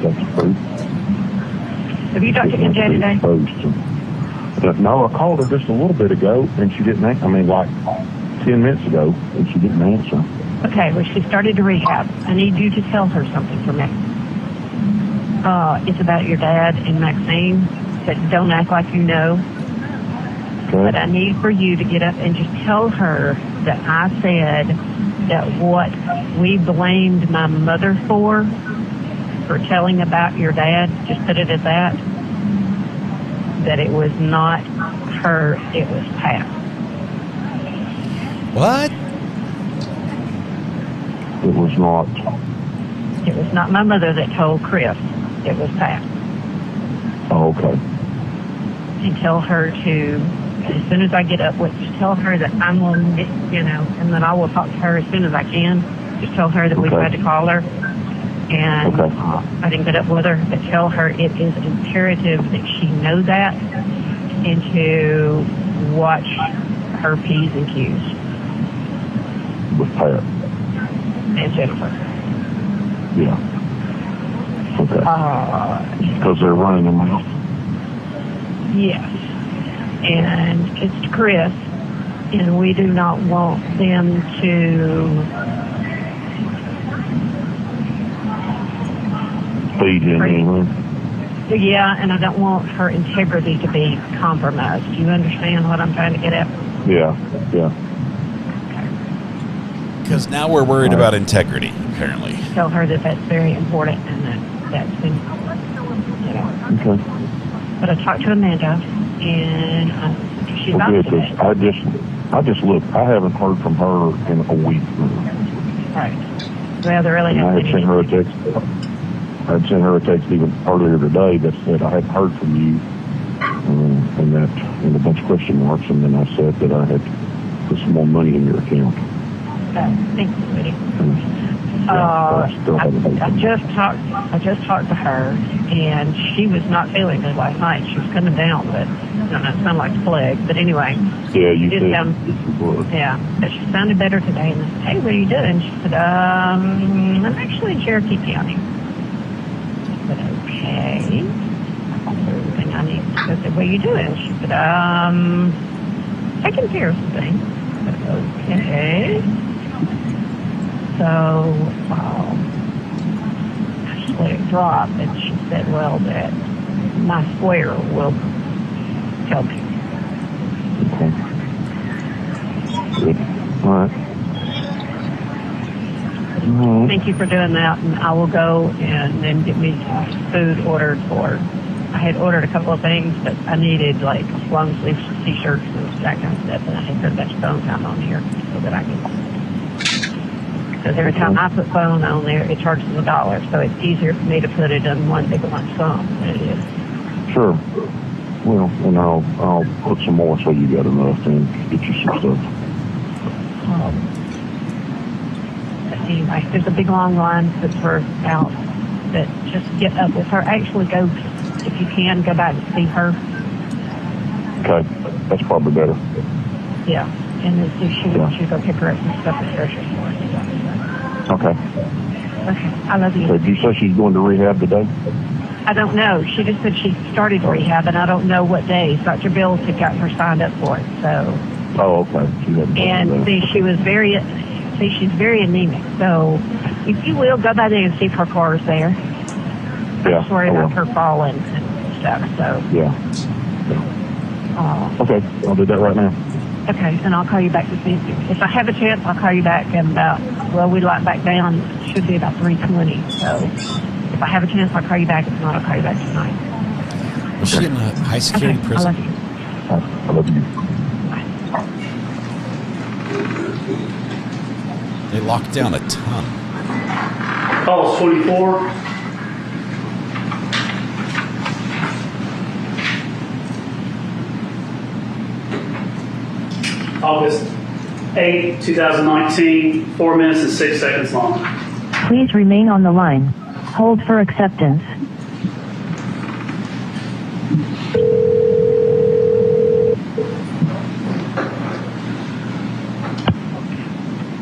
That's true.
Have you talked to MJ today?
No, I called her just a little bit ago, and she didn't answer. I mean, like 10 minutes ago, and she didn't answer.
Okay, well, she started to rehab. I need you to tell her something for me. It's about your dad and Maxine, but don't act like you know. Okay. But I need for you to get up and just tell her that I said that what we blamed my mother for telling about your dad, just put it at that it was not her, it was Pat.
What?
It was not.
It was not my mother that told Chris. It was Pat.
Oh, okay.
And tell her to, as soon as I get up, just tell her that I'm going to, and then I will talk to her as soon as I can. Just tell her that we tried to call her. And I didn't get up with her, but tell her it is imperative that she know that and to watch her P's and Q's.
With Pat.
And Jennifer.
Yeah. Okay. Because they're running them out.
Yes. And it's to Chris, and we do not want them to
feed in,
Yeah, and I don't want her integrity to be compromised. Do you understand what I'm trying to get at?
Yeah.
Because now we're worried about integrity, apparently.
Tell her that that's very important and that's been,
Okay.
But I talked to Amanda, and she's
Well, good, 'cause I just looked. I haven't heard from her in a week.
Right. Well, there really
And I
hasn't
had sent her a text. I'd sent her a text even earlier today that said I hadn't heard from you, and a bunch of question marks, and then I said that I had put some more money in your account.
Thank you, sweetie. I just talked to her, and she was not feeling good last night. She was coming down, but I don't know, it sounded like the plague. But anyway,
yeah, you
did
said.
Yeah, but she sounded better today. And I said, "Hey, what are you doing?" She said, "I'm actually in Cherokee County." I said, "Okay." Everything I need. I said, "What are you doing?" She said, "Taking care of some things." I said, "Okay." So I just let it drop, and she said, "Well, that my square will help you."
Okay. Good. All right.
Thank you for doing that, and I will go and then get me some food ordered for. I had ordered a couple of things, but I needed like long sleeve t-shirts and that kind of stuff, and I had put that phone time on here so that I can. Because every time I put phone on there, it charges $1, so it's easier for me to put it in one big lump sum than it is.
Sure. Well, and I'll put some more so you got enough and get you some stuff.
But anyway, there's a big long line that's her out. That just get up with her. Actually, go if you can go back and see her.
Okay, that's probably better.
Yeah, and then see if she wants you to go pick her up some stuff at the grocery store.
Okay.
Okay, I love you.
So did you say she's going to rehab today?
I don't know. She just said she started rehab, and I don't know what days. Dr. Bills had gotten her signed up for it, so.
Oh, okay.
And see, she's very anemic. So, if you will, go by there and see if her car is there. I'm just worried about her falling and stuff. So.
Yeah. Okay, I'll do that right now.
Okay, and I'll call you back to see if I have a chance. I'll call you back in about. Well, we lock back down. It should be about 3:20. So. If I have a chance, I'll call you back. If not, I'll call you back tonight.
Was she in a high security prison?
I love you.
They locked down a ton.
Calls 24. August 8, 2019, 4 minutes and 6 seconds long.
Please remain on the line. Hold for acceptance.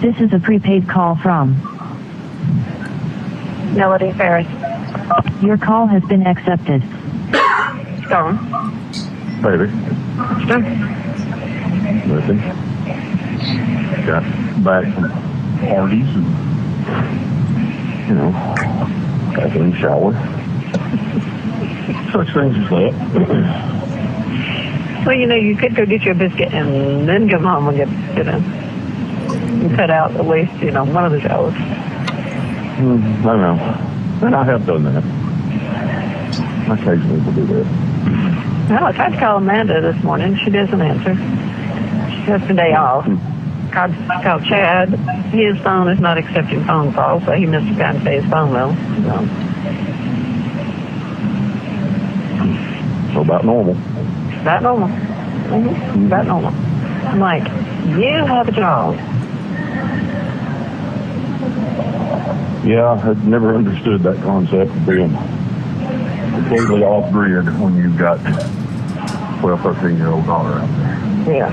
This is a prepaid call from
Melody Farris.
Your call has been accepted.
It's gone.
Baby.
It's done.
Nothing. Got back from parties and, got in the shower. Such things as that.
Well, you could go get you a biscuit and then come home and get and cut out at least, one of the showers.
I don't know. And I have done that. Occasionally will do that.
Well, I tried to call Amanda this morning. She doesn't answer. She has the day off. Called Chad. His phone is not accepting phone calls, so he must have gotten to pay his phone bill.
So about normal.
About normal. Mm-hmm. About normal. I'm like, you have a job.
Yeah, I had never understood that concept of being completely off grid when you've got 12, 13-year-old daughter out there.
Yeah.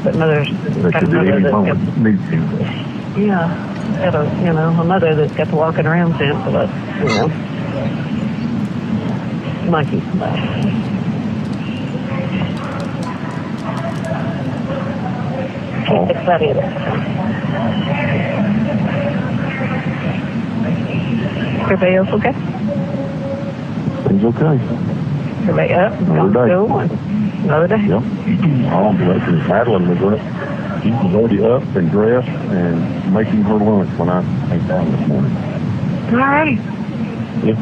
But mother's got a mother that's got a mother that's got the walking around sense of us, monkey. Can't fix that either. Everybody else okay?
Things okay.
Everybody up? Gone to school? Another day?
Yep. All Madeline was up. She was already up and dressed and making her lunch when I came down this morning.
All right.
Yeah.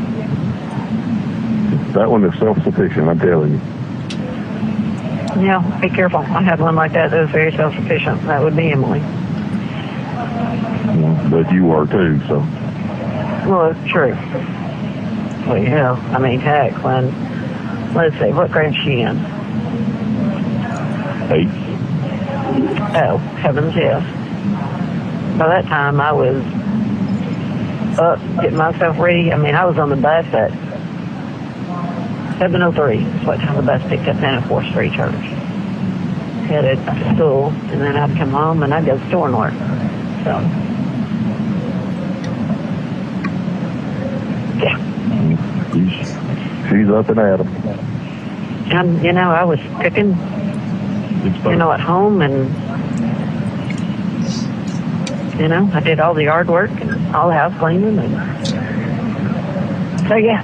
That one is self-sufficient, I'm telling you.
Yeah, be careful. I had one like that was very self-sufficient. That would be Emily.
Yeah, but you are too, so.
Well, it's true. Well, yeah. I mean, heck, when, let's see, what grade is she in?
8.
Oh, heavens, yes. By that time, I was up, getting myself ready. I mean, I was on the bus at 7:03. That's what time the bus picked up down at 4th Street Church. Headed to school, and then I'd come home and I'd go to the store and work. So, yeah.
She's up and at 'em.
And, you know, I was cooking, you know, at home, and, you know, I did all the yard work and all the house cleaning, and so, yeah.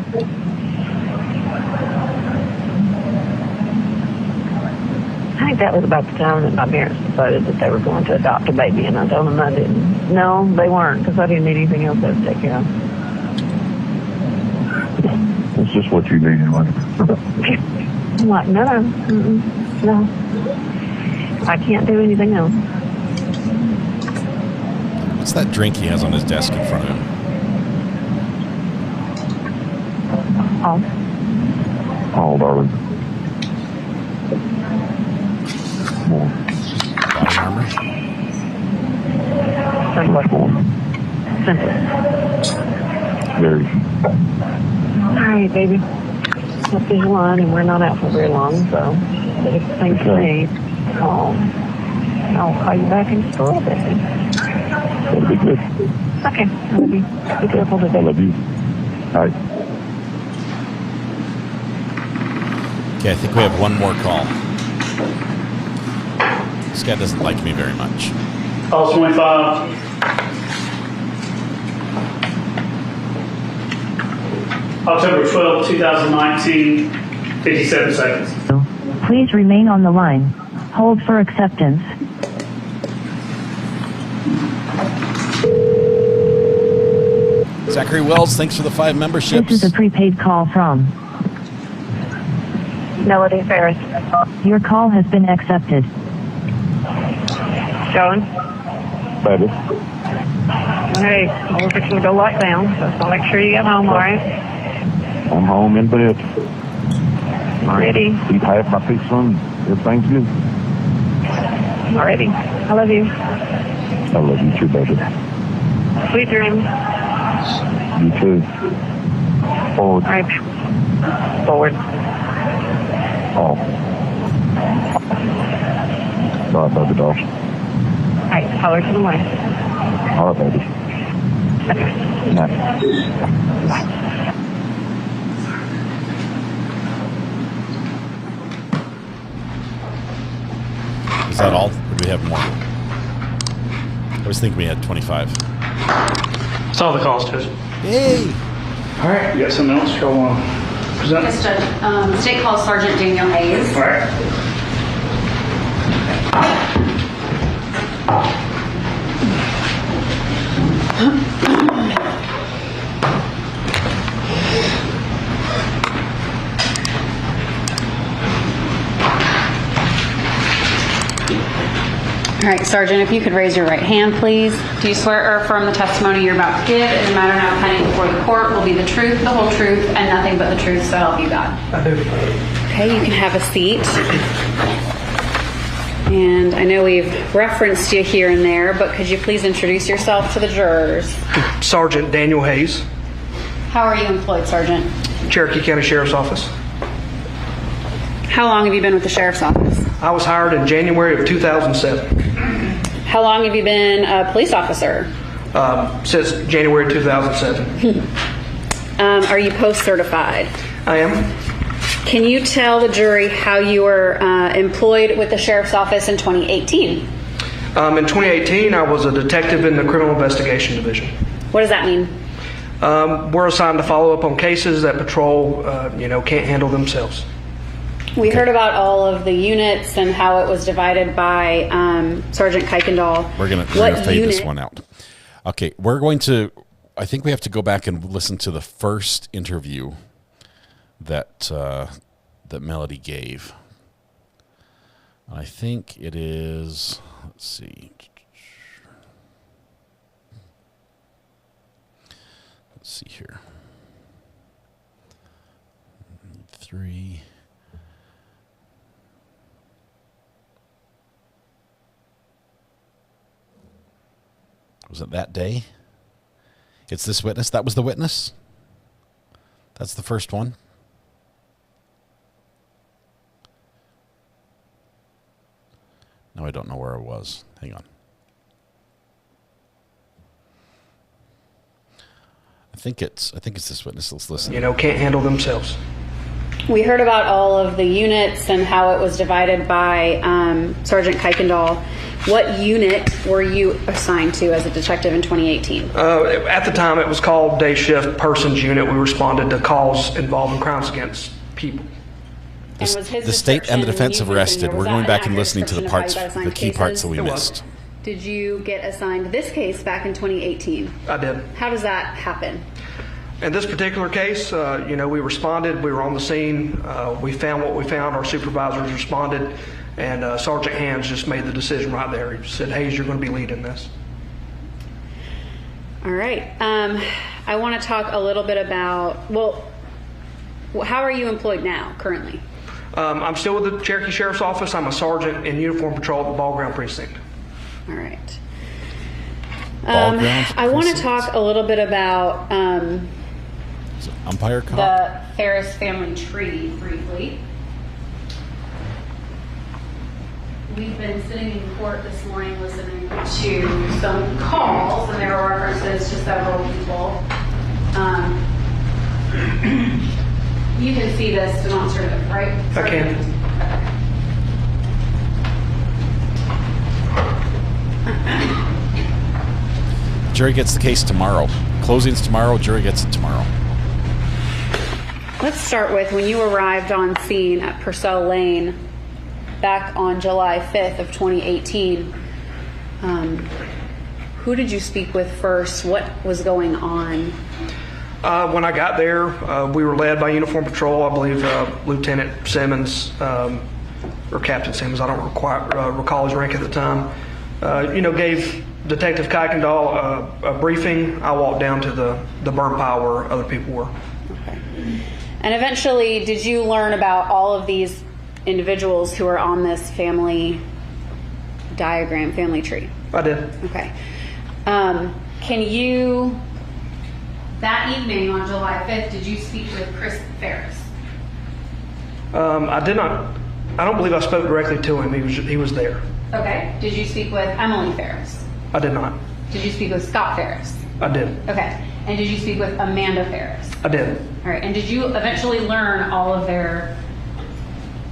I think that was about the time that my parents decided that they were going to adopt a baby, and I told them I didn't. No, they weren't, because I didn't need anything else to take care of.
It's just what you needed, wasn't it?
I'm like, no, no. I can't do anything else.
What's that drink he has on his desk in front of him?
Oh, darling. More.
Body armor?
Simple.
Very.
All right, baby. Up is one, and we're not out for very long, so but if things change, I'll call you back in store, baby.
That'll be good.
Okay, I love you. Be careful today.
I love you. All right.
Okay, I think we have one more call. This guy doesn't like me very much.
Call 25. October 12, 2019, 57 seconds.
Please remain on the line. Hold for acceptance.
Zachary Wells, thanks for the 5 memberships.
This is a prepaid call from
Melody Farris.
Your call has been accepted.
Going?
Baby.
Hey, we're fixing to go lock down, so make sure you get home, all right?
I'm home in bed.
Already.
Eat half my pizza and everything's good.
Already. I love you.
I love you too, baby.
Sweet dreams.
You too. Forward.
All right. Forward.
Oh. All right, baby doll.
All right, holler to the way.
All right, baby.
Okay.
Night.
Bye.
Is that all? Or do we have more? I was thinking we had 25.
That's all the calls, Judge.
Yay!
All right, you got something else y'all want to present?
Yes, Judge. State Call Sergeant Daniel Hayes.
All right.
All right, Sergeant, if you could raise your right hand, please. Do you swear or affirm the testimony you're about to give in the matter now pending before the court will be the truth, the whole truth, and nothing but the truth, so help you God?
I do.
Okay, you can have a seat. And I know we've referenced you here and there, but could you please introduce yourself to the jurors?
Sergeant Daniel Hayes,
How are you employed, Sergeant?
Cherokee County Sheriff's Office.
How long have you been with the Sheriff's Office?
I was hired in January of 2007.
How long have you been a police officer?
Since January 2007.
Are you post-certified?
I am.
Can you tell the jury how you were employed with the Sheriff's Office in 2018?
In 2018, I was a detective in the Criminal Investigation Division.
What does that mean?
We're assigned to follow up on cases that patrol, can't handle themselves.
We heard about all of the units and how it was divided by Sergeant Kuykendall.
We're gonna fade this one out. Okay, I think we have to go back and listen to the first interview that Melody gave. I think it is, let's see. Let's see here. 3. Was it that day? It's this witness. That was the witness? That's the first one. No, I don't know where it was. Hang on. I think it's this witness. Let's listen.
Can't handle themselves.
We heard about all of the units and how it was divided by Sergeant Kuykendall. What unit were you assigned to as a detective in 2018?
At the time, it was called Day Shift Persons Unit. We responded to calls involving crimes against people.
The state and the defense have arrested. We're going back and listening to the key parts that we missed.
Did you get assigned this case back in 2018?
I did.
How does that happen?
In this particular case, we responded. We were on the scene. We found what we found. Our supervisors responded, and Sergeant Hands just made the decision right there. He said, "Hayes, you're going to be leading this."
All right. I want to talk a little bit about, how are you employed now, currently?
I'm still with the Cherokee Sheriff's Office. I'm a sergeant in uniform patrol at the Ball Ground Precinct.
All right. I want to talk a little bit about
umpire cop?
The Farris family tree briefly. We've been sitting in court this morning listening to some calls, and there are references to several people. You can see this demonstrative, right?
I can.
Jury gets the case tomorrow. Closing's tomorrow. Jury gets it tomorrow.
Let's start with when you arrived on scene at Purcell Lane back on July 5th of 2018. Who did you speak with first? What was going on?
When I got there, we were led by Uniform Patrol. I believe Lieutenant Simmons, or Captain Simmons, I don't recall his rank at the time, gave Detective Kuykendall a briefing. I walked down to the burn pile where other people were.
Okay. And eventually, did you learn about all of these individuals who are on this family diagram, family tree?
I did.
Okay. Can you, that evening on July 5th, did you speak with Chris Farris?
I did not. I don't believe I spoke directly to him. He was there.
Okay. Did you speak with Emily Farris?
I did not.
Did you speak with Scott Farris?
I did.
Okay. And did you speak with Amanda Farris?
I did.
All right. And did you eventually learn all of their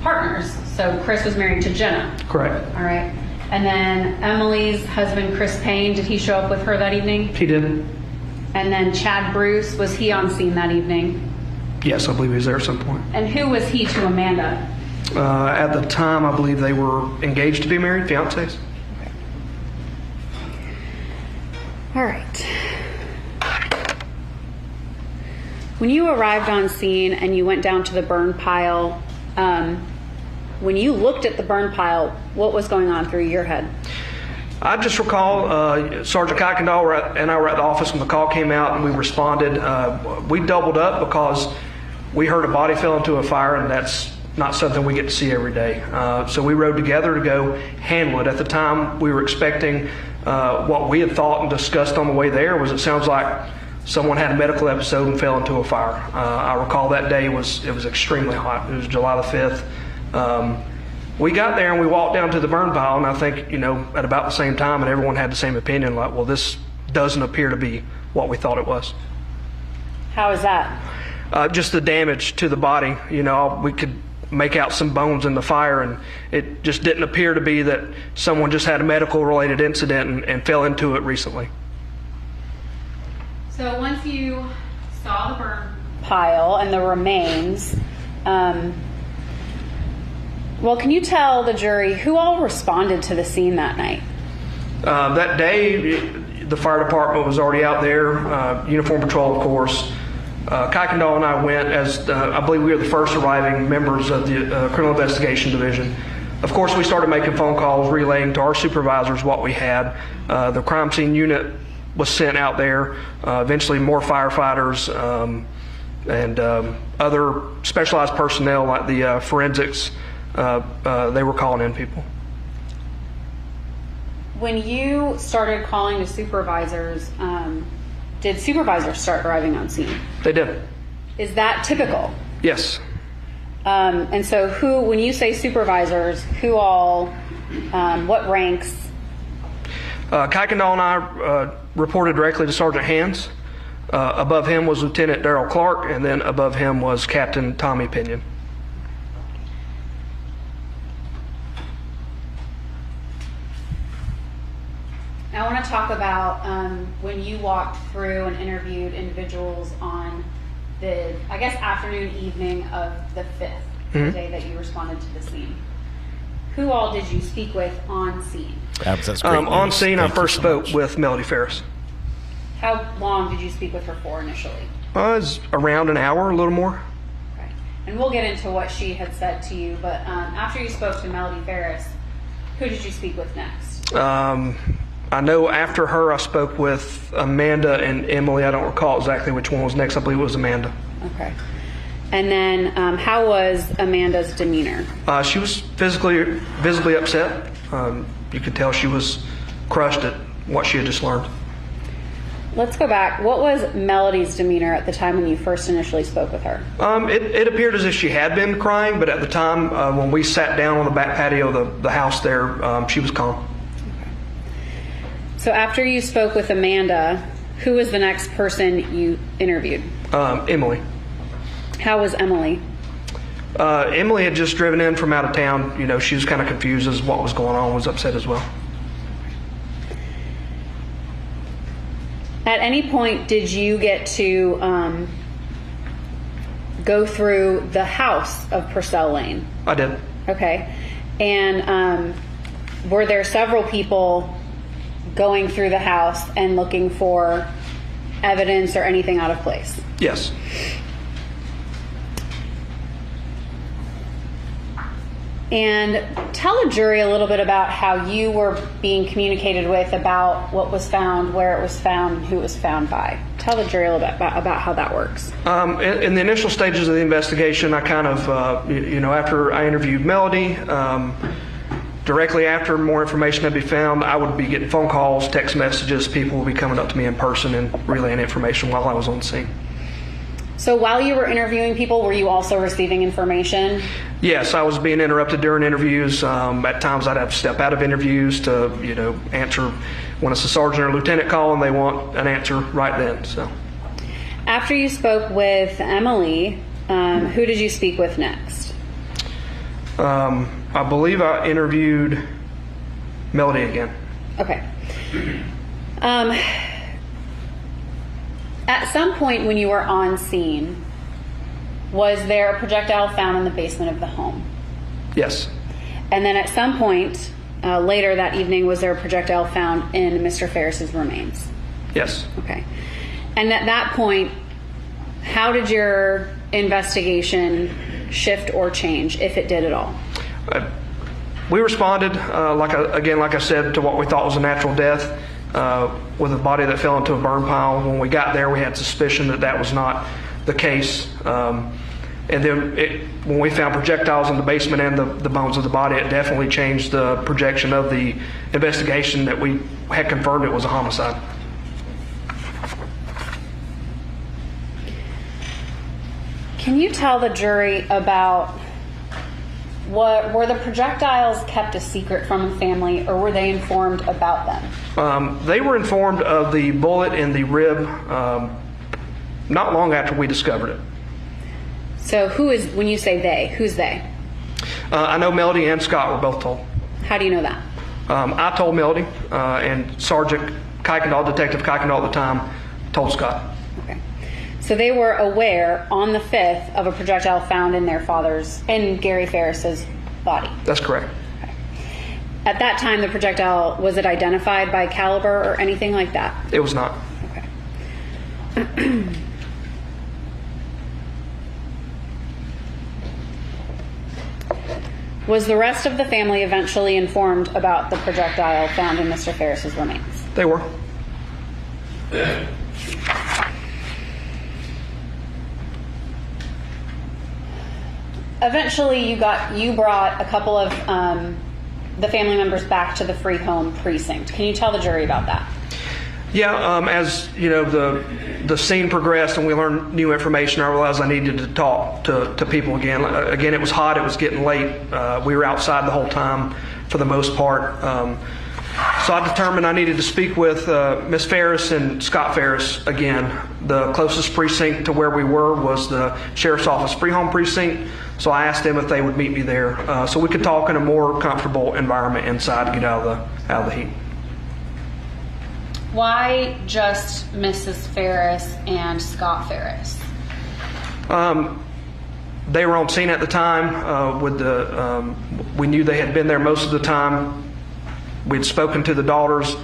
partners? So Chris was married to Jenna.
Correct.
All right. And then Emily's husband, Chris Payne, did he show up with her that evening?
He did.
And then Chad Bruce, was he on scene that evening?
Yes, I believe he was there at some point.
And who was he to Amanda?
At the time, I believe they were engaged to be married, fiancés.
Okay. All right. When you arrived on scene and you went down to the burn pile, when you looked at the burn pile, what was going on through your head?
I just recall Sergeant Kuykendall and I were at the office when the call came out, and we responded. We doubled up because we heard a body fell into a fire, and that's not something we get to see every day. So we rode together to go handle it. At the time, we were expecting what we had thought and discussed on the way there was, it sounds like someone had a medical episode and fell into a fire. I recall that day it was extremely hot. It was July the 5th. We got there and we walked down to the burn pile, and I think, at about the same time, and everyone had the same opinion, like, well, this doesn't appear to be what we thought it was.
How is that?
Just the damage to the body. We could make out some bones in the fire, and it just didn't appear to be that someone just had a medical related incident and fell into it recently.
So once you saw the burn pile and the remains, well, can you tell the jury who all responded to the scene that night?
That day, the fire department was already out there, uniform patrol, of course. Kuykendall and I went as, I believe we were the first arriving members of the Criminal Investigation Division. Of course, we started making phone calls, relaying to our supervisors what we had. The crime scene unit was sent out there, eventually more firefighters and other specialized personnel like the forensics. They were calling in people.
When you started calling to supervisors, did supervisors start arriving on scene?
They did.
Is that typical?
Yes.
And so when you say supervisors, who all, what ranks?
Kuykendall and I reported directly to Sergeant Hands. Above him was Lieutenant Darrell Clark, and then above him was Captain Tommy Pinion.
I want to talk about when you walked through and interviewed individuals on the, I guess, afternoon, evening of the 5th, the day that you responded to the scene. Who all did you speak with on scene?
That's great
on scene, I first spoke with Melody Farris.
How long did you speak with her for initially?
It was around an hour, a little more.
Okay. And we'll get into what she had said to you, but after you spoke to Melody Farris, who did you speak with next?
I know after her, I spoke with Amanda and Emily. I don't recall exactly which one was next. I believe it was Amanda.
Okay. And then how was Amanda's demeanor?
She was visibly upset. You could tell she was crushed at what she had just learned.
Let's go back. What was Melody's demeanor at the time when you first initially spoke with her?
It appeared as if she had been crying, but at the time when we sat down on the back patio of the house there, she was calm.
So after you spoke with Amanda, who was the next person you interviewed?
Emily.
How was Emily?
Emily had just driven in from out of town. You know, she was kind of confused as what was going on, was upset as well.
At any point, did you get to go through the house of Purcell Lane?
I did.
Okay. And were there several people going through the house and looking for evidence or anything out of place?
Yes.
And tell the jury a little bit about how you were being communicated with about what was found, where it was found, and who it was found by. Tell the jury a little bit about how that works.
In the initial stages of the investigation, I kind of, after I interviewed Melody, directly after more information had been found, I would be getting phone calls, text messages. People would be coming up to me in person and relaying information while I was on the scene.
So while you were interviewing people, were you also receiving information?
Yes, I was being interrupted during interviews. At times I'd have to step out of interviews to, answer when it's a sergeant or lieutenant call and they want an answer right then. So,
after you spoke with Emily, who did you speak with next?
I believe I interviewed Melody again.
Okay. At some point when you were on scene, was there a projectile found in the basement of the home?
Yes.
And then at some point later that evening, was there a projectile found in Mr. Farris's remains?
Yes.
Okay. And at that point, how did your investigation shift or change, if it did at all?
We responded, like I said, to what we thought was a natural death. With a body that fell into a burn pile. When we got there, we had suspicion that was not the case. And then when we found projectiles in the basement and the bones of the body, it definitely changed the projection of the investigation that we had confirmed it was a homicide.
Can you tell the jury about were the projectiles kept a secret from the family, or were they informed about them?
They were informed of the bullet in the rib not long after we discovered it.
So when you say they, who's they?
I know Melody and Scott were both told.
How do you know that?
I told Melody, and Sergeant Kuykendall, Detective Kuykendall at the time, Told Scott.
Okay. So they were aware on the 5th of a projectile found in in Gary Farris's body.
That's correct.
Okay. At that time, the projectile, was it identified by caliber or anything like that?
It was not.
Okay. Was the rest of the family eventually informed about the projectile found in Mr. Farris's remains?
They were.
Eventually, you brought a couple of the family members back to the free home precinct. Can you tell the jury about that?
Yeah, as you know, the scene progressed and we learned new information, I realized I needed to talk to people again. Again, it was hot, it was getting late. We were outside the whole time for the most part. So I determined I needed to speak with Miss Farris and Scott Farris again. The closest precinct to where we were was the Sheriff's Office free home precinct. So I asked them if they would meet me there so we could talk in a more comfortable environment inside to get out of the heat.
Why just Mrs. Farris and Scott Farris?
They were on scene at the time. We knew they had been there most of the time. We'd spoken to the daughters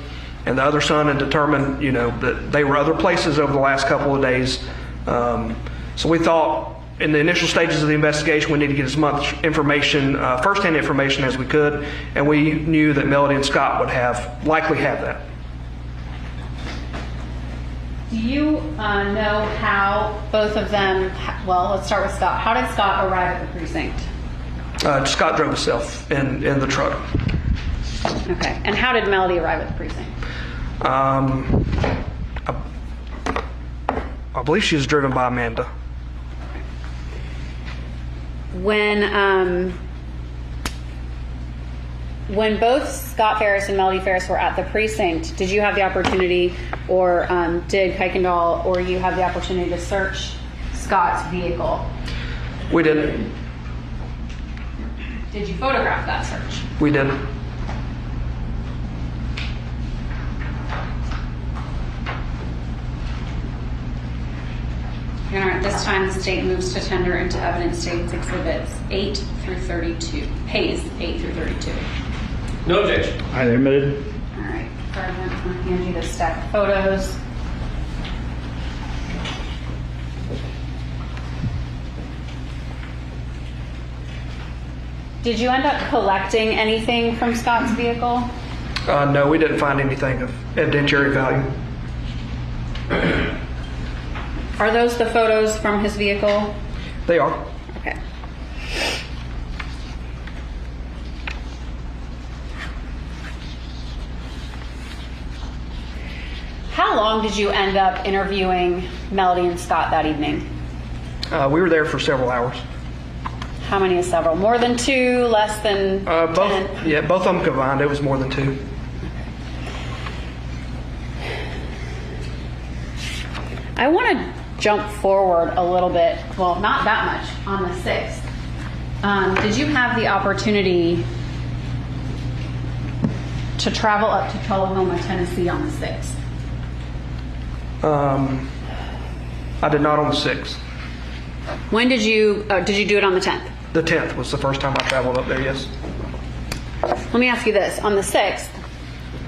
and the other son and determined, that they were other places over the last couple of days. So we thought in the initial stages of the investigation, we needed to get as much information, firsthand information as we could, and we knew that Melody and Scott would likely have that.
Do you know how both of them, well, let's start with Scott. How did Scott arrive at the precinct?
Scott drove himself in the truck.
Okay. And how did Melody arrive at the precinct?
I believe she was driven by Amanda.
When both Scott Farris and Melody Farris were at the precinct, did you have the opportunity, or did Kuykendall or you have the opportunity to search Scott's vehicle?
We did.
Did you photograph that search?
We did.
All right, this time the state moves to tender into evidence states exhibits 8 through 32. Pays 8 through 32.
No objection.
I admitted.
All right, Sergeant, I'm going to hand you this stack of photos. Did you end up collecting anything from Scott's vehicle?
No, we didn't find anything of evidentiary value.
Are those the photos from his vehicle?
They are.
Okay. How long did you end up interviewing Melody and Scott that evening?
We were there for several hours.
How many is several? More than 2, less than 10?
Both. Yeah, both of them combined. It was more than 2.
I want to jump forward a little bit. Well, not that much. On the 6th, did you have the opportunity to travel up to Tullahoma, Tennessee on the 6th?
I did not on the 6th.
When did you do it on the 10th?
The 10th was the first time I traveled up there, yes.
Let me ask you this. On the 6th,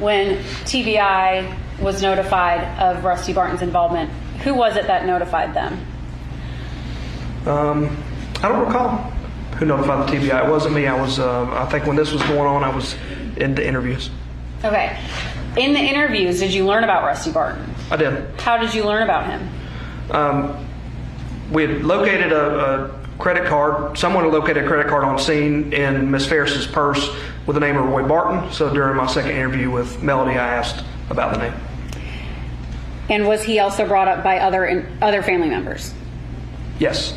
when TBI was notified of Rusty Barton's involvement, who was it that notified them?
I don't recall who notified the TBI. It wasn't me. I think when this was going on, I was in the interviews.
Okay. In the interviews, did you learn about Rusty Barton?
I did.
How did you learn about him?
We had located a credit card. Someone had located a credit card on scene in Miss Farris's purse with the name of Roy Barton. So during my second interview with Melody, I asked about the name.
And was he also brought up by other family members?
Yes.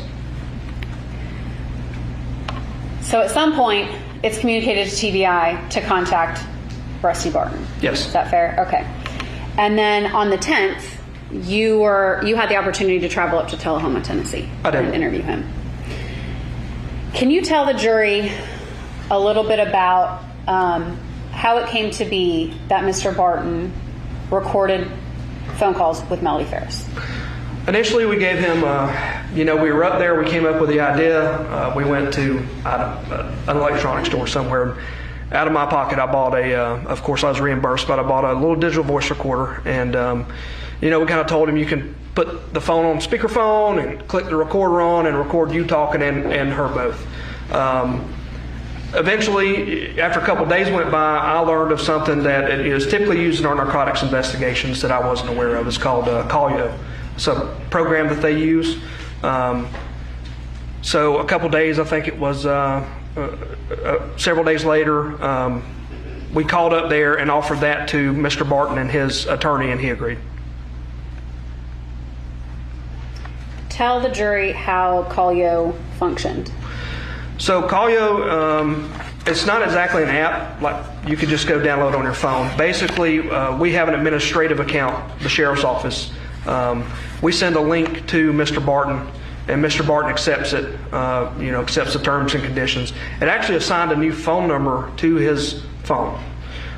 So at some point, it's communicated to TBI to contact Rusty Barton.
Yes.
Is that fair? Okay. And then on the 10th, you had the opportunity to travel up to Tullahoma, Tennessee, and interview him. Can you tell the jury a little bit about how it came to be that Mr. Barton recorded phone calls with Melody Farris?
Initially, we gave him, we were up there, we came up with the idea. We went to an electronics store somewhere. Out of my pocket, I bought of course I was reimbursed, but I bought a little digital voice recorder. And, we kind of told him you can put the phone on speakerphone and click the recorder on and record you talking and her both. Eventually, after a couple of days went by, I learned of something that is typically used in our narcotics investigations that I wasn't aware of. It's called Callyo. It's a program that they use. So a couple of days, I think it was several days later, we called up there and offered that to Mr. Barton and his attorney, and he agreed.
Tell the jury how Callyo functioned.
So Callyo, it's not exactly an app like you could just go download on your phone. Basically, we have an administrative account, the sheriff's office. We send a link to Mr. Barton, and Mr. Barton accepts it, accepts the terms and conditions. It actually assigned a new phone number to his phone.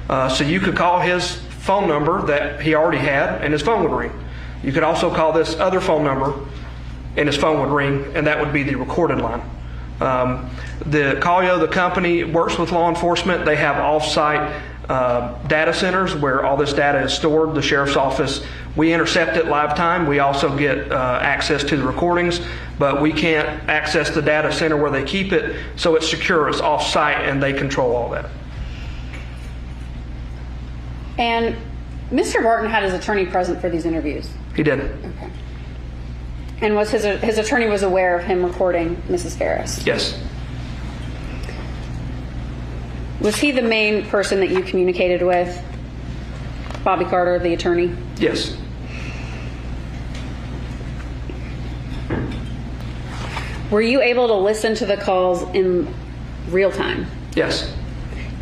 So you could call his phone number that he already had, and his phone would ring. You could also call this other phone number, and his phone would ring, and that would be the recorded line. The Callyo, the company, works with law enforcement. They have off-site data centers where all this data is stored. The sheriff's office, we intercept it live time. We also get access to the recordings, but we can't access the data center where they keep it, so it's secure, it's off-site, and they control all that.
And Mr. Barton had his attorney present for these interviews?
He did.
Okay. And was his attorney was aware of him recording Mrs. Farris?
Yes.
Was he the main person that you communicated with? Bobby Carter, the attorney?
Yes.
Were you able to listen to the calls in real time?
Yes.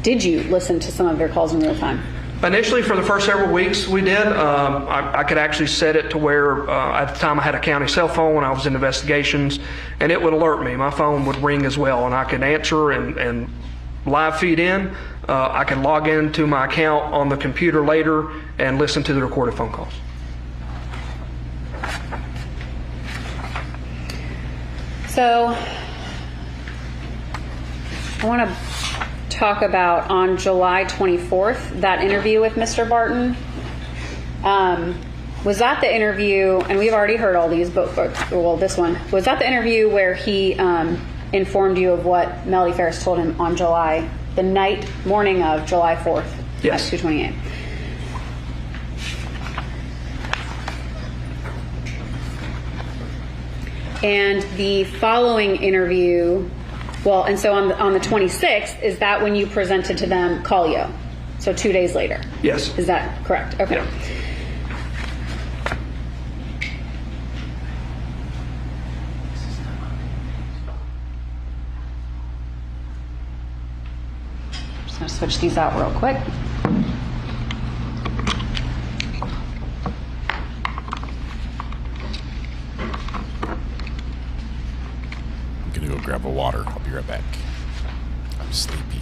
Did you listen to some of their calls in real time?
Initially, for the first several weeks, we did. I could actually set it to where at the time I had a county cell phone when I was in investigations, and it would alert me. My phone would ring as well, and I could answer and live feed in. I could log into my account on the computer later and listen to the recorded phone calls.
So I want to talk about on July 24th, that interview with Mr. Barton. Was that the interview, and we've already heard all these, but well, this one, was that the interview where he informed you of what Melody Farris told him on the morning of July 4th?
Yes.
At 2:28. And the following interview, well, and so on the 26th, is that when you presented to them Callyo? So 2 days later?
Yes.
Is that correct? Okay.
Yeah.
Just going to switch these out real quick.
Go grab a water. I'll be right back. I'm sleepy.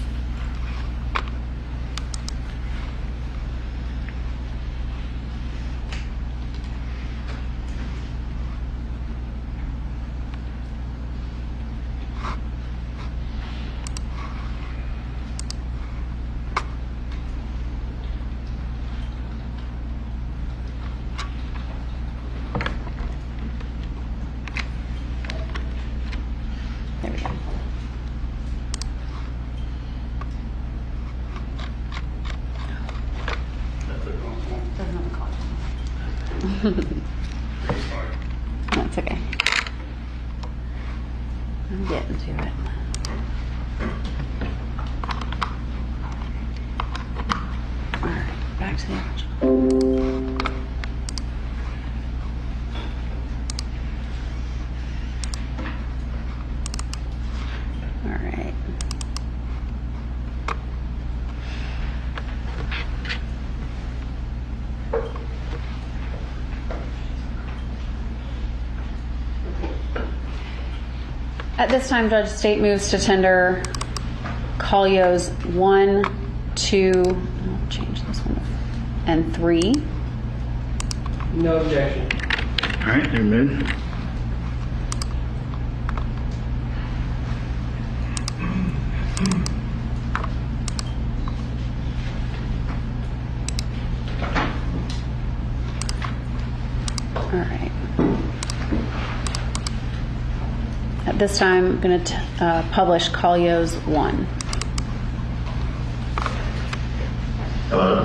That's okay. I'm getting to it. All right, back to the original. All right. At this time, Judge State moves to tender Callyo's 1, 2, I'll change this one, and 3.
No objection.
All right, they're moved.
All right. At this time, I'm going to publish Collio's 1.
Hello.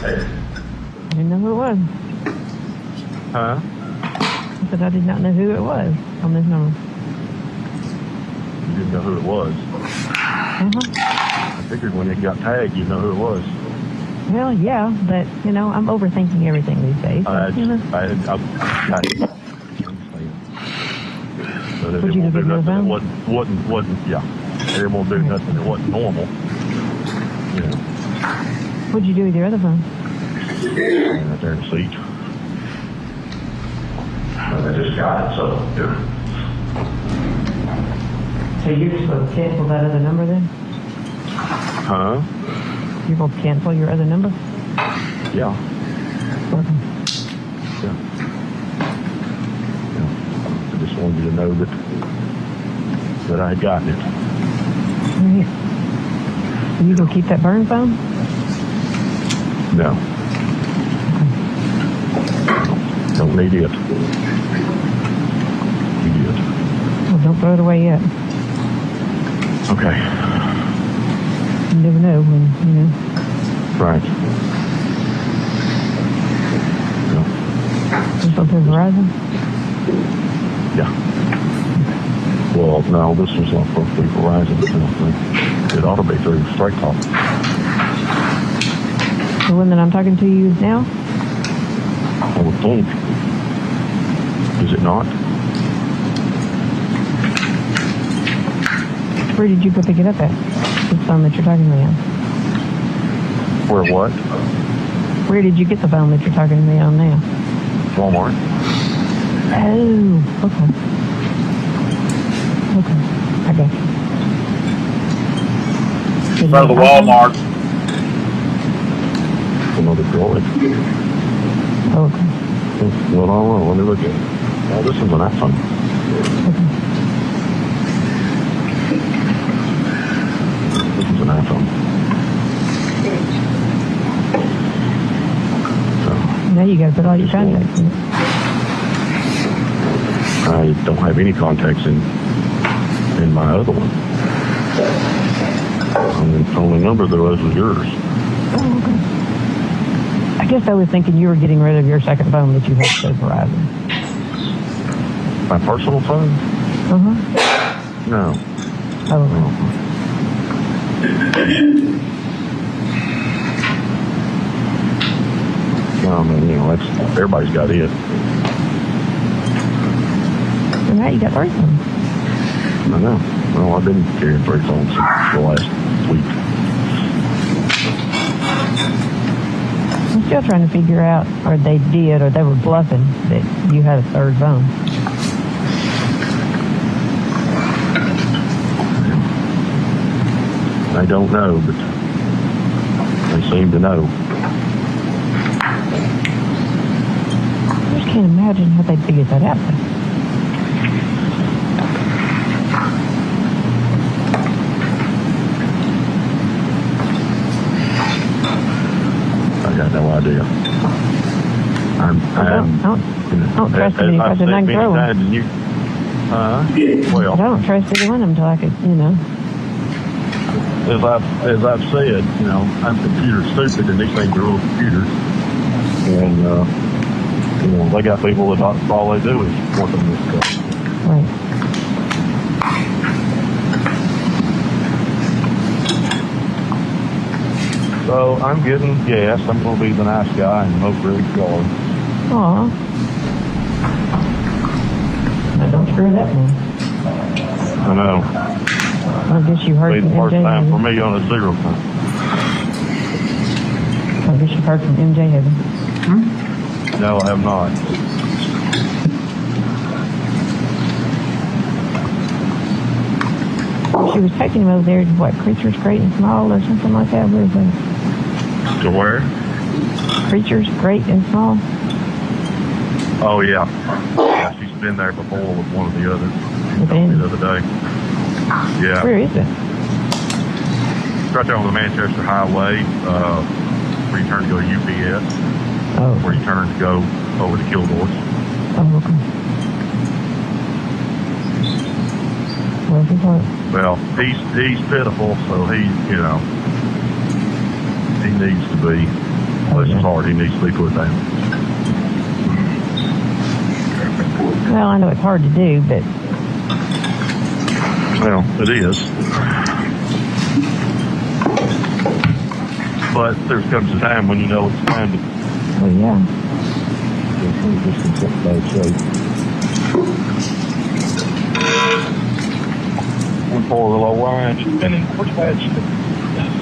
Hey.
I didn't know who it was.
Huh?
I said I did not know who it was on this number.
You didn't know who it was? I figured when it got tagged, you'd know who it was.
Well, yeah, but, you know, I'm overthinking everything these days. So, you know.
So that
Would
it
you
won't
do
do
the
nothing
phone?
that wasn't, yeah. It won't do nothing that wasn't normal. Yeah.
What'd you do with your other phone?
Right there in the seat. I just got it, so, yeah.
So you're just going to cancel that other number then?
Huh?
You're going to cancel your other number?
Yeah.
Okay.
Yeah. I just wanted you to know that I had gotten it.
Right. Are you going to keep that burn phone?
No. Don't need it. Need it.
Well, don't throw it away yet.
Okay.
You never know when, you know.
Right.
Just go through Verizon?
Yeah. Well, no, this was not supposed to be Verizon. It ought to be through Straight Talk.
The one that I'm talking to you now?
I would think. Is it not?
Where did you go pick it up at? The phone that you're talking to me on.
Where what?
Where did you get the phone that you're talking to me on now?
Walmart.
Oh, okay. Okay, I got you.
In front of the Walmart. Another droid.
Oh, okay.
Well, I don't know. Let me look at it. Oh, this is an iPhone.
Okay.
This is an iPhone. So,
Now you got to put all your contacts in it.
I don't have any contacts in my other one. The only number there was yours.
Oh, okay. I guess I was thinking you were getting rid of your second phone that you had to Verizon.
My personal phone?
Uh-huh.
No.
Oh,
I mean, you know, everybody's got it.
So now you got three phones.
I know. Well, I've been carrying 3 phones since the last week.
I'm still trying to figure out, or they did, or they were bluffing that you had a third phone.
I don't know, but they seem to know.
I just can't imagine how they figured that out.
I got no idea.
I don't trust any because I can throw them.
Well,
I don't trust either one of them until I could, you know.
As I've said, you know, I'm computer stupid, and these things are little computers, and you know, they got people that all they do is work on this stuff.
Right.
So I'm getting gas. I'm going to be the nice guy and smoke really hard.
Aw. Now don't screw that one.
I know.
I guess you heard
It'll be
from
the first
MJ.
time for me on a 0 time.
I guess you heard from MJ, haven't you?
No, I have not.
She was taking him over there to what, Creatures Great and Small or something like that. Where is that?
To where?
creatures, great and small?
Oh, yeah. Yeah, she's been there before with one of the others. The other day. Yeah.
Where is it?
It's right there on the Manchester Highway, where you turn to go to UPS.
Oh.
Where you turn to go over to Kilgore's.
Oh, okay. Where's he going?
Well, he's pitiful, so he needs to be, bless his heart, he needs to be put down.
Well, I know it's hard to do, but...
Well, it is. But there comes a time when you know it's time to...
Well, yeah.
Just in such bad shape. One poor little old wine, she's been in such bad shape.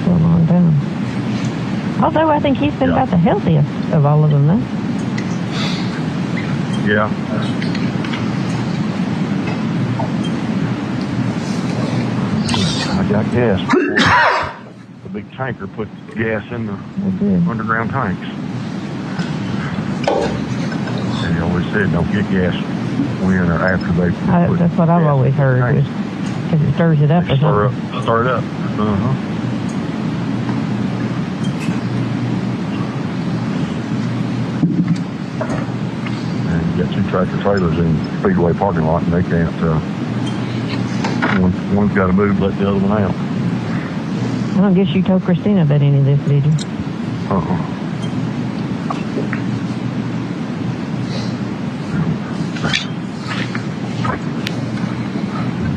For a long time. Although I think he's been about the healthiest of all of them, though.
Yeah. I got gas. The big tanker put gas in the underground tanks. And he always said, don't get gas when or after they put
that's what I've always heard, because it stirs it up or something.
Stir it up. Uh-huh. And you got two tractor trailers in the Speedway parking lot, and they can't, one's got to move, let the other one out.
I don't guess you told Christina about any of this, did you?
Uh-uh.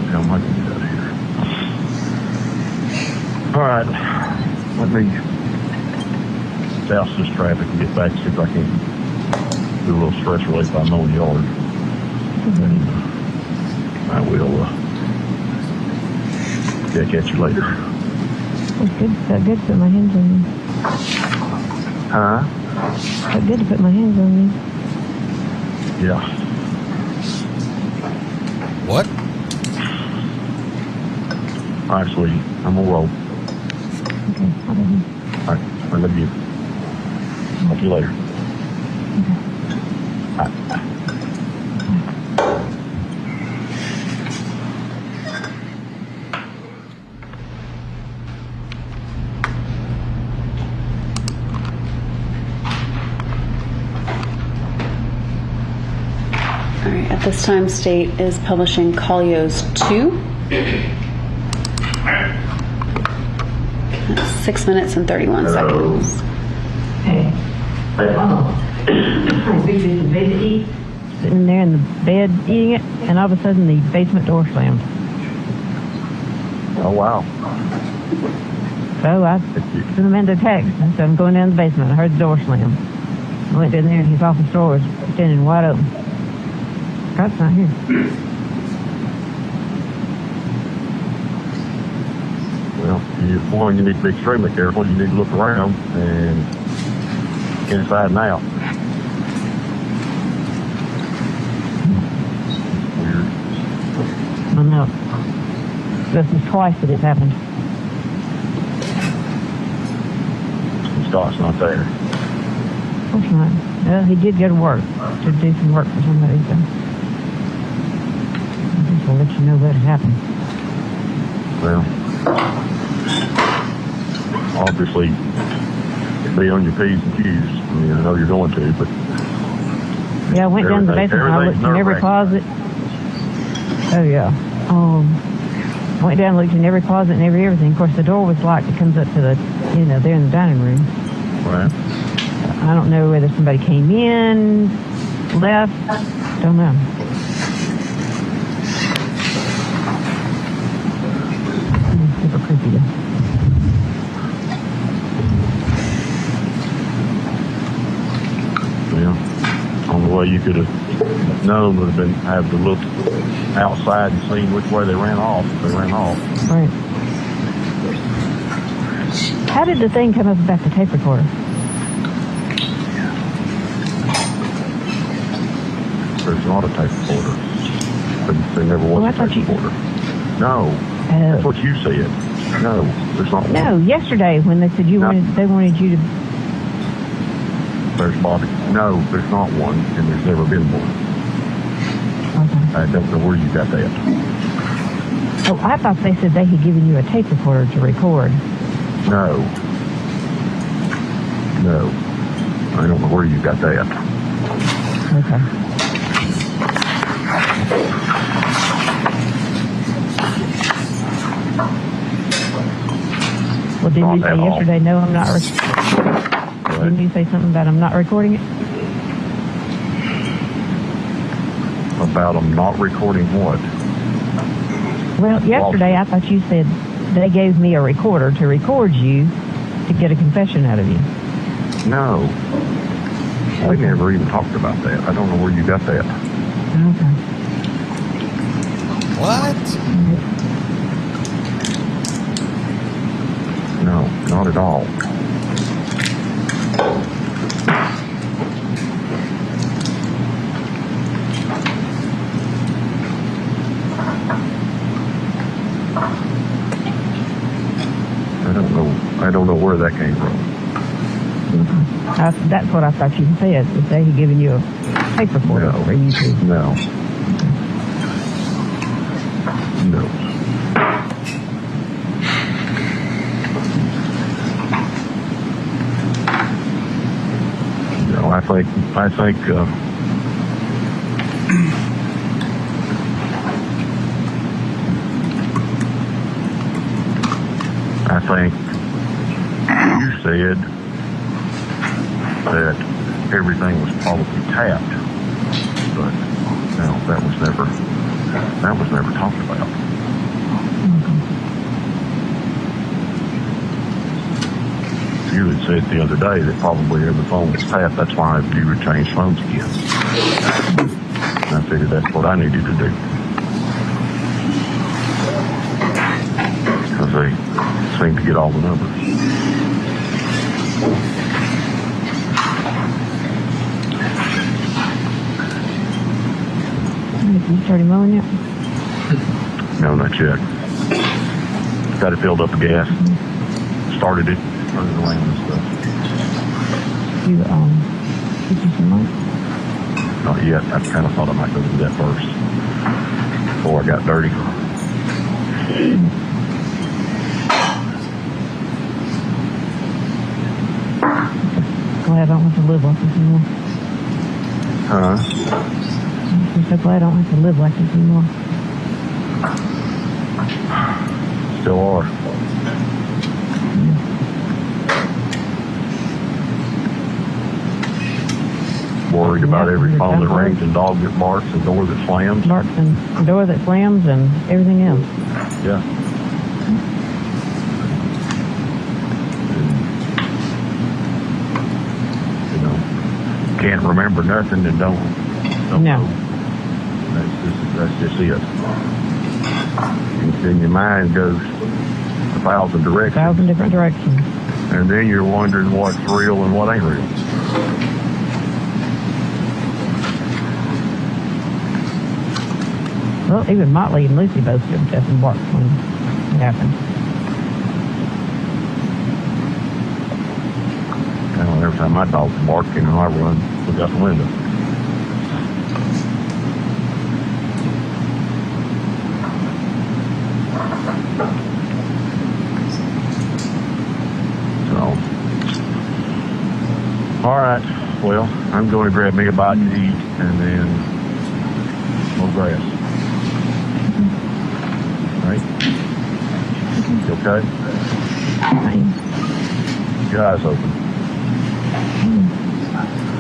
How much is out here? All right, let me douse this traffic and get back, see if I can do a little stress relief by mowing the yard. And I will catch you later.
It's good. Felt good to put my hands on you.
Huh?
Felt good to put my hands on you.
Yeah.
What?
All right, sweetie. I'm gonna roll.
Okay, I love you.
All right, I love you. Talk to you later. Bye.
All right, at this time, State is publishing Collio's 2. 6 minutes and 31 seconds.
Hey. Big piece of bed to eat. Sitting there in the bed eating it, and all of a sudden the basement door slammed.
Oh, wow.
So I sent him into a text. I said, I'm going down to the basement. I heard the door slam. I went down there, and his office door was standing wide open. Scott's not here.
Well, one, you need to be extremely careful. You need to look around and inside and out. Weird.
I know. This is twice that it's happened.
Scott's not there.
Of course not. Well, he did go to work to do some work for somebody, so I just will let you know what happened.
Well, obviously, be on your P's and Q's. I mean, I know you're going to, but...
Yeah, I went down to the basement and I looked in every closet. Oh, yeah. Went down and looked in every closet and everything. Of course, the door was locked. It comes up to the, there in the dining room.
Right.
I don't know whether somebody came in, left. Don't know. Super creepy, though.
Yeah. Only way you could have known would have been have to look outside and seen which way they ran off. If they ran off.
Right. How did the thing come up about the tape recorder?
There's not a tape recorder. There never was a tape recorder. No. That's what you said. No, there's not one.
No, yesterday when they said they wanted you to
there's body. No, there's not one, and there's never been one. I don't know where you got that.
Oh, I thought they said they had given you a tape recorder to record.
No. No. I don't know where you got that.
Okay. Well, didn't you say yesterday, no, I'm not didn't you say something about I'm not recording it?
About them not recording what?
Well, yesterday I thought you said they gave me a recorder to record you to get a confession out of you.
No. We never even talked about that. I don't know where you got that.
Okay.
What?
No, not at all. I don't know where that came from.
That's what I thought you said. That they had given you a tape recorder for you to.
No. No. No, I think you said that everything was probably tapped, but no, that was never talked about. You had said the other day that probably every phone was tapped. That's why you would change phones again. And I figured that's what I needed to do. Because they seem to get all the numbers.
You started mowing yet?
No, not yet. Got it filled up with gas. Started it. Started the lane and stuff.
Did you some light?
Not yet. I kind of thought I might go do that first before I got dirty.
Glad I don't have to live like this anymore.
Huh?
I'm so glad I don't have to live like this anymore.
Still are. Worried about every phone that rings and dog that barks and door that slams.
Barks and door that slams and everything else.
Yeah. You know, can't remember nothing and don't
No.
know. That's just it. And then your mind goes 1,000 directions.
1,000 different directions.
And then you're wondering what's real and what ain't real.
Well, even Motley and Lucy both did death and bark when it happened.
Well, every time my dog's barking, I run look out the window. So, all right. Well, I'm going to grab me a bite to eat and then more grass. Right? You okay?
Fine.
Your eyes open.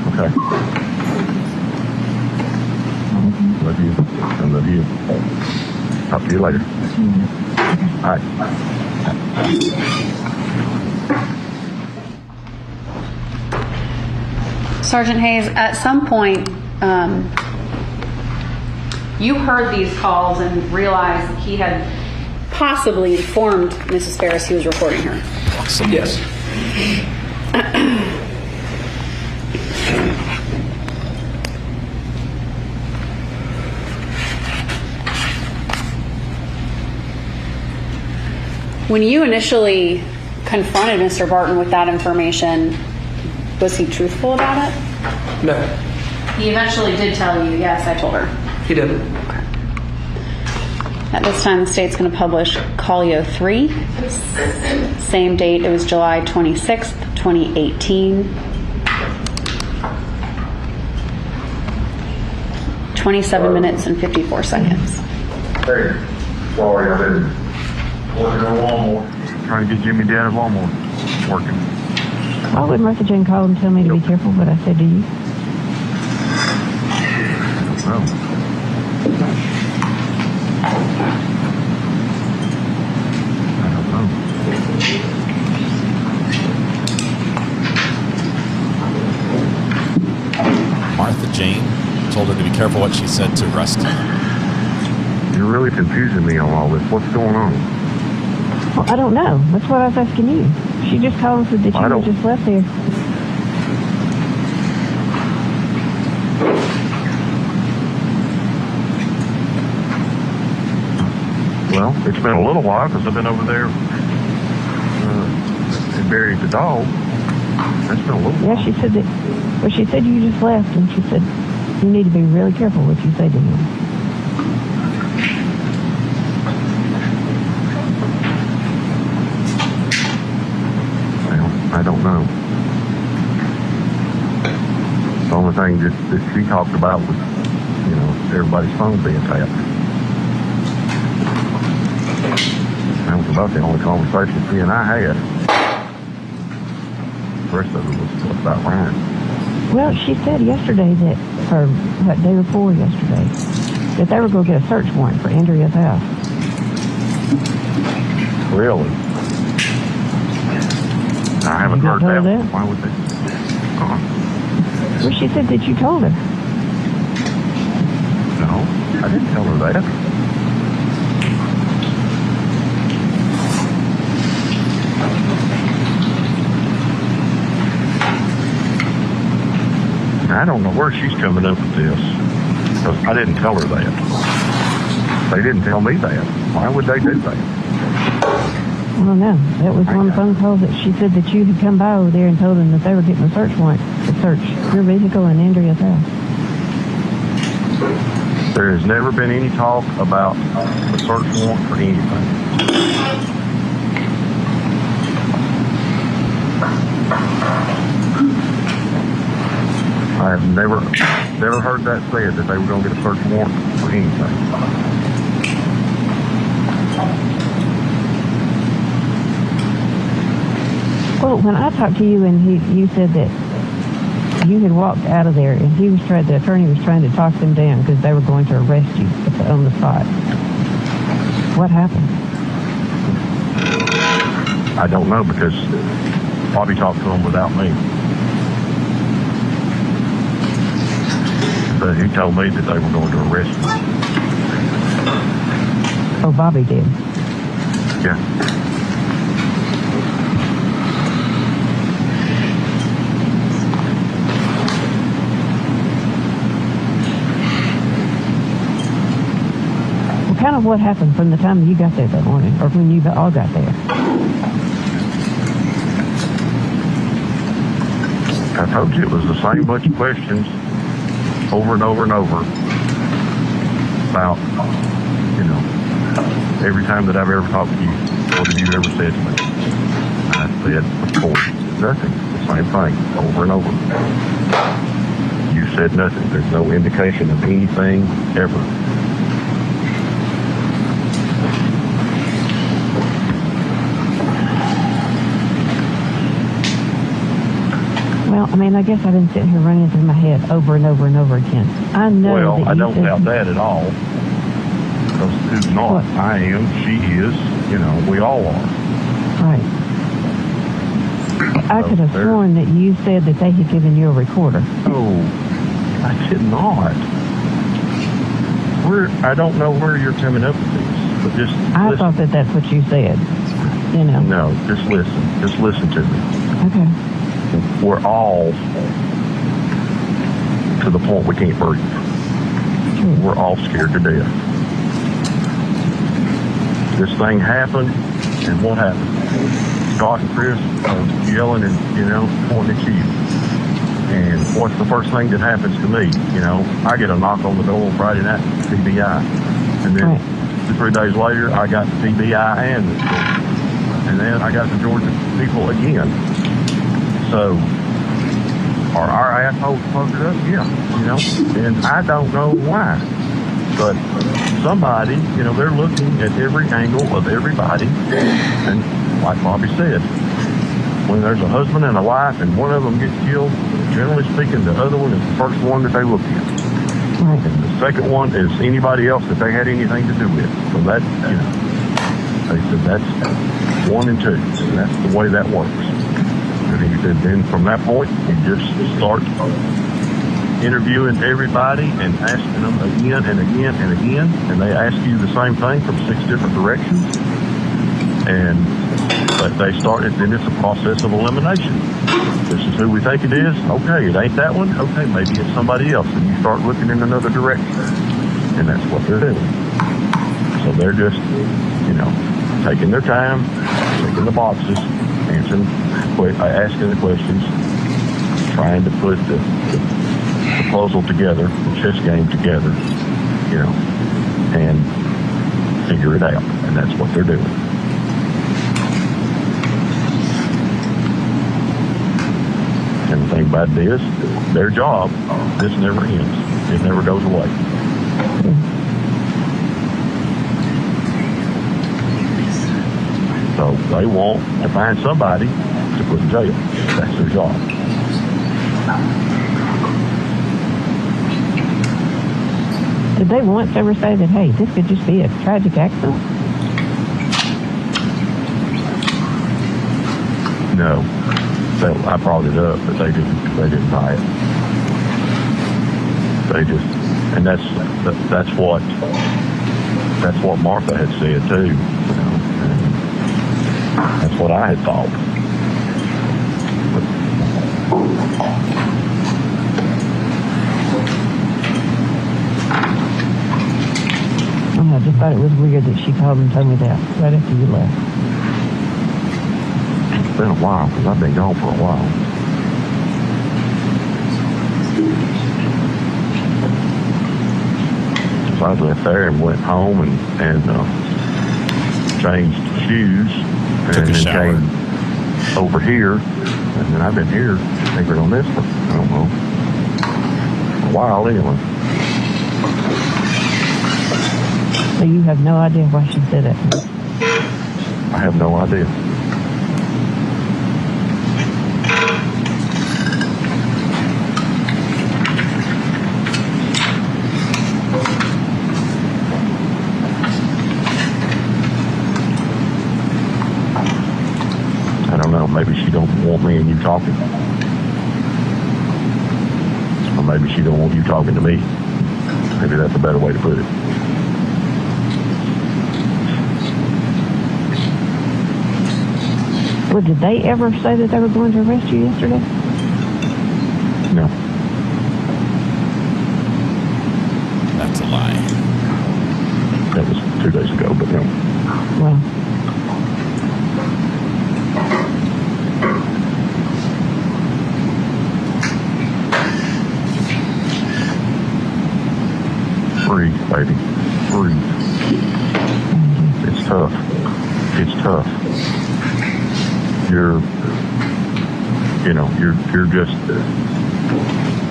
Okay. Love you. I love you. Talk to you later. All right.
Sergeant Hayes, at some point, you heard these calls and realized he had possibly informed Mrs. Farris he was recording her.
Yes.
When you initially confronted Mr. Barton with that information, Was he truthful about it?
No,
He eventually did tell you, yes, I told her.
he didn't.
At this time, the state's going to publish Collio 3. Same date, it was July 26th, 2018. 27 minutes and 54 seconds.
Hey, sorry, I didn't. Working on Walmart. Trying to get Jimmy down at Walmart. Working.
Why would Martha Jane call and tell me to be careful what I said to you?
No. I don't know.
Martha Jane told her to be careful what she said to Rusty.
You're really confusing me on all this. What's going on?
Well, I don't know. That's what I was asking you. She just called and said that you had just left here.
Well, it's been a little while because I've been over there and buried the dog. That's been a little while.
Yeah, she said that. Well, she said you just left, and she said you need to be really careful what you say to him.
I don't know. The only thing that she talked about was, everybody's phone being tapped. That was about the only conversation she and I had. The rest of it was about Ryan.
Well, she said yesterday that, or what, day before yesterday, that they were going to get a search warrant for Andrea's house.
Really? I haven't heard that. Why would they?
Well, she said that you told her.
No, I didn't tell her that. I don't know where she's coming up with this, because I didn't tell her that. They didn't tell me that. Why would they do that?
I don't know. That was one phone call that she said that you had come by over there and told them that they were getting a search warrant to search your vehicle and Andrea's house.
There has never been any talk about a search warrant for anything. I have never heard that said, that they were going to get a search warrant for anything.
Well, when I talked to you and you said that you had walked out of there and the attorney was trying to talk them down because they were going to arrest you on the spot. What happened?
I don't know, because Bobby talked to them without me. But he told me that they were going to arrest me.
Oh, Bobby did?
Yeah.
Well, kind of what happened from the time you got there that morning, or when you all got there?
I told you it was the same bunch of questions over and over and over about, every time that I've ever talked to you, what have you ever said to me? I said, of course, nothing. The same thing, over and over. You said nothing. There's no indication of anything ever.
Well, I mean, I guess I've been sitting here running through my head over and over and over again. I know.
Well,
that
I don't doubt that at all. Because who's not? What? I am. She is. We all are.
Right. I could have sworn that you said that they had given you a recorder.
Oh, I did not. I don't know where you're coming up with this, but just
I thought that that's what you said.
No, just listen. Just listen to me.
Okay.
We're all to the point we can't breathe. We're all scared to death. This thing happened, and what happened? Scott and Chris are yelling and, pointing at you. And what's the first thing that happens to me? You know, I get a knock on the door on Friday night, TBI. And then 2-3 days later, I got the TBI and the Georgia. And then I got the Georgia people again. So, are our assholes puckered up? Yeah, you know, and I don't know why. But somebody, you know, they're looking at every angle of everybody. And like Bobby said, when there's a husband and a wife and one of them gets killed, generally speaking, the other one is the first one that they look at. Right. And the second one is anybody else that they had anything to do with. So that, you know, they said that's 1 and 2. And that's the way that works. And he said then from that point, you just start interviewing everybody and asking them again and again and again. And they ask you the same thing from 6 different directions. But they started, then it's a process of elimination. This is who we think it is. Okay, it ain't that one. Okay, maybe it's somebody else. And you start looking in another direction. And that's what they're doing. So they're just, you know, taking their time, checking the boxes, asking the questions, trying to put the puzzle together, the chess game together, you know, and figure it out. And that's what they're doing. And the thing about it is, their job, this never ends. It never goes away. So they want to find somebody to put in jail. That's their job.
Did they once ever say that, hey, this could just be a tragic accident?
No. I brought it up, but they didn't buy it. They just, and that's what Martha had said too. You know, and that's what I had thought.
I just thought it was weird that she called and told me that right after you left.
It's been a while because I've been gone for a while. So I left there and went home and changed shoes and then came over here. And then I've been here, anchored on this for, I don't know, a while anyway.
So you have no idea why she said that?
I have no idea. I don't know. Maybe she don't want me and you talking. Or maybe she don't want you talking to me. Maybe that's a better way to put it.
Well, did they ever say that they were going to arrest you yesterday?
No.
That's a lie.
That was 2 days ago, but no.
Well.
Breathe, baby. Breathe. It's tough. It's tough. You're just, I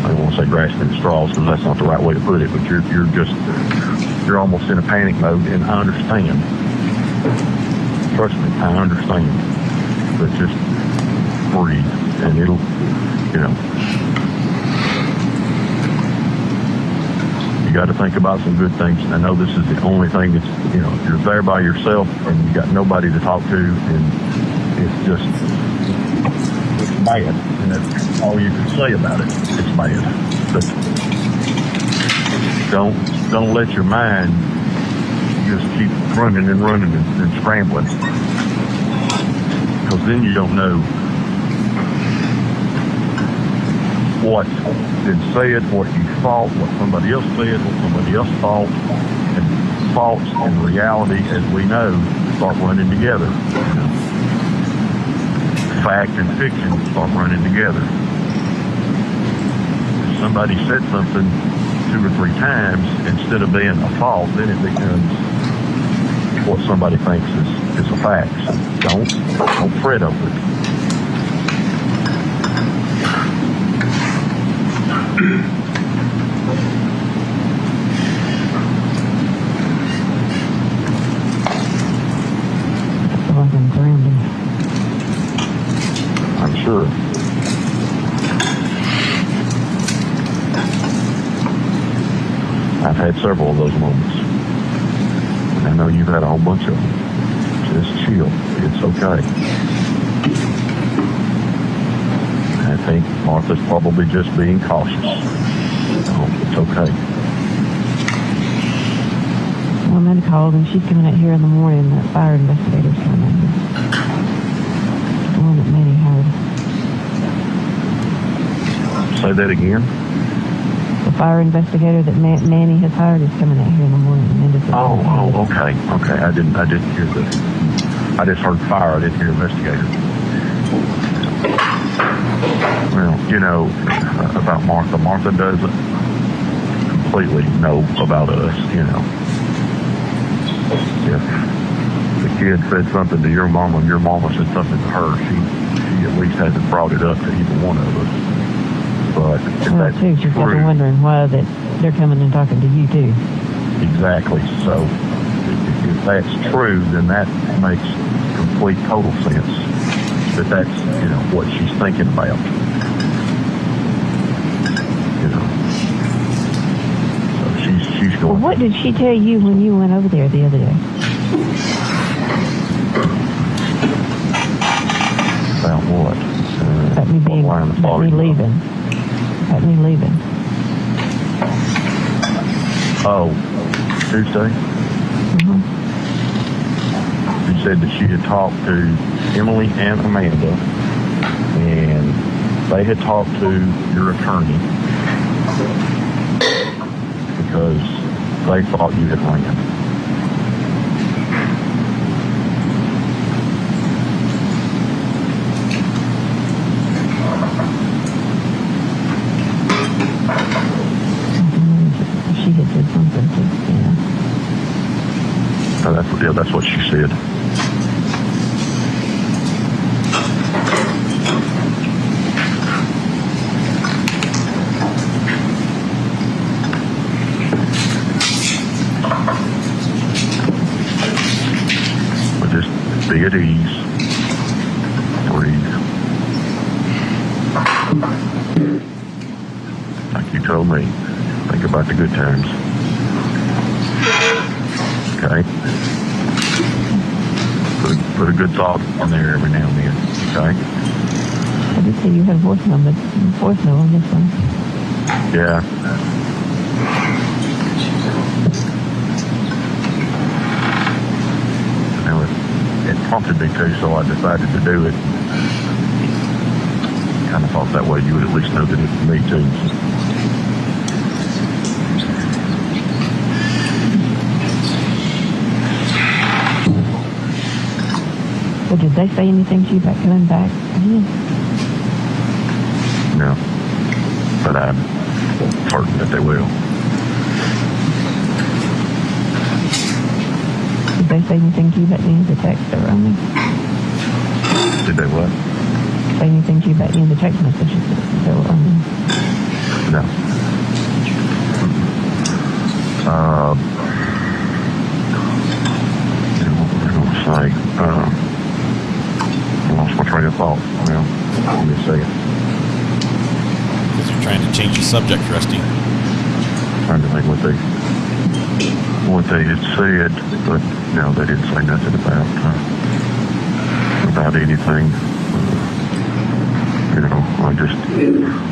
don't want to say grasping at straws because that's not the right way to put it, but you're almost in a panic mode, and I understand. Trust me, I understand. But just breathe, and it'll, you got to think about some good things. And I know this is the only thing that's, you're there by yourself and you got nobody to talk to, and it's bad, and that's all you can say about it. It's bad, but don't let your mind just keep running and scrambling, because then you don't know what's been said, what you thought, what somebody else said, what somebody else thought, and thoughts and reality, as we know, start running together. Fact and fiction start running together. somebody said something 2 or 3 times, instead of being a fault, then it becomes what somebody thinks is a fact. So don't fret over it. I'm sure. I've had several of those moments. And I know you've had a whole bunch of them. Just chill. It's okay. I think Martha's probably just being cautious. It's okay.
Well, Amanda called and she's coming out here in the morning. That fire investigator's coming out here. The one that Manny hired.
Say that again?
The fire investigator that Manny has hired is coming out here in the morning.
Okay. I didn't hear that. I just heard fire. I didn't hear investigator. Well, about Martha. Martha doesn't completely know about us, If the kid said something to your mama and your mama said something to her, she at least hasn't brought it up to either one of us. But if that's
she's probably wondering why that they're coming and talking to you too.
Exactly. So if that's true, then that makes complete total sense. That's what she's thinking about. So she's going.
Well, what did she tell you when you went over there the other day?
About what?
About me leaving. About me leaving.
Oh, Tuesday?
Mm-hmm.
She said that she had talked to Emily and Amanda, and they had talked to your attorney because they thought you had ran.
She had said something to,
That's what she said. But just be at ease. Breathe. Like you told me. Think about the good times. Okay? Put a good thought in there every now and then. Okay?
I did say you had a voicemail on this one.
Yeah. It prompted me to, so I decided to do it. Kind of thought that way you would at least know that it's me too.
Well, did they say anything to you about coming back?
No. But I'm certain that they will.
Did they say anything to you about any of the text that were on me?
Did they what?
Say anything to you about any of the text messages that were on me?
No. What was I going to say? I lost my train of thought. Well, let me say it.
Because you're trying to change the subject, Rusty.
Trying to think what they had said, but no, they didn't say nothing about anything.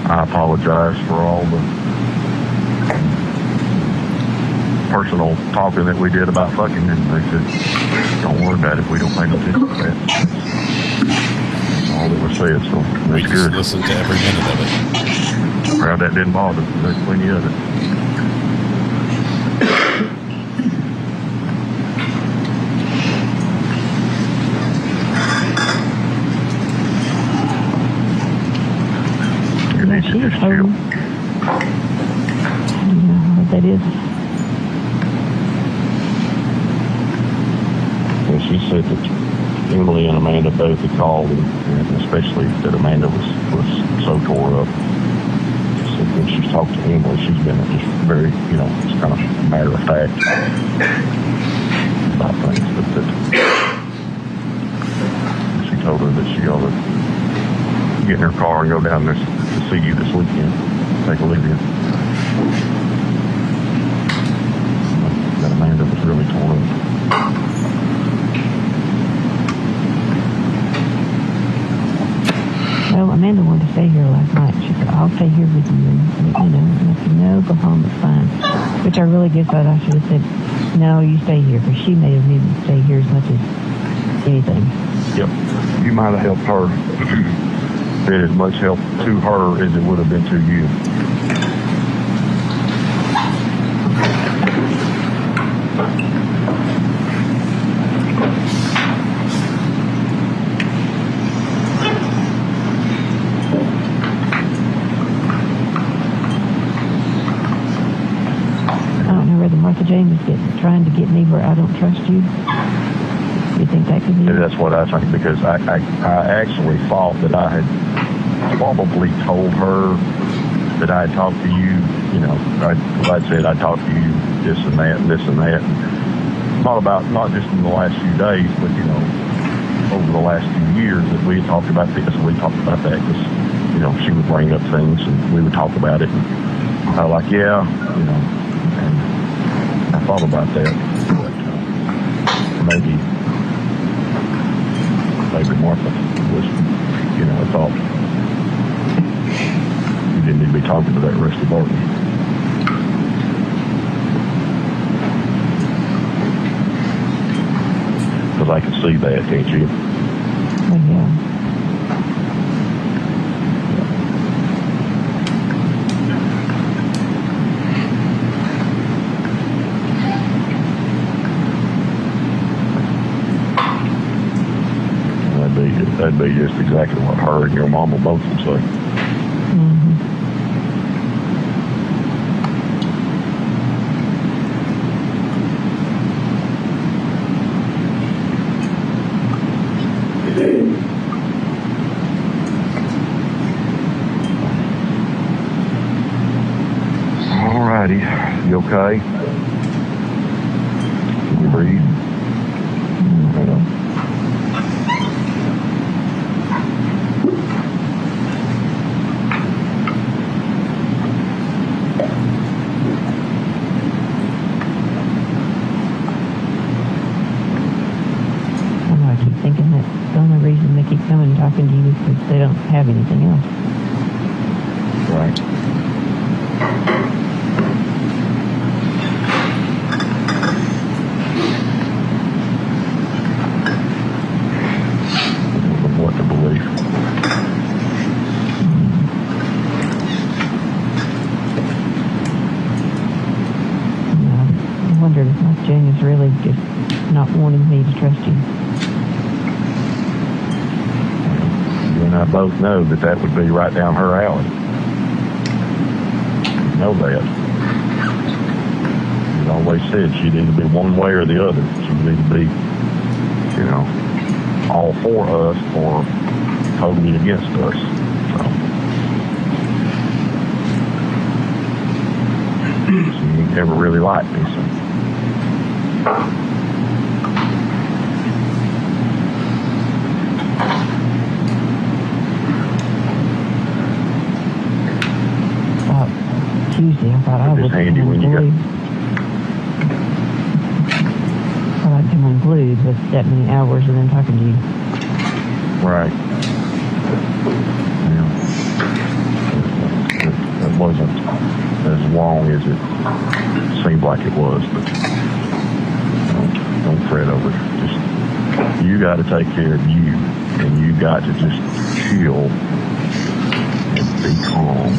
I apologize for all the personal talking that we did about fucking, and they said, don't worry about it, we don't pay no attention to that. That's all that was said, so
We
that's
just
good.
listen to every minute of it.
Well, that didn't bother me. There's plenty of it.
She's home. what that is?
And she said that Emily and Amanda both had called, and especially that Amanda was so tore up. So when she's talked to Emily, she's been just very, just kind of matter of fact about things. But that she told her that she ought to get in her car and go down there to see you this weekend, take a look at it. That Amanda was really torn up.
Well, Amanda wanted to stay here last night. She said, I'll stay here with you. And I said, no, go home, it's fine. Which I really guess that I should have said, no, you stay here, because she may have needed to stay here as much as anything.
Yep. You might have helped her. Been as much help to her as it would have been to you.
Jane is trying to get me where I don't trust you. You think that could be?
That's what I think, because I actually thought that I had probably told her that I had talked to you. I said I talked to you this and that and this and that. And not just in the last few days, but over the last few years that we had talked about this and we talked about that. Because she would bring up things and we would talk about it. And I was like, yeah, and I thought about that, but maybe Martha was, I thought you didn't need to be talking to that Rusty Barton. Because I can see that, can't you?
Oh, yeah.
That'd be just exactly what her and your mama both would say. All righty. You okay? Can you breathe?
Coming and talking to you because they don't have anything else.
Right. What to believe.
I wondered if my Jane is really just not wanting me to trust you.
And I both know that would be right down her alley. You know that. She always said she'd either be one way or the other. She'd either be, all for us or totally against us. So she never really liked me. So.
Tuesday, I thought I would come unglued. I thought I'd come unglued with that many hours and then talking to you.
Right. Yeah. It wasn't as long as it seemed like it was, but don't fret over it. Just, you got to take care of you, and you got to just chill and be calm.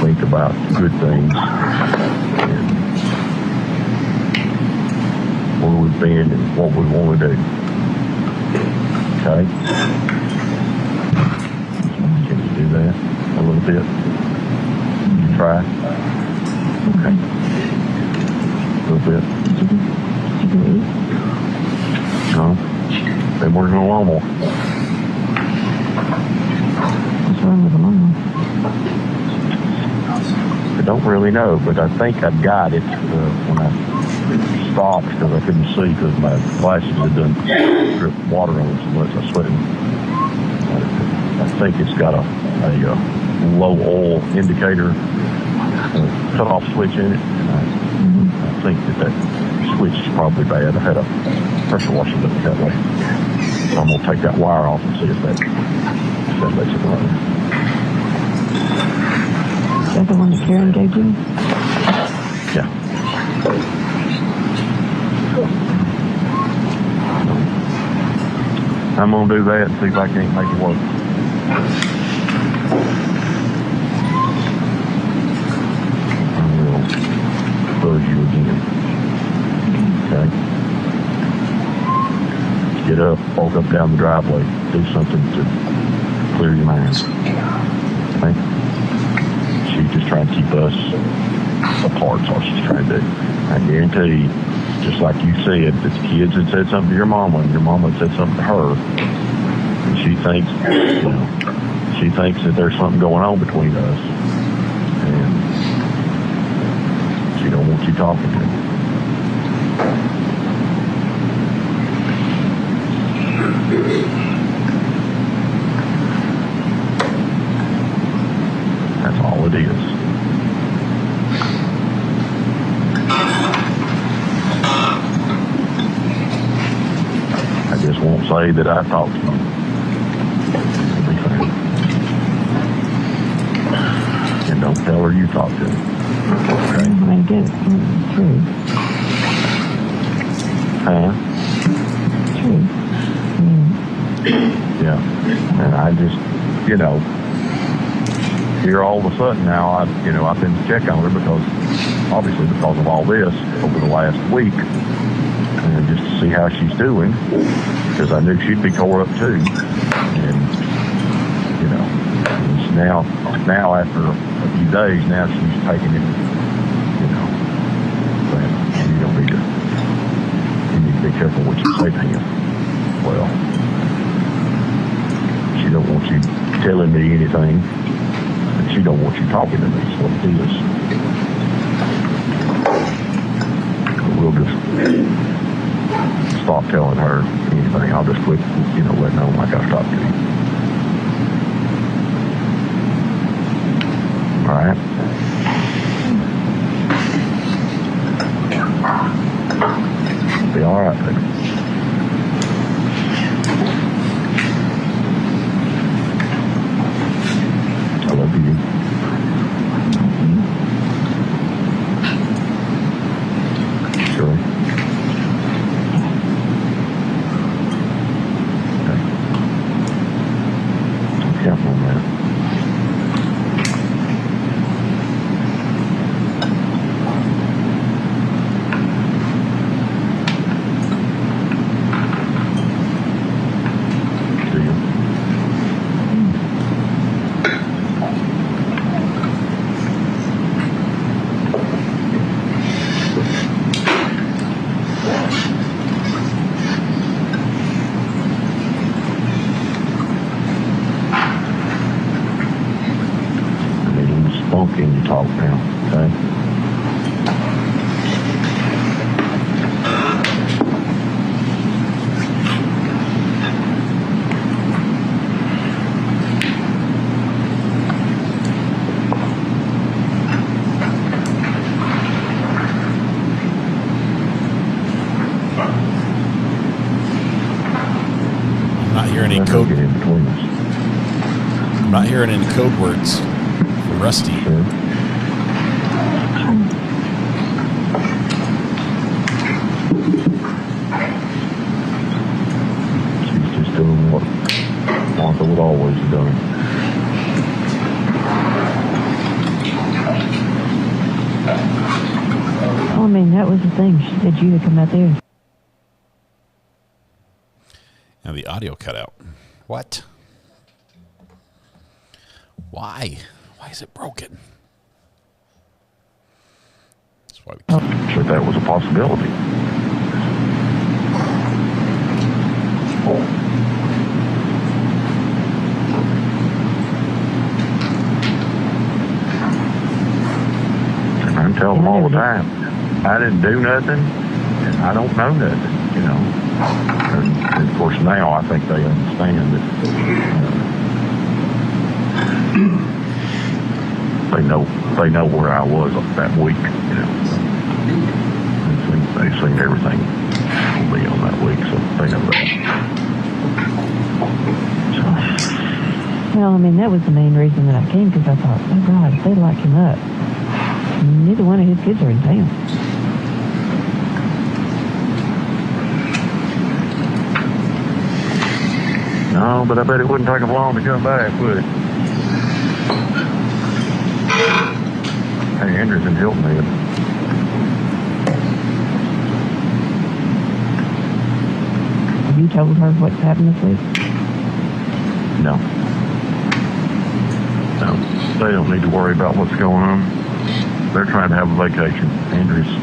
Think about good things and where we've been and what we want to do. Okay? little bit. You try. Okay. A little bit.
You can eat.
No. Been working on lawnmower.
What's wrong with the lawnmower?
I don't really know, but I think I've got it when I stopped because I couldn't see because my glasses had done drip water on so much I sweated. I think it's got a low oil indicator cut-off switch in it, and I think that switch is probably bad. I had a pressure washer look that way. So I'm going to take that wire off and see if that lets it run.
Is that the one that Karen gave you?
Yeah. I'm going to do that and see if I can't make it work. I will buzz you again. Okay? Get up, walk up down the driveway, do something to clear your mind. Okay? She's just trying to keep us apart, that's all she's trying to do. I guarantee, just like you said, that the kids had said something to your mama, and your mama had said something to her, and she thinks that there's something going on between us, and she don't want you talking to her. That's all it is. I just won't say that I talked to you. It'll be fine. And don't tell her you talked to me. Okay?
I get it. True.
Huh?
True.
Yeah. And I just, here all of a sudden now, I've been to check on her because of all this over the last week, and just to see how she's doing, because I knew she'd be tore up too. And, it's now after a few days, now she's taking it, saying, you need to be careful what you say to him. Well, she don't want you telling me anything, and she don't want you talking to me, so it is. We'll just stop telling her anything. I'll just quit, letting her know like I stopped to you. All right? Be all right, baby. I love you. Sure. Okay. Count on that. Can you talk now, okay?
I'm not hearing any code. I'm not hearing any code words from Rusty.
Sure. She's just doing what Martha would always have done.
Well, I mean, that was the thing. She said you had come out there.
Now the audio cut out. What? Why?
Why is it broken? That's why
But that was a possibility. And I tell them all the time, I didn't do nothing, and I don't know nothing, you know. And of course now I think they understand that they know where I was that week, you know. They've seen everything on me on that week, so they know that.
Well, I mean, that was the main reason that I came, because I thought, oh God, if they lock him up, neither one of his kids are in town.
No, but I bet it wouldn't take them long to come back, would it? Hey, Andrew's in Hilton Head.
Have you told her what's happened this week?
No. No, they don't need to worry about what's going on. They're trying to have a vacation. Andrew's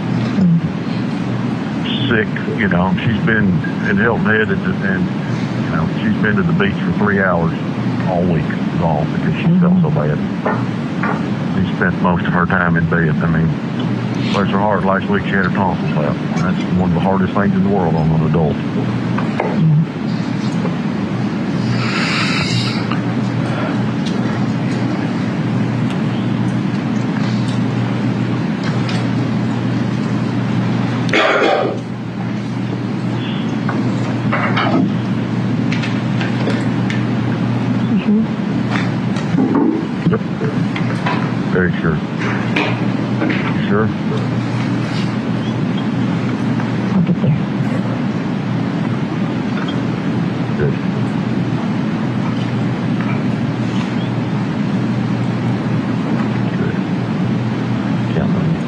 sick, you know. She's been in Hilton Head and you know, she's been to the beach for 3 hours all week long because she felt so bad. She spent most of her time in bed. I mean, bless her heart, last week she had her tonsils out. That's one of the hardest things in the world on an adult. Very sure. You sure?
I'll get there.
Good. Good. Count on you.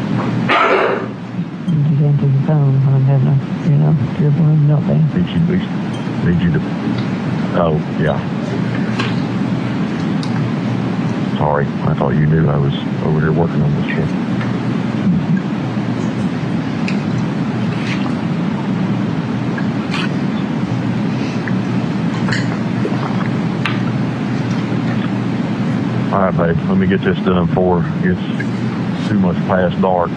You can answer your phone when I'm having a, you know, tearful meltdown.
Need you to. Oh, yeah. Sorry, I thought you knew I was over here working on this shit. All right, babe, let me get this done before it's too much past dark.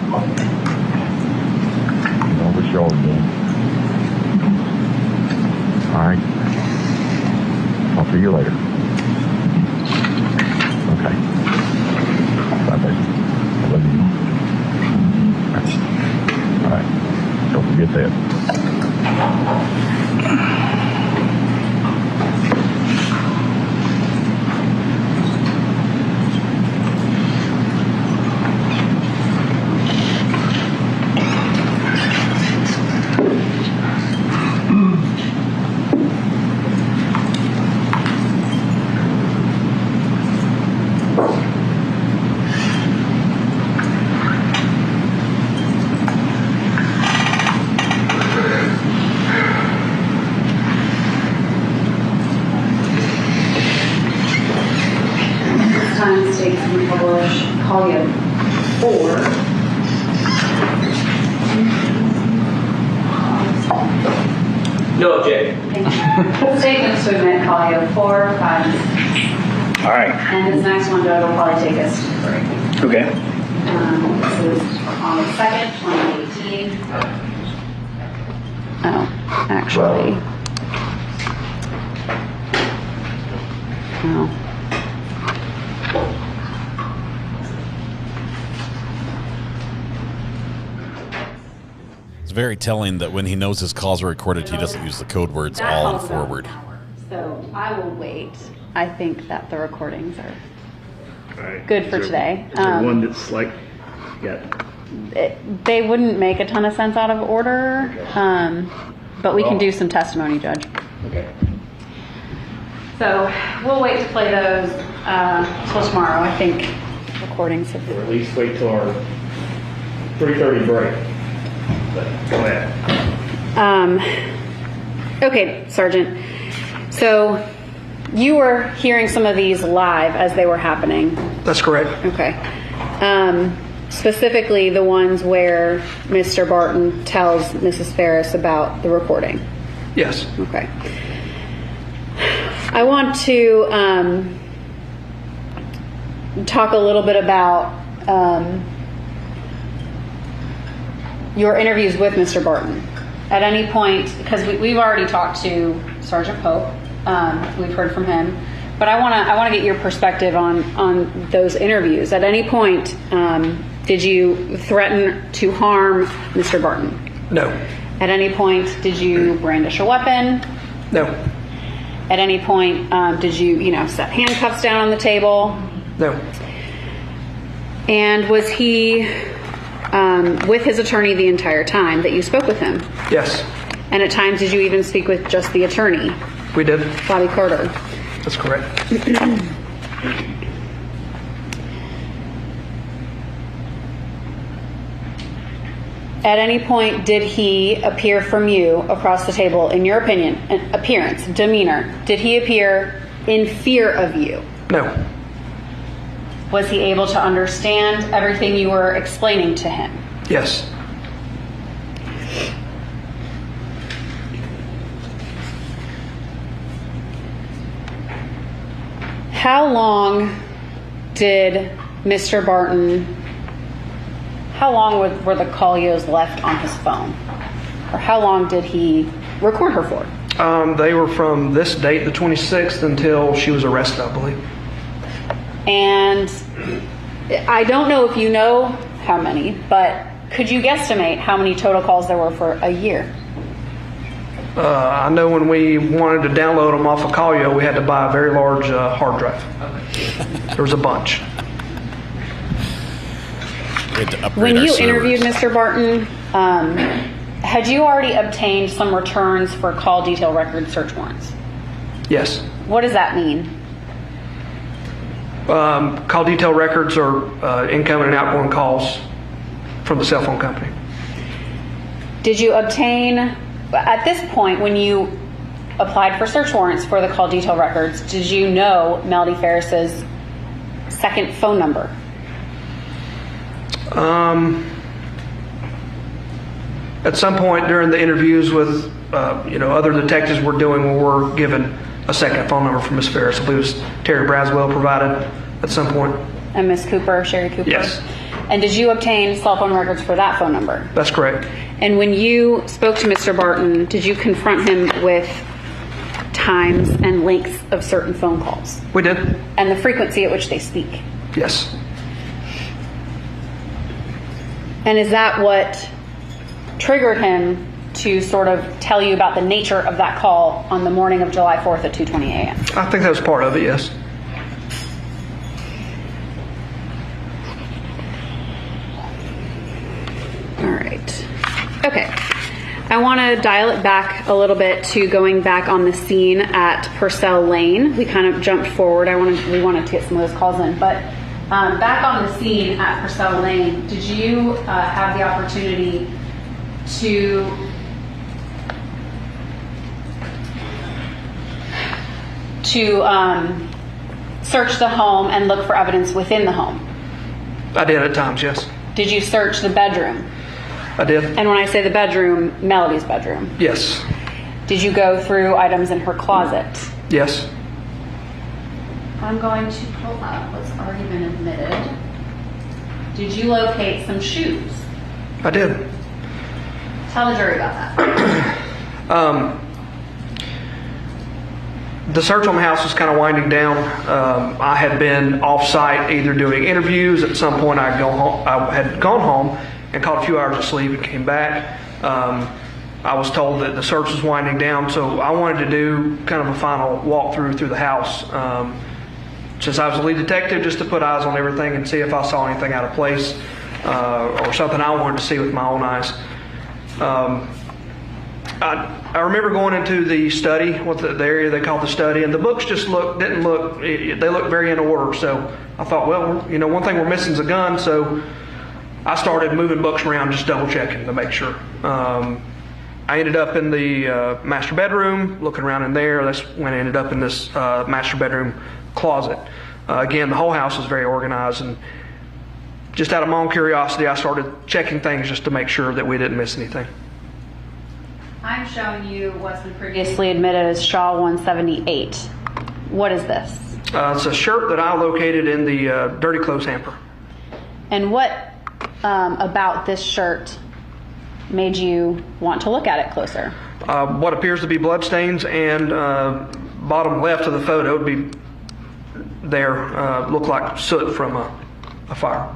All this yard done. All right. I'll see you later. Okay. Bye, baby. I love you. All right. Don't forget that.
Times takes to publish, call you 4.
No objection.
Statements to admit, call you 4 times.
All right.
And this next one, Doug, will probably take us to 3.
Okay.
This is on the 2nd, 2018. Oh, actually. No.
It's very telling that when he knows his calls are recorded, he doesn't use the code words all and forward.
So I will wait. I think that the recordings are
Right.
good for today.
Is there one that's like, yeah.
They wouldn't make a ton of sense out of order, but we can do some testimony, Judge.
Okay.
So we'll wait to play those till tomorrow. I think recordings have.
Or at least wait till our 3:30 break. But go ahead.
Okay, Sergeant. So You were hearing some of these live as they were happening.
That's correct.
Okay. Specifically the ones where Mr. Barton tells Mrs. Farris about the recording.
Yes.
Okay. I want to talk a little bit about your interviews with Mr. Barton. At any point, because we've already talked to Sergeant Pope, we've heard from him, but I want to get your perspective on those interviews. At any point, did you threaten to harm Mr. Barton?
No.
At any point, did you brandish a weapon?
No.
At any point, did you set handcuffs down on the table?
No.
And was he with his attorney the entire time that you spoke with him?
Yes.
And at times, did you even speak with just the attorney?
We did.
Bobby Carter.
That's correct.
At any point, did he appear from you across the table, in your opinion, appearance, demeanor, did he appear in fear of you?
No.
Was he able to understand everything you were explaining to him?
Yes.
How long did Mr. Barton, how long were the Collios left on his phone? Or how long did he record her for?
They were from this date, the 26th, until she was arrested, I believe.
And I don't know if you know how many, but could you guesstimate how many total calls there were for a year?
I know when we wanted to download them off of Collio, we had to buy a very large hard drive. There was a bunch.
When you interviewed Mr. Barton, had you already obtained some returns for call detail record search warrants?
Yes.
What does that mean?
Call detail records are incoming and outgoing calls from the cell phone company.
Did you obtain, at this point, when you applied for search warrants for the call detail records, did you know Melody Farris's second phone number?
At some point during the interviews with other detectives we're doing, we were given a second phone number from Miss Farris. I believe it was Terry Braswell provided at some point.
And Miss Cooper, Sherry Cooper?
Yes.
And did you obtain cell phone records for that phone number?
That's correct.
And when you spoke to Mr. Barton, did you confront him with times and lengths of certain phone calls?
We did.
And the frequency at which they speak?
Yes.
And is that what triggered him to sort of tell you about the nature of that call on the morning of July 4th at 2:20 a.m.?
I think that was part of it, yes.
All right. Okay. I want to dial it back a little bit to going back on the scene at Purcell Lane. We kind of jumped forward. We wanted to get some of those calls in, but back on the scene at Purcell Lane, did you have the opportunity to search the home and look for evidence within the home?
I did at times, yes.
Did you search the bedroom?
I did.
And when I say the bedroom, Melody's bedroom?
Yes.
Did you go through items in her closet?
Yes.
I'm going to pull up what's already been admitted. Did you locate some shoes?
I did.
Tell the jury about that.
The search on the house was kind of winding down. I had been off-site either doing interviews. At some point, I had gone home and caught a few hours of sleep and came back. I was told that the search was winding down, so I wanted to do kind of a final walkthrough through the house. Since I was a lead detective, just to put eyes on everything and see if I saw anything out of place or something I wanted to see with my own eyes. I remember going into the study, the area they called the study, and the books just they looked very in order. So I thought, well, one thing we're missing is a gun. So I started moving books around, just double checking to make sure. I ended up in the master bedroom, looking around in there. That's when I ended up in this master bedroom closet. Again, the whole house was very organized, and just out of my own curiosity, I started checking things just to make sure that we didn't miss anything.
I'm showing you what's been previously admitted as Shaw 178. What is this?
It's a shirt that I located in the dirty clothes hamper.
And what about this shirt made you want to look at it closer?
What appears to be bloodstains, and bottom left of the photo would be there, look like soot from a fire.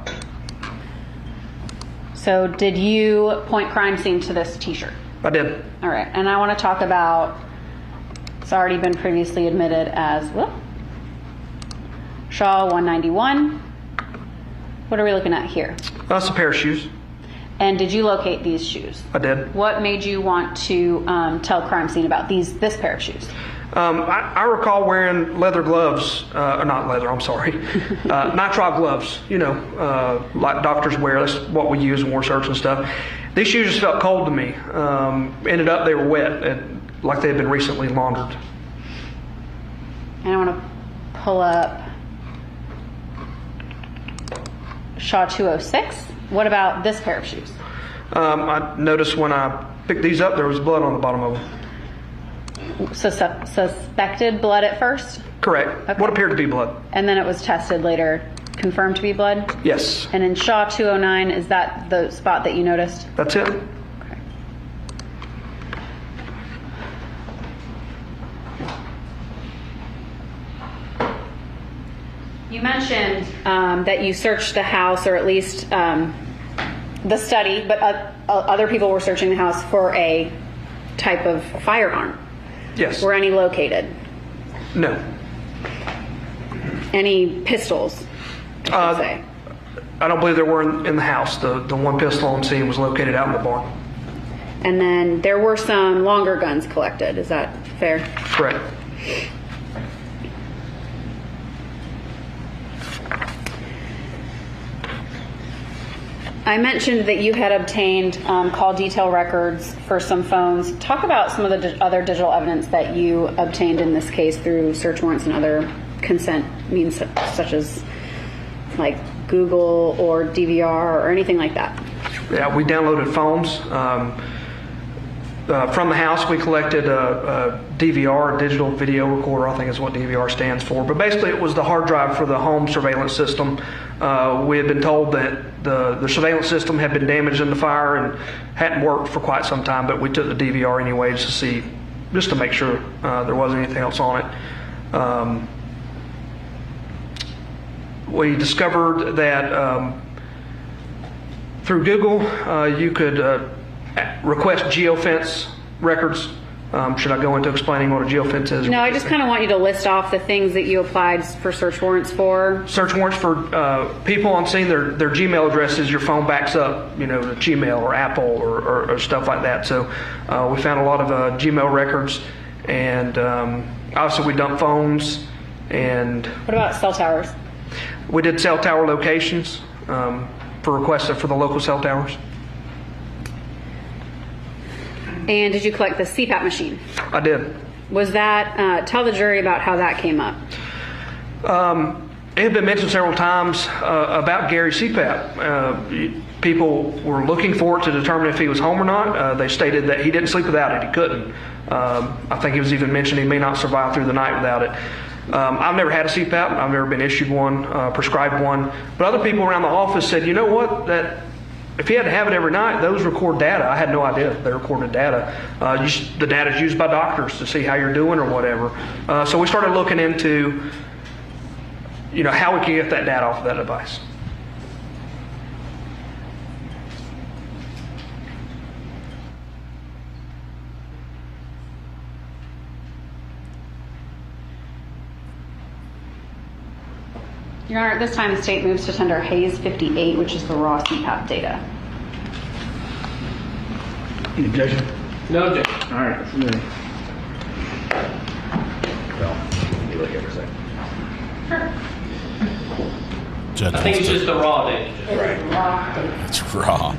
So did you point crime scene to this t-shirt?
I did.
All right, and I want to talk about, it's already been previously admitted as, Shaw 191. What are we looking at here?
That's a pair of shoes.
And did you locate these shoes?
I did.
What made you want to tell crime scene about this pair of shoes?
I recall wearing leather gloves, not leather, I'm sorry, nitrile gloves, like doctors wear. That's what we use when we're searching stuff. These shoes just felt cold to me. Ended up, they were wet, like they had been recently laundered.
And I want to pull up Shaw 206. What about this pair of shoes?
I noticed when I picked these up, there was blood on the bottom of them.
So suspected blood at first?
Correct. Okay. What appeared to be blood.
And then it was tested later, confirmed to be blood?
Yes.
And in Shaw 209, is that the spot that you noticed?
That's it.
Okay. You mentioned that you searched the house, or at least the study, but other people were searching the house for a type of firearm.
Yes.
Were any located?
No.
Any pistols?
I don't believe there were in the house. The one pistol on scene was located out in the barn.
And then there were some longer guns collected. Is that fair?
Correct.
I mentioned that you had obtained call detail records for some phones. Talk about some of the other digital evidence that you obtained in this case through search warrants and other consent means, such as like Google or DVR or anything like that.
Yeah, we downloaded phones. From the house, we collected a DVR, a digital video recorder, I think is what DVR stands for. But basically, it was the hard drive for the home surveillance system. We had been told that the surveillance system had been damaged in the fire and hadn't worked for quite some time, but we took the DVR anyway just to make sure there wasn't anything else on it. We discovered that through Google, you could request geofence records. Should I go into explaining what a geofence is?
No, I just kind of want you to list off the things that you applied for search warrants for.
Search warrants for people on scene, their Gmail addresses, your phone backs up, to Gmail or Apple or stuff like that. So we found a lot of Gmail records, and obviously we dumped phones. And
what about cell towers?
We did cell tower locations for requests for the local cell towers.
And did you collect the CPAP machine?
I did.
Was that, tell the jury about how that came up.
It had been mentioned several times about Gary's CPAP. People were looking for it to determine if he was home or not. They stated that he didn't sleep without it. He couldn't. I think it was even mentioned he may not survive through the night without it. I've never had a CPAP. I've never been issued one, prescribed one. But other people around the office said, you know what, that if he had to have it every night, those record data. I had no idea they recorded data. The data is used by doctors to see how you're doing or whatever. So we started looking into, how we can get that data off of that device.
Your Honor, at this time the state moves to tender Hayes 58, which is the raw CPAP data.
Any objection?
No objection.
All right, that's me. Well, you look at it for a second.
Judge
I think it's
wants to-
just the raw data.
It's raw data.
It's raw.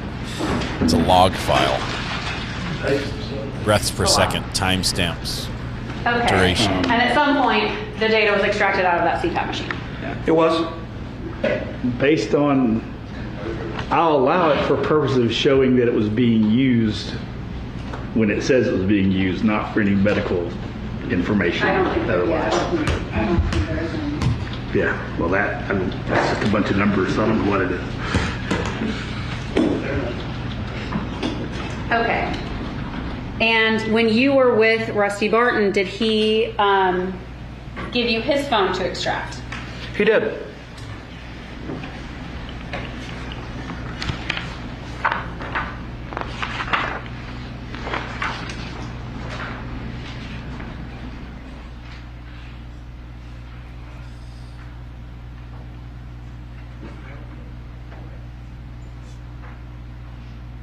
It's a log file. breaths per second, timestamps,
Okay.
duration.
And at some point, the data was extracted out of that CPAP machine.
It was.
Based on, I'll allow it for purposes of showing that it was being used when it says it was being used, not for any medical information otherwise. Yeah, well that's just a bunch of numbers, so I don't know what it is.
Okay. And when you were with Rusty Barton, did he give you his phone to extract?
He did.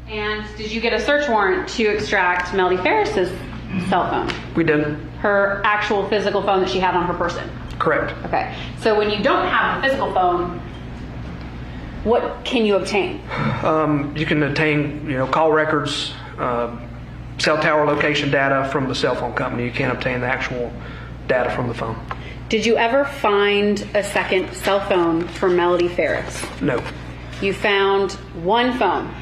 And did you get a search warrant to extract Melody Farris's cell phone?
We did.
Her actual physical phone that she had on her person?
Correct.
Okay. So when you don't have a physical phone, what can you obtain?
You can obtain, call records, cell tower location data from the cell phone company. You can't obtain the actual data from the phone.
Did you ever find a second cell phone for Melody Farris?
No.
You found one phone?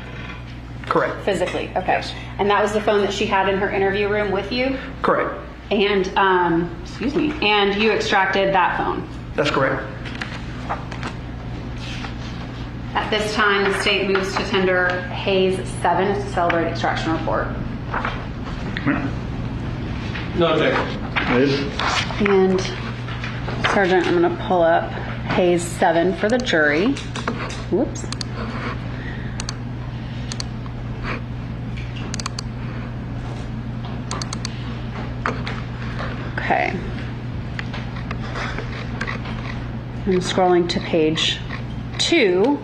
Correct.
Physically, okay. Yes. And that was the phone that she had in her interview room with you?
Correct.
And, and you extracted that phone?
That's correct.
At this time, the state moves to tender Hayes 7 to celebrate extraction report.
No objection.
And Sergeant, I'm going to pull up Hayes 7 for the jury. Whoops. Okay. I'm scrolling to page 2.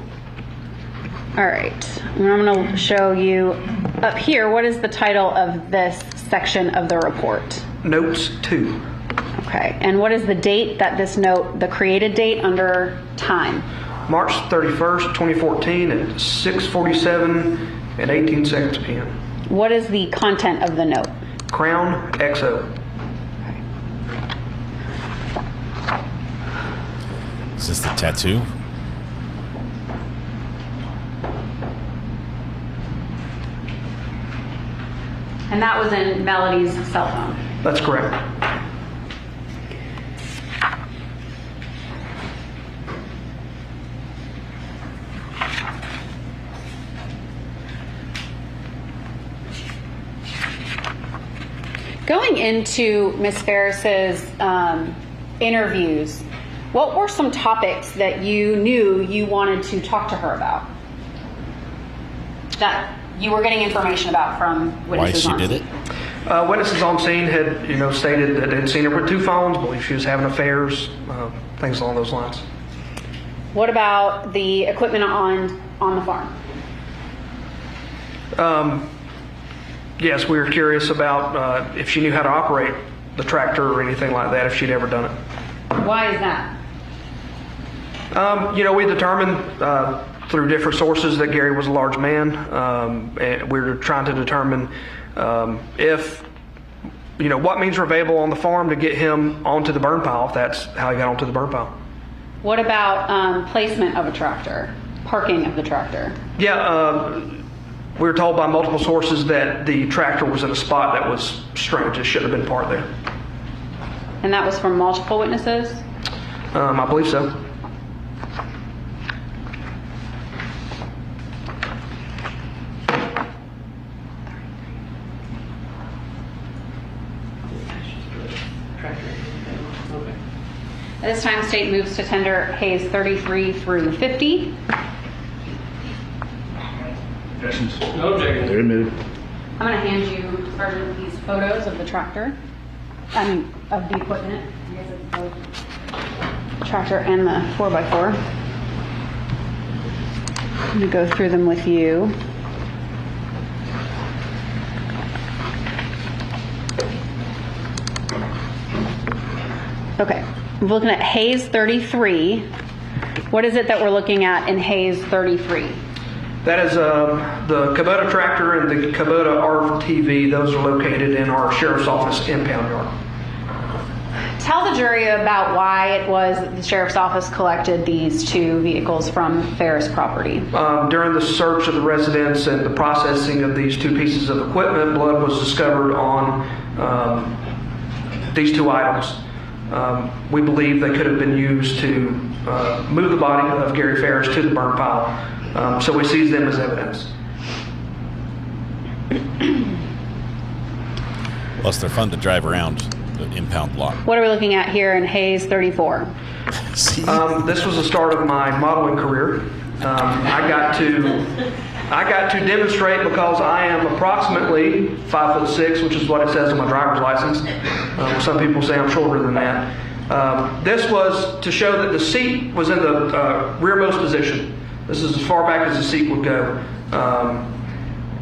All right. And I'm going to show you up here, what is the title of this section of the report?
Notes 2.
Okay. And what is the date that this note, the created date under time?
March 31st, 2014 at 6:47 and 18 seconds p.m.
What is the content of the note?
Crown XO.
Is this the tattoo?
And that was in Melody's cell phone?
That's correct.
Going into Ms. Farris's interviews, what were some topics that you knew you wanted to talk to her about? That you were getting information about from witnesses on scene? Why she did
it? Witnesses on scene had, stated that they'd seen her with 2 phones, believe she was having affairs, things along those lines.
What about the equipment on the farm?
Yes, we were curious about if she knew how to operate the tractor or anything like that, if she'd ever done it.
Why is that?
We determined through different sources that Gary was a large man, and we were trying to determine if, what means were available on the farm to get him onto the burn pile, if that's how he got onto the burn pile.
What about placement of a tractor, parking of the tractor?
Yeah, we were told by multiple sources that the tractor was in a spot that was strange. It shouldn't have been parked there.
And that was from multiple witnesses?
I believe so.
At this time, the state moves to tender Hayes 33 through 50.
Objections?
No objection.
They're admitted.
I'm going to hand you, Sergeant, these photos of the tractor. Of the equipment. I guess it's both the tractor and the 4x4. I'm going to go through them with you. Okay, we're looking at Hayes 33. What is it that we're looking at in Hayes 33?
That is the Kubota tractor and the Kubota RTV. Those are located in our sheriff's office impound yard.
Tell the jury about why it was that the sheriff's office collected these two vehicles from Farris property.
During the search of the residence and the processing of these two pieces of equipment, blood was discovered on these two items. We believe they could have been used to move the body of Gary Farris to the burn pile. So we seized them as evidence.
Plus, they're fun to drive around the impound lot.
What are we looking at here in Hayes 34?
This was the start of my modeling career. I got to demonstrate because I am approximately 5'6", which is what it says on my driver's license. Some people say I'm shorter than that. This was to show that the seat was in the rearmost position. This is as far back as the seat would go,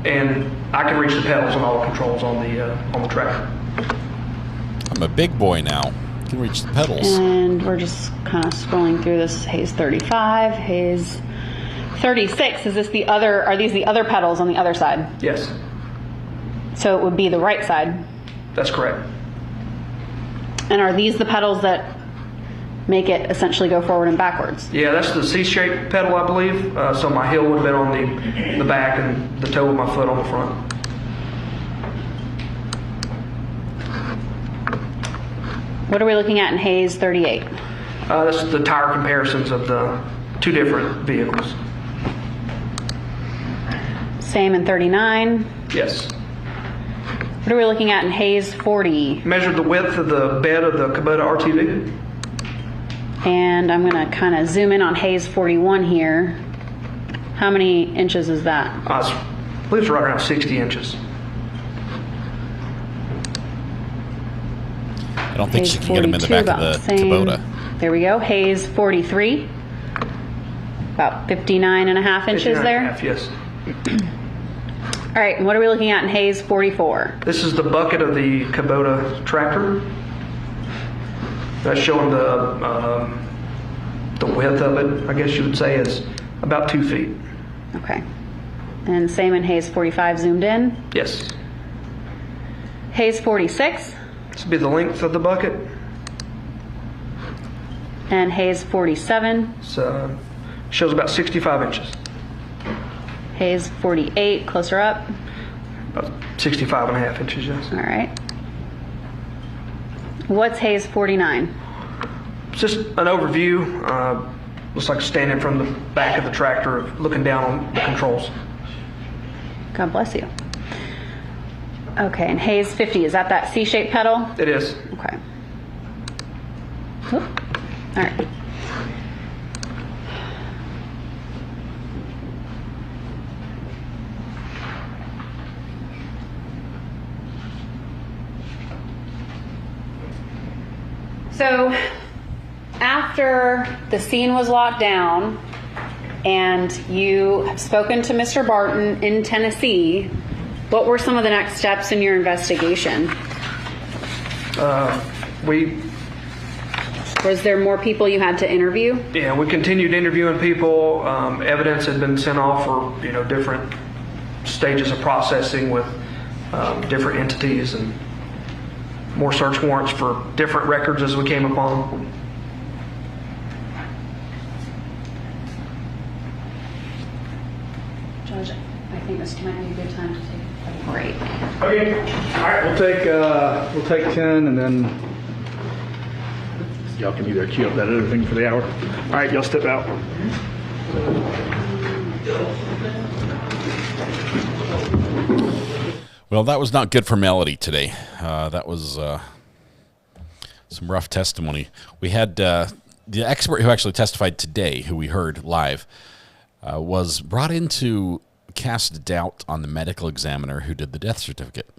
and I can reach the pedals and all the controls on the tractor.
I'm a big boy now. I can reach the pedals.
And we're just kind of scrolling through this. Hayes 35, Hayes 36. Is this the other? Are these the other pedals on the other side?
Yes.
So it would be the right side.
That's correct.
And are these the pedals that make it essentially go forward and backwards?
Yeah, that's the C-shaped pedal, I believe. So my heel would have been on the back and the toe of my foot on the front.
What are we looking at in Hayes 38?
That's the tire comparisons of the two different vehicles.
Same in 39?
Yes.
What are we looking at in Hayes 40?
Measured the width of the bed of the Kubota RTV.
And I'm going to kind of zoom in on Hayes 41 here. How many inches is that?
I believe it's right around 60 inches.
I don't think
Hayes
she can get him in the back of the Kubota.
There we go. Hayes 43. About 59 and a half inches
59
there.
and a half, yes.
All right, and what are we looking at in Hayes 44?
This is the bucket of the Kubota tractor. That's showing the width of it, I guess you would say, is about 2 feet.
Okay. And same in Hayes 45 zoomed in?
Yes.
Hayes 46?
This would be the length of the bucket.
And Hayes 47?
So shows about 65 inches.
Hayes 48, closer up?
About 65 and a half inches, yes.
All right. What's Hayes 49?
It's just an overview. Looks like standing from the back of the tractor, looking down on the controls.
God bless you. Okay, and Hayes 50, is that C-shaped pedal?
It is.
Okay. Oop. All right. So after the scene was locked down and you have spoken to Mr. Barton in Tennessee, what were some of the next steps in your investigation? Was there more people you had to interview?
Yeah, we continued interviewing people. Evidence had been sent off for different stages of processing with different entities, and more search warrants for different records as we came upon them.
Judge, I think this might be a good time to take a break.
Okay. All right. We'll take 10, and then y'all can either queue up that other thing for the hour. All right, y'all step out.
Well, that was not good for Melody today. That was some rough testimony. We had the expert who actually testified today, who we heard live, was brought in to cast doubt on the medical examiner who did the death certificate.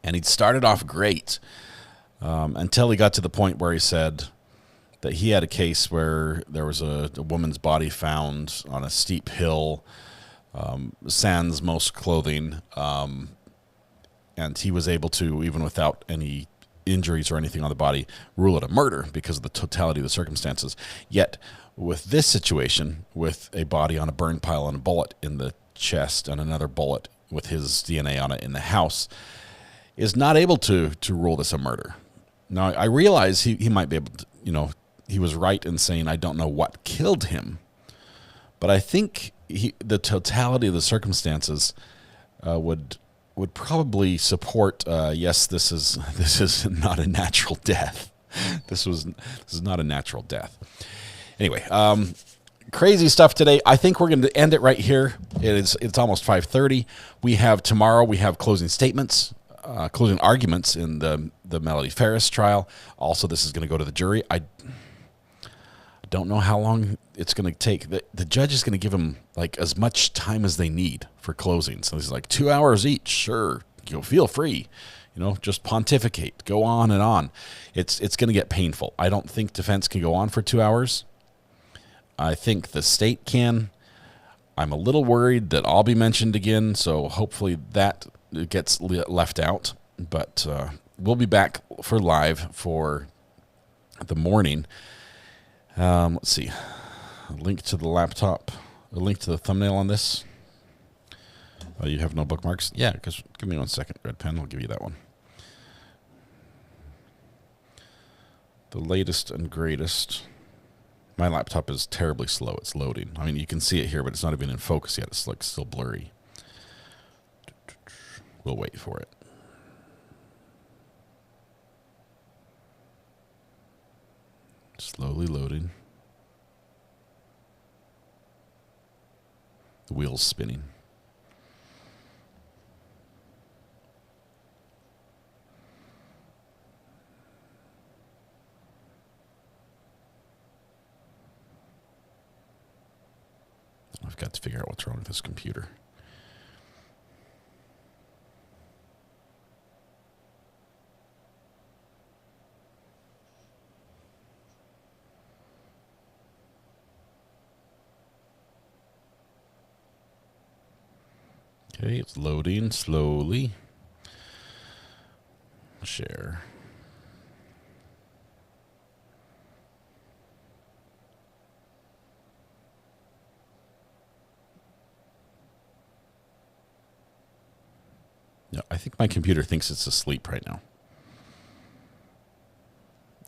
And he'd started off great until he got to the point where he said that he had a case where there was a woman's body found on a steep hill, sans most clothing, and he was able to, even without any injuries or anything on the body, rule it a murder because of the totality of the circumstances. Yet with this situation, with a body on a burn pile and a bullet in the chest and another bullet with his DNA on it in the house, is not able to rule this a murder. Now, I realize he might be able to, he was right in saying, I don't know what killed him. But I think the totality of the circumstances would probably support, yes, this is not a natural death. This is not a natural death. Anyway, crazy stuff today. I think we're going to end it right here. It's almost 5:30. Tomorrow we have closing statements, closing arguments in the Melody Farris trial. Also, this is going to go to the jury. I don't know how long it's going to take. The judge is going to give them like as much time as they need for closing. So it's like 2 hours each. Sure, you'll feel free. Just pontificate. Go on and on. It's going to get painful. I don't think defense can go on for 2 hours. I think the state can. I'm a little worried that I'll be mentioned again, so hopefully that gets left out. But we'll be back for live for the morning. Let's see. A link to the laptop. A link to the thumbnail on this. Oh, you have no bookmarks? Yeah, because give me 1 second, Red Pen. I'll give you that one. The latest and greatest. My laptop is terribly slow. It's loading. I mean, you can see it here, but it's not even in focus yet. It's like still blurry. We'll wait for it. Slowly loading. The wheel's spinning. I've got to figure out what's wrong with this computer. Okay, it's loading slowly. Share. No, I think my computer thinks it's asleep right now.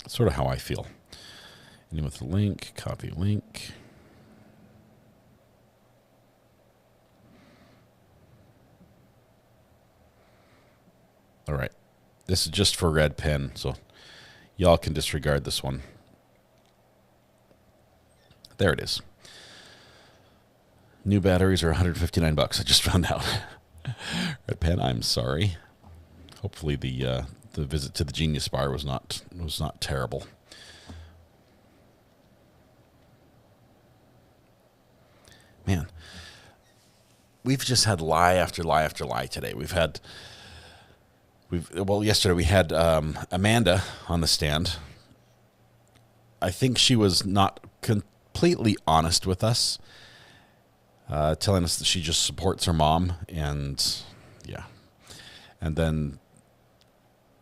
That's sort of how I feel. In with the link, copy link. All right. This is just for Red Pen, so y'all can disregard this one. There it is. New batteries are $159. I just found out. Red Pen, I'm sorry. Hopefully the visit to the Genius Bar was not terrible. Man, we've just had lie after lie after lie today. Yesterday we had Amanda on the stand. I think she was not completely honest with us, telling us that she just supports her mom, and then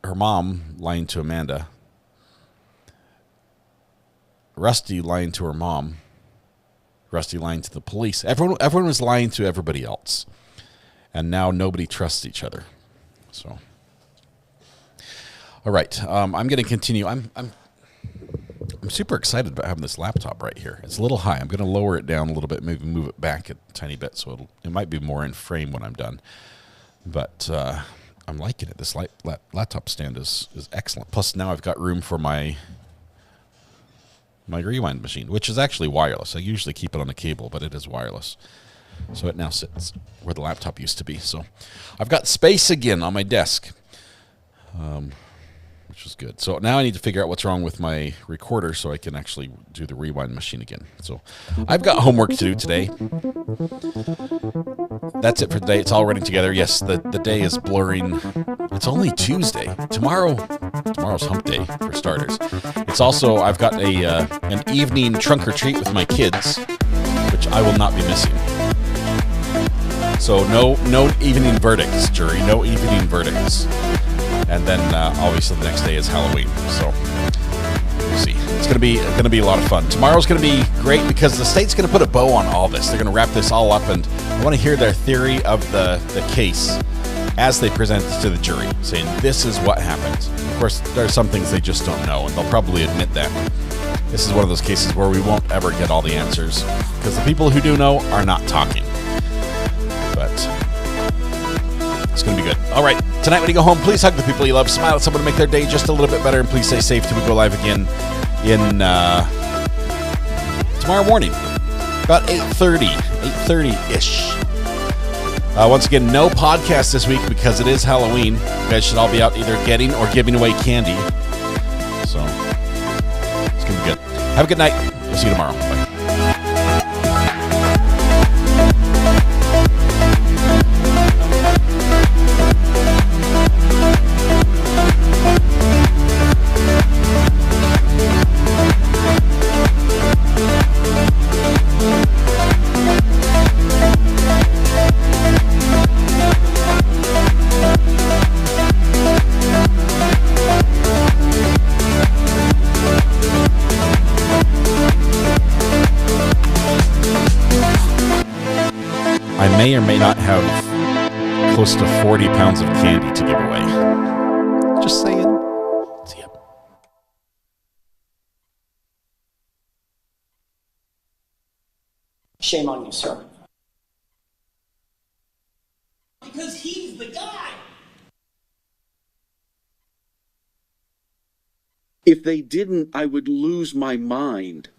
her mom lying to Amanda, Rusty lying to her mom, Rusty lying to the police. Everyone was lying to everybody else, and now nobody trusts each other. So, all right, I'm going to continue. I'm super excited about having this laptop right here. It's a little high. I'm going to lower it down a little bit, maybe move it back a tiny bit, so it might be more in frame when I'm done. But I'm liking it. This laptop stand is excellent. Plus, now I've got room for my rewind machine, which is actually wireless. I usually keep it on a cable, but it is wireless. So it now sits where the laptop used to be. So I've got space again on my desk, which is good. So now I need to figure out what's wrong with my recorder so I can actually do the rewind machine again. So I've got homework to do today. That's it for today. It's all running together. Yes, the day is blurring. It's only Tuesday. Tomorrow's hump day for starters. It's also, I've got an evening trunk or treat with my kids, which I will not be missing. So no evening verdicts, jury. No evening verdicts. And then obviously the next day is Halloween. So
We'll see. It's gonna be a lot of fun. Tomorrow's gonna be great because the state's gonna put a bow on all this. They're gonna wrap this all up, and I want to hear their theory of the case as they present it to the jury, saying this is what happened. Of course, there are some things they just don't know, and they'll probably admit that. This is one of those cases where we won't ever get all the answers because the people who do know are not talking. But it's going to be good. All right. Tonight when you go home, please hug the people you love. Smile at someone to make their day just a little bit better. And please stay safe till we go live again in tomorrow morning. About 8:30-ish. Once again, no podcast this week because it is Halloween. You guys should all be out either getting or giving away candy. So it's going to be good. Have a good night. We'll see you tomorrow. Bye. May or may not have close to 40 pounds of candy to give away. Just saying. See ya.
Shame on you, sir. Because he's the guy.
If they didn't, I would lose my mind.